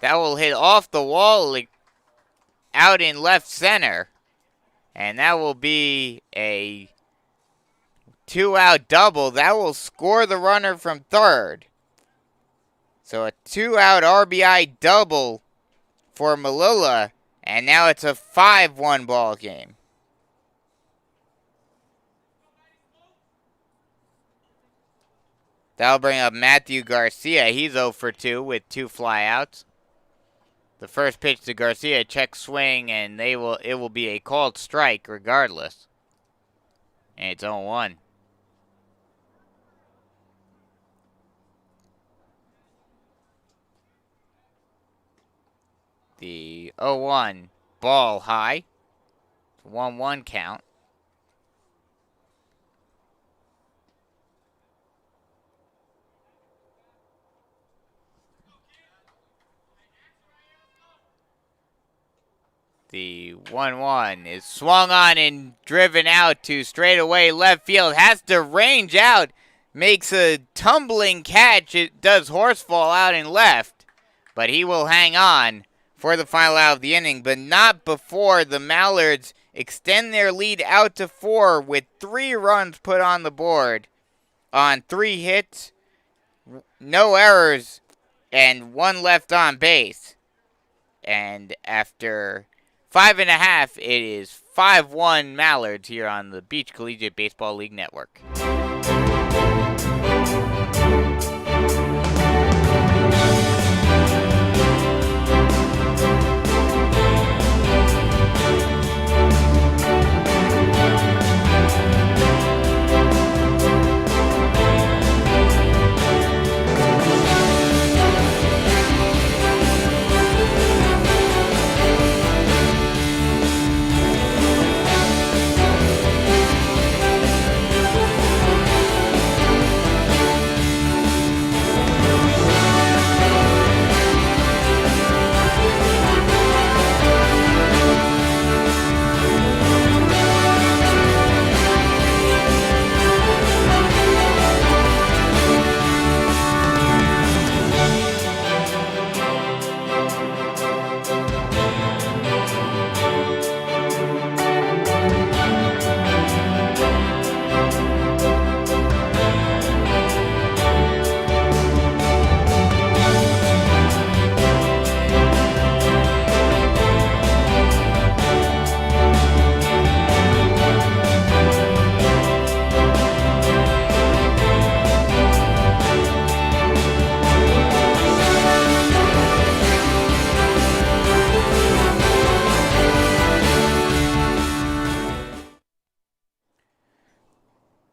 That will hit off the wall out in left center. And that will be a 2-out double. That will score the runner from third. So a 2-out RBI double for Malilla. And now it's a 5-1 ball game. That'll bring up Matthew Garcia. He's 0 for 2 with 2 flyouts. The first pitch to Garcia, check swing, and it will be a called strike regardless. And it's 0-1. The 0-1 ball high. 1-1 count. The 1-1 is swung on and driven out to straightaway left field. Has to range out. Makes a tumbling catch. It does horsefall out in left. But he will hang on for the final out of the inning, but not before the Mallards extend their lead out to 4 with 3 runs put on the board on 3 hits, no errors, and 1 left on base. And after 5.5, it is 5-1 Mallards here on the Beach Collegiate Baseball League Network.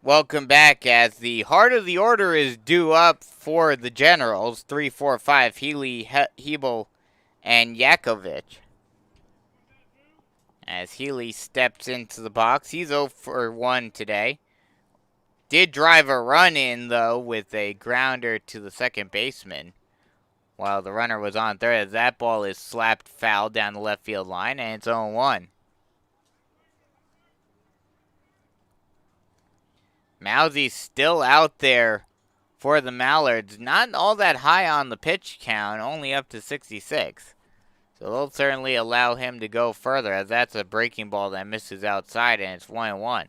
Welcome back as the heart of the order is due up for the Generals. 3, 4, 5, Healy, Hebel, and Yakovich. As Healy steps into the box, he's 0 for 1 today. Did drive a run in, though, with a grounder to the second baseman while the runner was on third. As that ball is slapped foul down the left field line, and it's 0-1. Mousie's still out there for the Mallards. Not all that high on the pitch count, only up to 66. So they'll certainly allow him to go further, as that's a breaking ball that misses outside, and it's 1-1.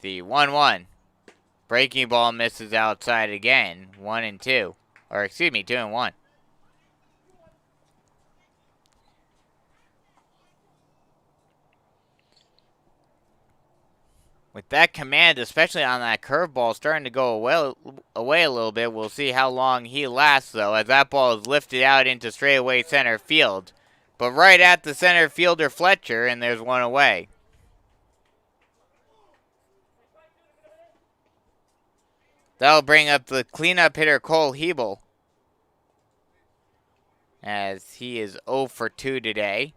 The 1-1. Breaking ball misses outside again. 1-2. Or excuse me, 2-1. With that command, especially on that curveball, starting to go away a little bit. We'll see how long he lasts, though, as that ball is lifted out into straightaway center field. But right at the center fielder, Fletcher, and there's one away. That'll bring up the cleanup hitter, Cole Hebel, as he is 0 for 2 today.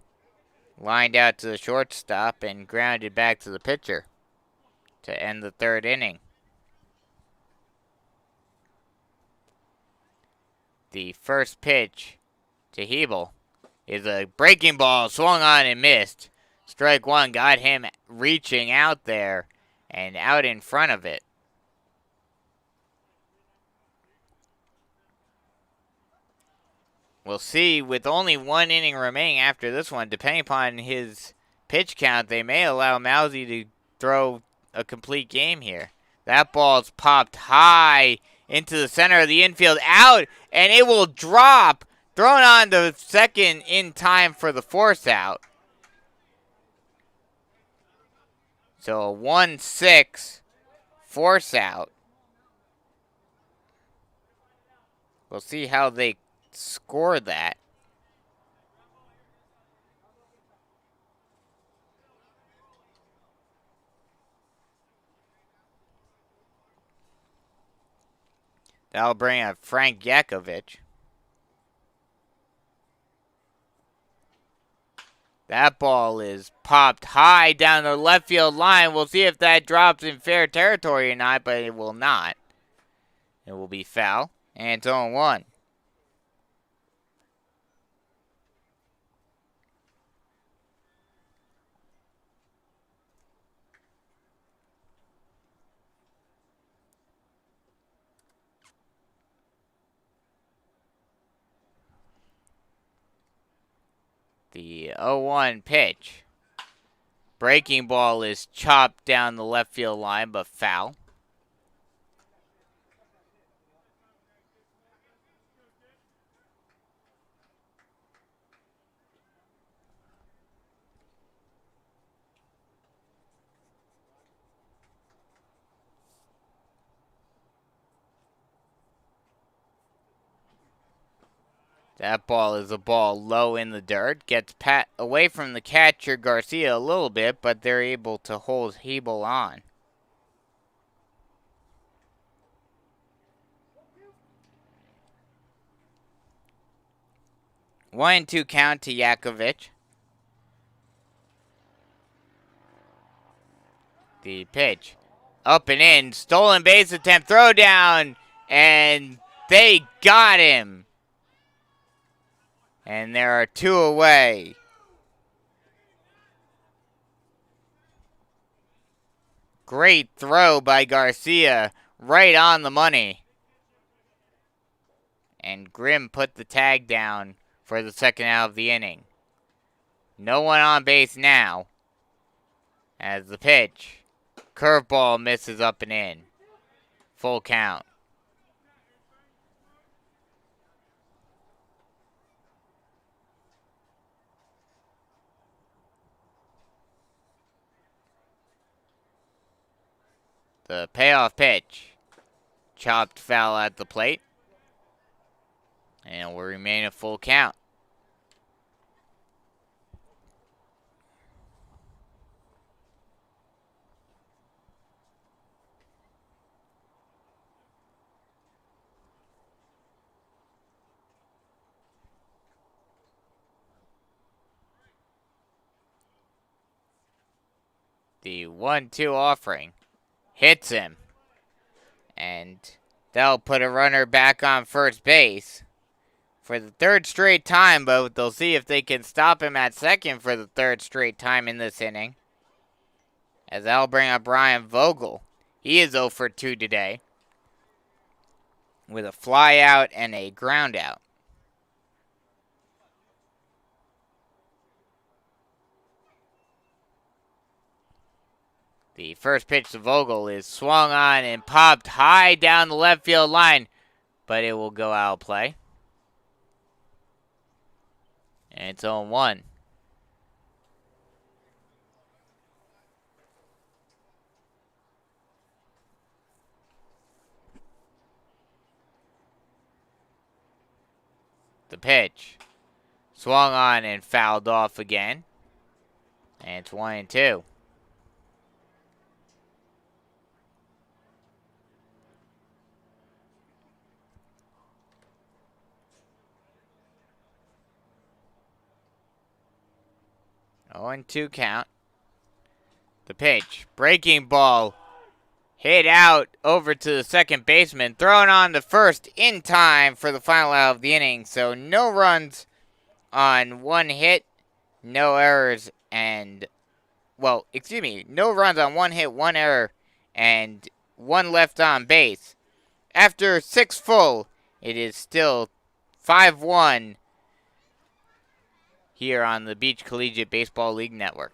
Lined out to the shortstop and grounded back to the pitcher to end the third inning. The first pitch to Hebel is a breaking ball, swung on and missed. Strike 1 got him reaching out there and out in front of it. We'll see, with only 1 inning remaining after this one, depending upon his pitch count, they may allow Mousy to throw a complete game here. That ball's popped high into the center of the infield, out, and it will drop. Thrown on to second in time for the force out. So a 1-6 force out. We'll see how they score that. That'll bring up Frank Yakovich. That ball is popped high down the left field line. We'll see if that drops in fair territory or not, but it will not. It will be foul, and it's 0-1. The 0-1 pitch. Breaking ball is chopped down the left field line, but foul. That ball is a ball low in the dirt. Gets away from the catcher, Garcia, a little bit, but they're able to hold Hebel on. One and two count to Yakovich. The pitch. Up and in. Stolen base attempt. Throw down. And they got him. And there are two away. Great throw by Garcia. Right on the money. And Grimm put the tag down for the second out of the inning. No one on base now. As the pitch. Curveball misses up and in. Full count. The payoff pitch. Chopped foul at the plate. And it will remain a full count. The 1-2 offering hits him. And that'll put a runner back on first base for the third straight time, but they'll see if they can stop him at second for the third straight time in this inning. As that'll bring up Brian Vogel. He is 0 for 2 today with a fly out and a ground out. The first pitch to Vogel is swung on and popped high down the left field line, but it will go out of play. And it's 0-1. The pitch. Swung on and fouled off again. And it's 1-2. Oh, and 2 count. The pitch. Breaking ball. Hit out over to the second baseman. Thrown on to first in time for the final out of the inning. So no runs on one hit. No errors and... Well, excuse me. No runs on one hit, one error, and one left on base. After 6 full, it is still 5-1 here on the Beach Collegiate Baseball League Network.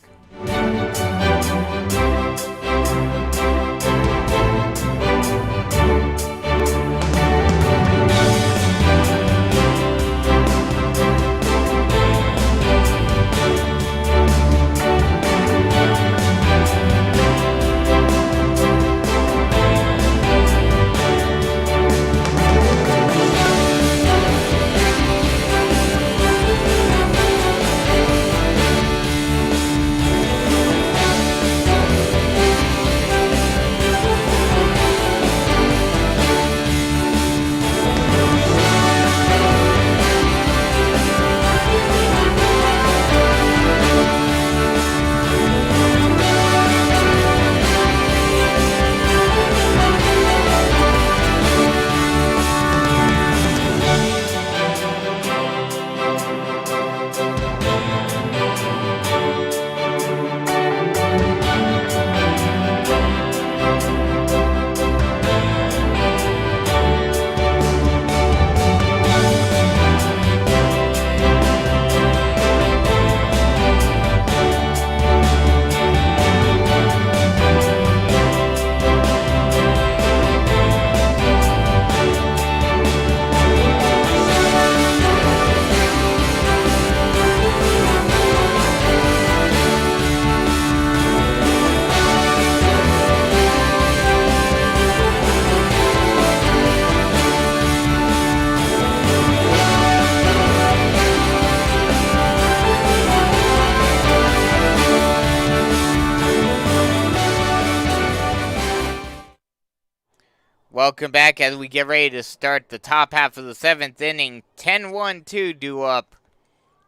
welcome back as we get ready to start the top half of the 7th inning. 10-1-2 due up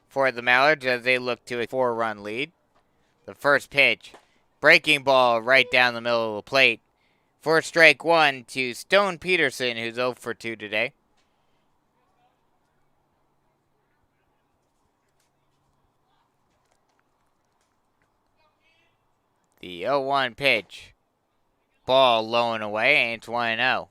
for the Mallards as they look to a 4-run lead. The first pitch, breaking ball right down the middle of the plate. For strike one to Stone Peterson, who's 0 for 2 today. The 0-1 pitch, ball low and away, and it's 1-0.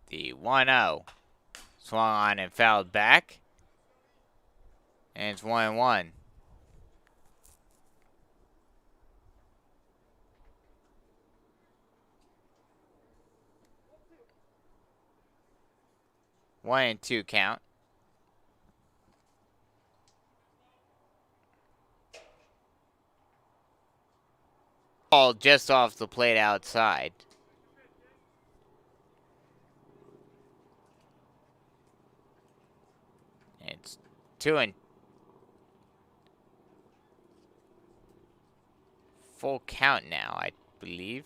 The 1-0. Swung on and fouled back. And it's 1-1. One and two count. Ball just off the plate outside. It's 2-2. Full count now, I believe.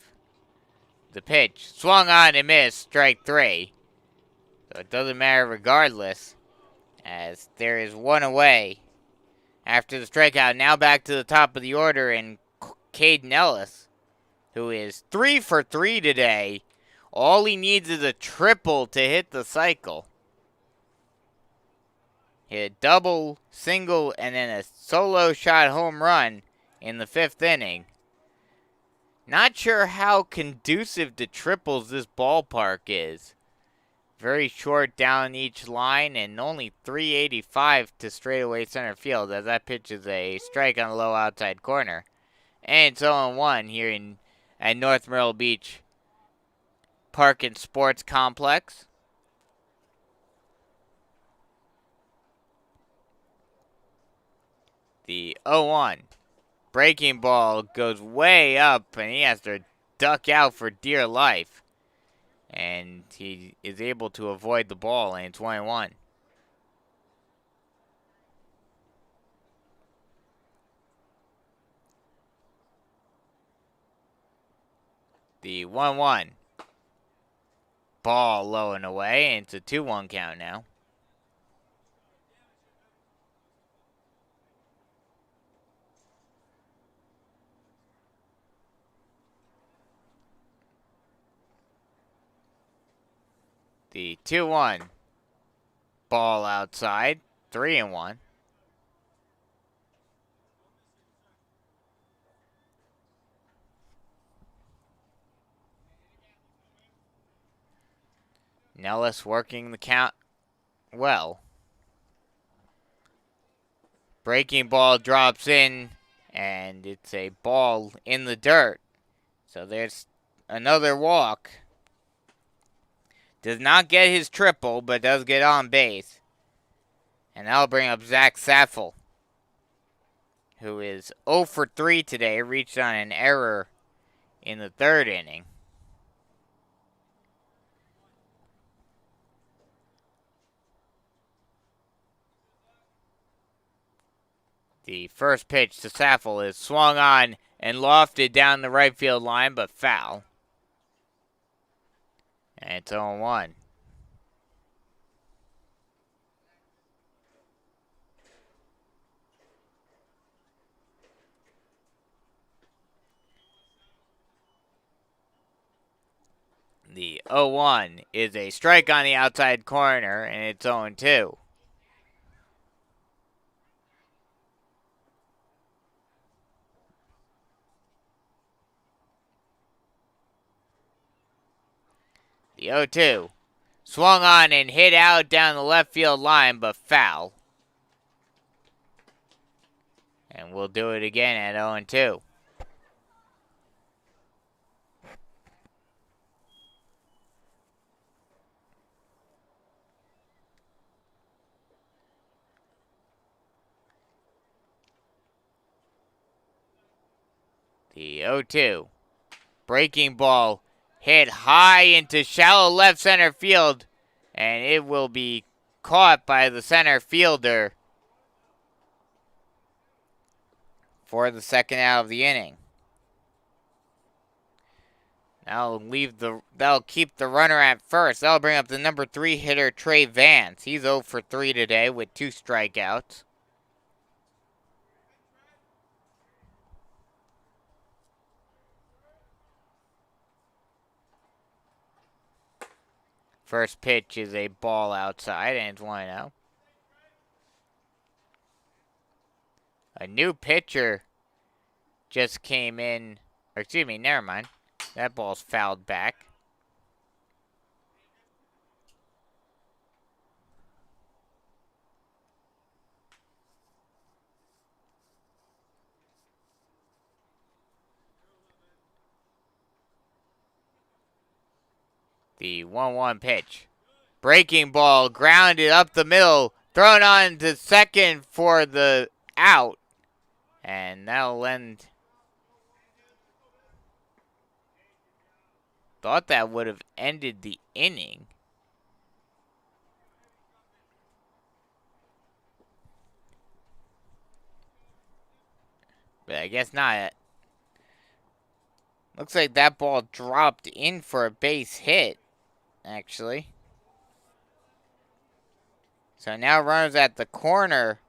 The pitch swung on and missed, strike three. So it doesn't matter regardless, as there is one away. After the strikeout, now back to the top of the order, and Caden Ellis, who is 3 for 3 today. All he needs is a triple to hit the cycle. Hit a double, single, and then a solo shot home run in the 5th inning. Not sure how conducive to triples this ballpark is. Very short down each line and only 385 to straightaway center field, as that pitch is a strike on the low outside corner. And it's 0-1 here at North Myrtle Beach Park and Sports Complex. The 0-1. Breaking ball goes way up, and he has to duck out for dear life. And he is able to avoid the ball, and it's 1-1. The 1-1. Ball low and away, and it's a 2-1 count now. The 2-1. Ball outside. 3-1. Nellis working the count well. Breaking ball drops in, and it's a ball in the dirt. So there's another walk. Does not get his triple, but does get on base. And that'll bring up Zach Saffel, who is 0 for 3 today, reached on an error in the 3rd inning. The first pitch to Saffel is swung on and lofted down the right field line, but foul. And it's 0-1. The 0-1 is a strike on the outside corner, and it's 0-2. The 0-2 swung on and hit out down the left field line, but foul. And we'll do it again at 0-2. The 0-2. Breaking ball hit high into shallow left center field, and it will be caught by the center fielder, for the second out of the inning. That'll keep the runner at first. That'll bring up the number 3 hitter, Trey Vance. He's 0 for 3 today with 2 strikeouts. First pitch is a ball outside, and it's 1-0. A new pitcher just came in. Or excuse me, never mind. That ball's fouled back. The 1-1 pitch. Breaking ball, grounded up the middle, thrown on to second for the out. And that'll end. Thought that would have ended the inning. But I guess not. Looks like that ball dropped in for a base hit, actually. So now runners at the corner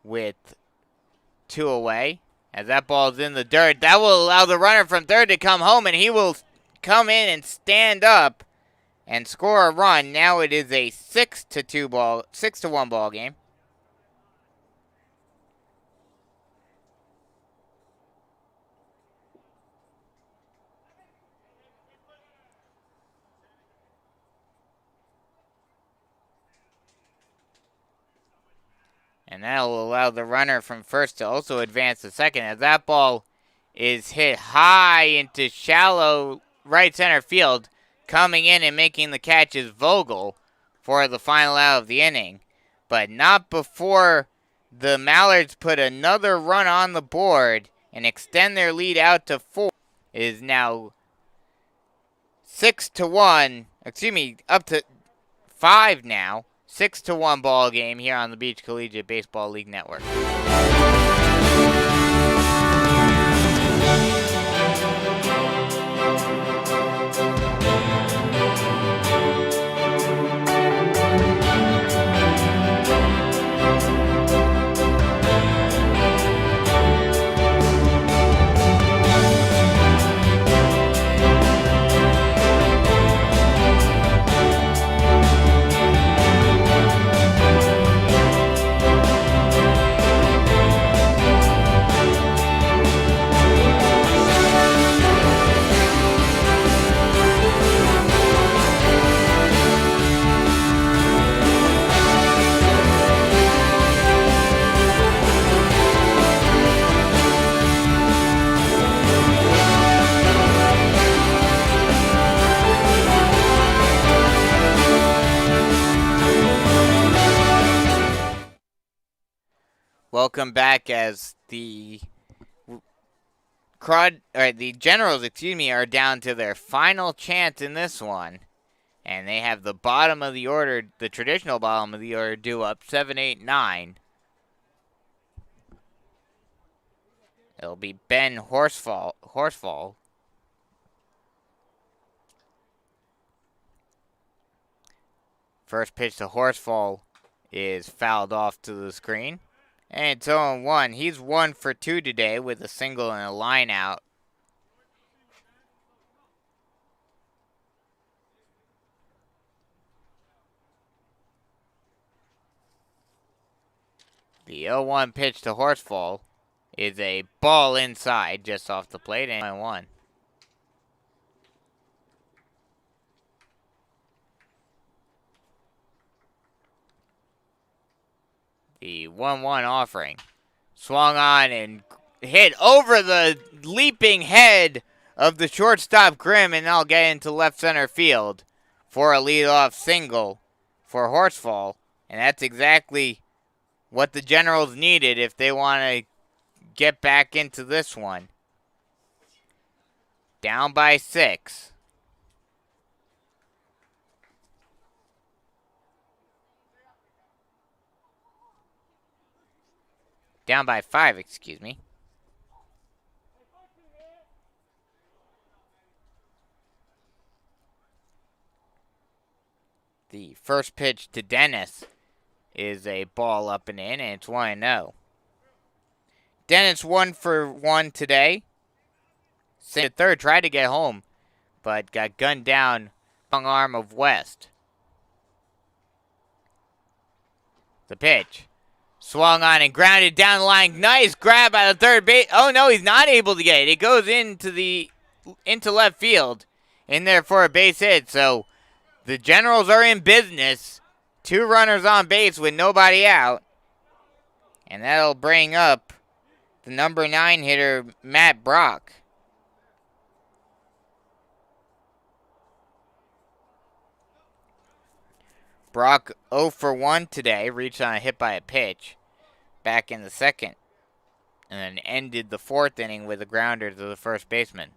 with 2 away. As that ball's in the dirt, that will allow the runner from third to come home, and he will come in and stand up and score a run. Now it is a 6-1 ball game. And that will allow the runner from first to also advance to second, as that ball is hit high into shallow right center field. Coming in and making the catch is Vogel for the final out of the inning. But not before the Mallards put another run on the board and extend their lead out to 4. It is now 6-1. Excuse me, up to 5 now. 6-1 ball game here on the Beach Collegiate Baseball League Network. Welcome back, as the Generals, are down to their final chance in this one. And they have the bottom of the order, the traditional bottom of the order, due up 7, 8, 9. It'll be Ben Horsfall. First pitch to Horsfall is fouled off to the screen. And it's 0-1. He's 1 for 2 today with a single and a line out. The 0-1 pitch to Horsfall is a ball inside just off the plate, and 1. The 1-1 offering. Swung on and hit over the leaping head of the shortstop Grimm, and I'll get into left center field for a leadoff single for Horsfall. And that's exactly what the Generals needed if they want to get back into this one. Down by 6. Down by 5, excuse me. The first pitch to Dennis is a ball up and in, and it's 1-0. Dennis 1 for 1 today. Sent to third, tried to get home, but got gunned down. Long arm of West. The pitch. Swung on and grounded down the line. Nice grab by the third base. Oh no, he's not able to get it. It goes into left field, in there for a base hit. So the Generals are in business. 2 runners on base with nobody out, and that'll bring up the number 9 hitter, Matt Brock. Brock 0 for 1 today, reached on a hit by a pitch back in the second, and then ended the 4th inning with a grounder to the first baseman.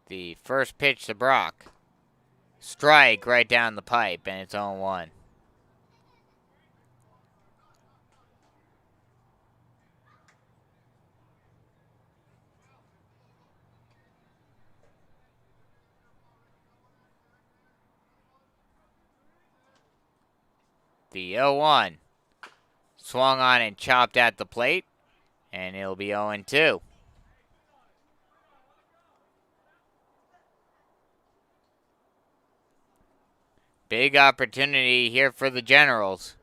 The first pitch to Brock. Strike right down the pipe, and it's 0-1. The 0-1. Swung on and chopped at the plate, and it'll be 0-2. Big opportunity here for the Generals.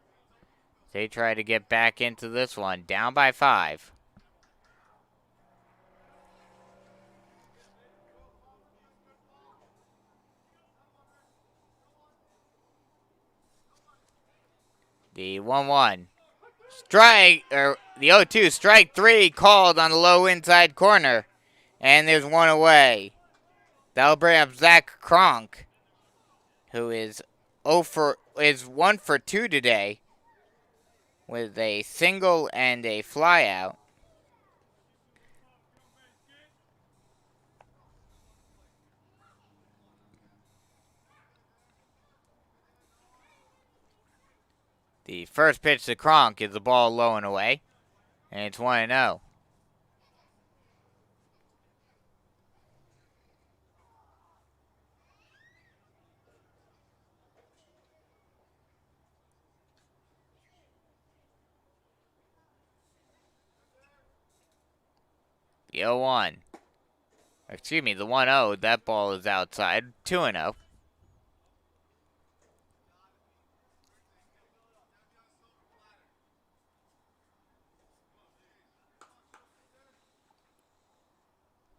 They try to get back into this one, down by 5. The 1-1. Strike, or the 0-2, strike 3 called on the low inside corner. And there's 1 away. That'll bring up Zach Kronk, who is 1 for 2 today, with a single and a flyout. The first pitch to Kronk is the ball low and away, and it's 1-0. The 0-1. Excuse me, the 1-0, that ball is outside. 2-0.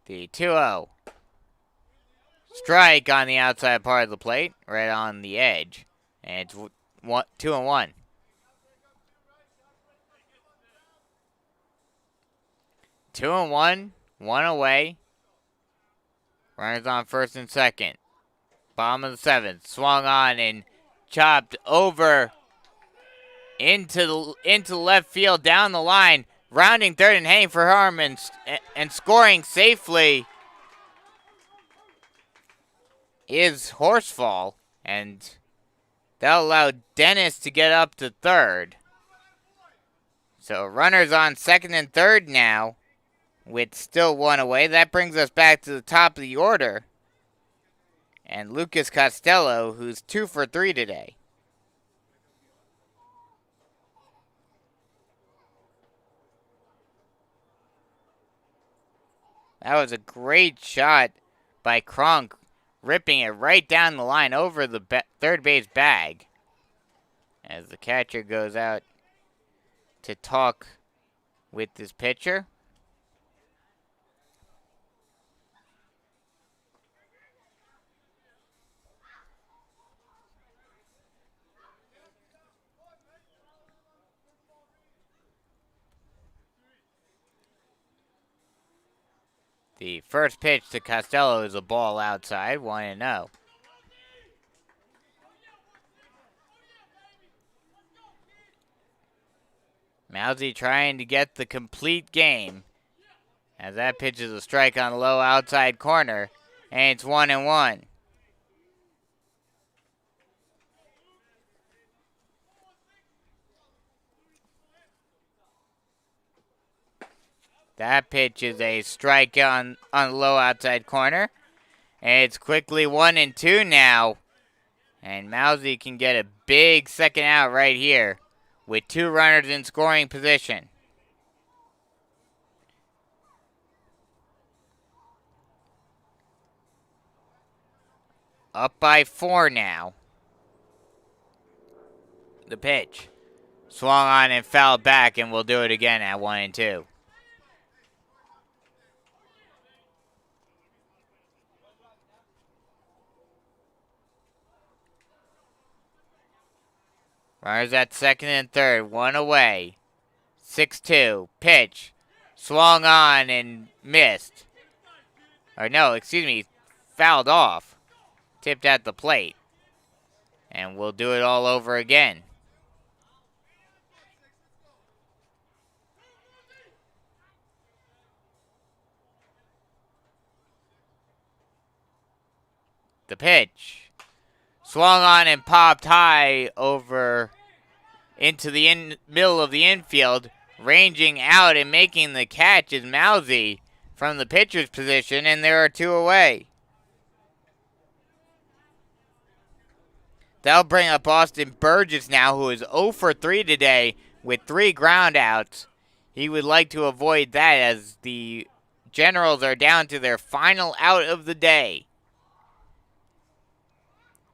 The 2-0. Strike on the outside part of the plate, right on the edge. And it's 2-1. 2-1, 1 away. Runners on first and second. Bottom of the 7th. Swung on and chopped over into left field, down the line. Rounding third and heading for home and scoring safely is Horsfall. And that'll allow Dennis to get up to third. So runners on second and third now, with still 1 away. That brings us back to the top of the order. And Lucas Costello, who's 2 for 3 today. That was a great shot by Kronk, ripping it right down the line over the third base bag. As the catcher goes out to talk with his pitcher. The first pitch to Costello is a ball outside, 1-0. Mousy trying to get the complete game. As that pitch is a strike on the low outside corner. And it's 1-1. That pitch is a strike on the low outside corner. And it's quickly 1-2 now. And Mousy can get a big second out right here with 2 runners in scoring position. Up by 4 now. The pitch. Swung on and fouled back, and we'll do it again at 1-2. Runners at second and third, 1 away. 6-2, pitch. Swung on and missed. Or no, excuse me, fouled off. Tipped at the plate. And we'll do it all over again. The pitch. Swung on and popped high over into the middle of the infield. Ranging out and making the catch is Mousy from the pitcher's position, and there are 2 away. That'll bring up Austin Burgess now, who is 0 for 3 today with 3 groundouts. He would like to avoid that as the Generals are down to their final out of the day.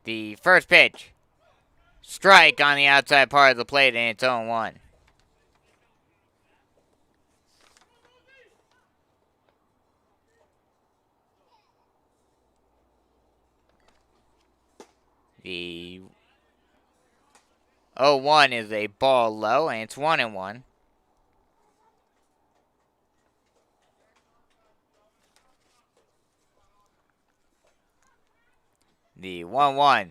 The first pitch. Strike on the outside part of the plate, and it's 0-1. The 0-1 is a ball low, and it's 1-1. The 1-1.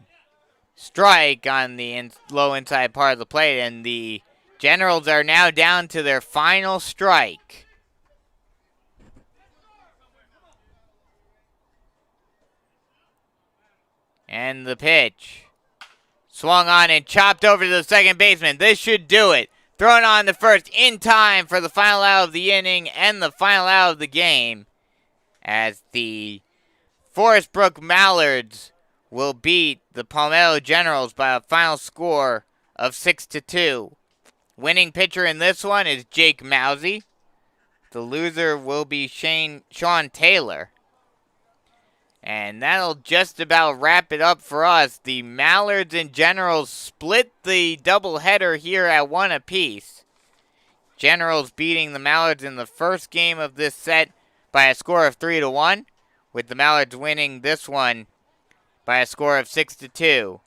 Strike on the low inside part of the plate, and the Generals are now down to their final strike. And the pitch. Swung on and chopped over to the second baseman. This should do it. Thrown on the first in time for the final out of the inning and the final out of the game. As the Forestbrook Mallards will beat the Palmetto Generals by a final score of 6-2. Winning pitcher in this one is Jake Mousy. The loser will be Sean Taylor. And that'll just about wrap it up for us. The Mallards and Generals split the doubleheader here at 1 apiece. Generals beating the Mallards in the first game of this set by a score of 3-1, with the Mallards winning this one by a score of 6-2.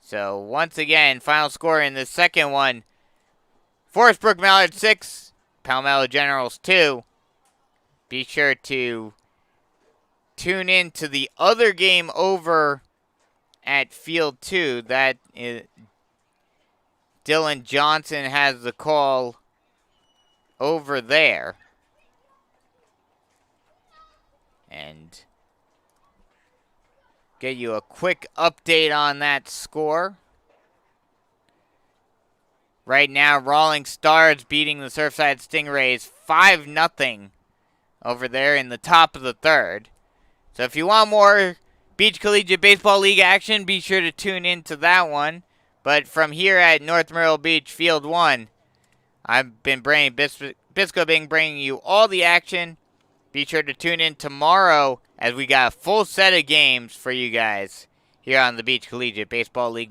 So once again, final score in the second one: Forestbrook Mallards 6, Palmetto Generals 2. Be sure to tune in to the other game over at Field 2. That is, Dylan Johnson has the call over there. And get you a quick update on that score. Right now, Rawlings Stars beating the Surfside Stingrays 5-0 over there in the top of the third. So if you want more Beach Collegiate Baseball League action, be sure to tune into that one. But from here at North Myrtle Beach, Field 1, I've been bringing Bisco Bing bringing you all the action. Be sure to tune in tomorrow as we got a full set of games for you guys here on the Beach Collegiate Baseball League.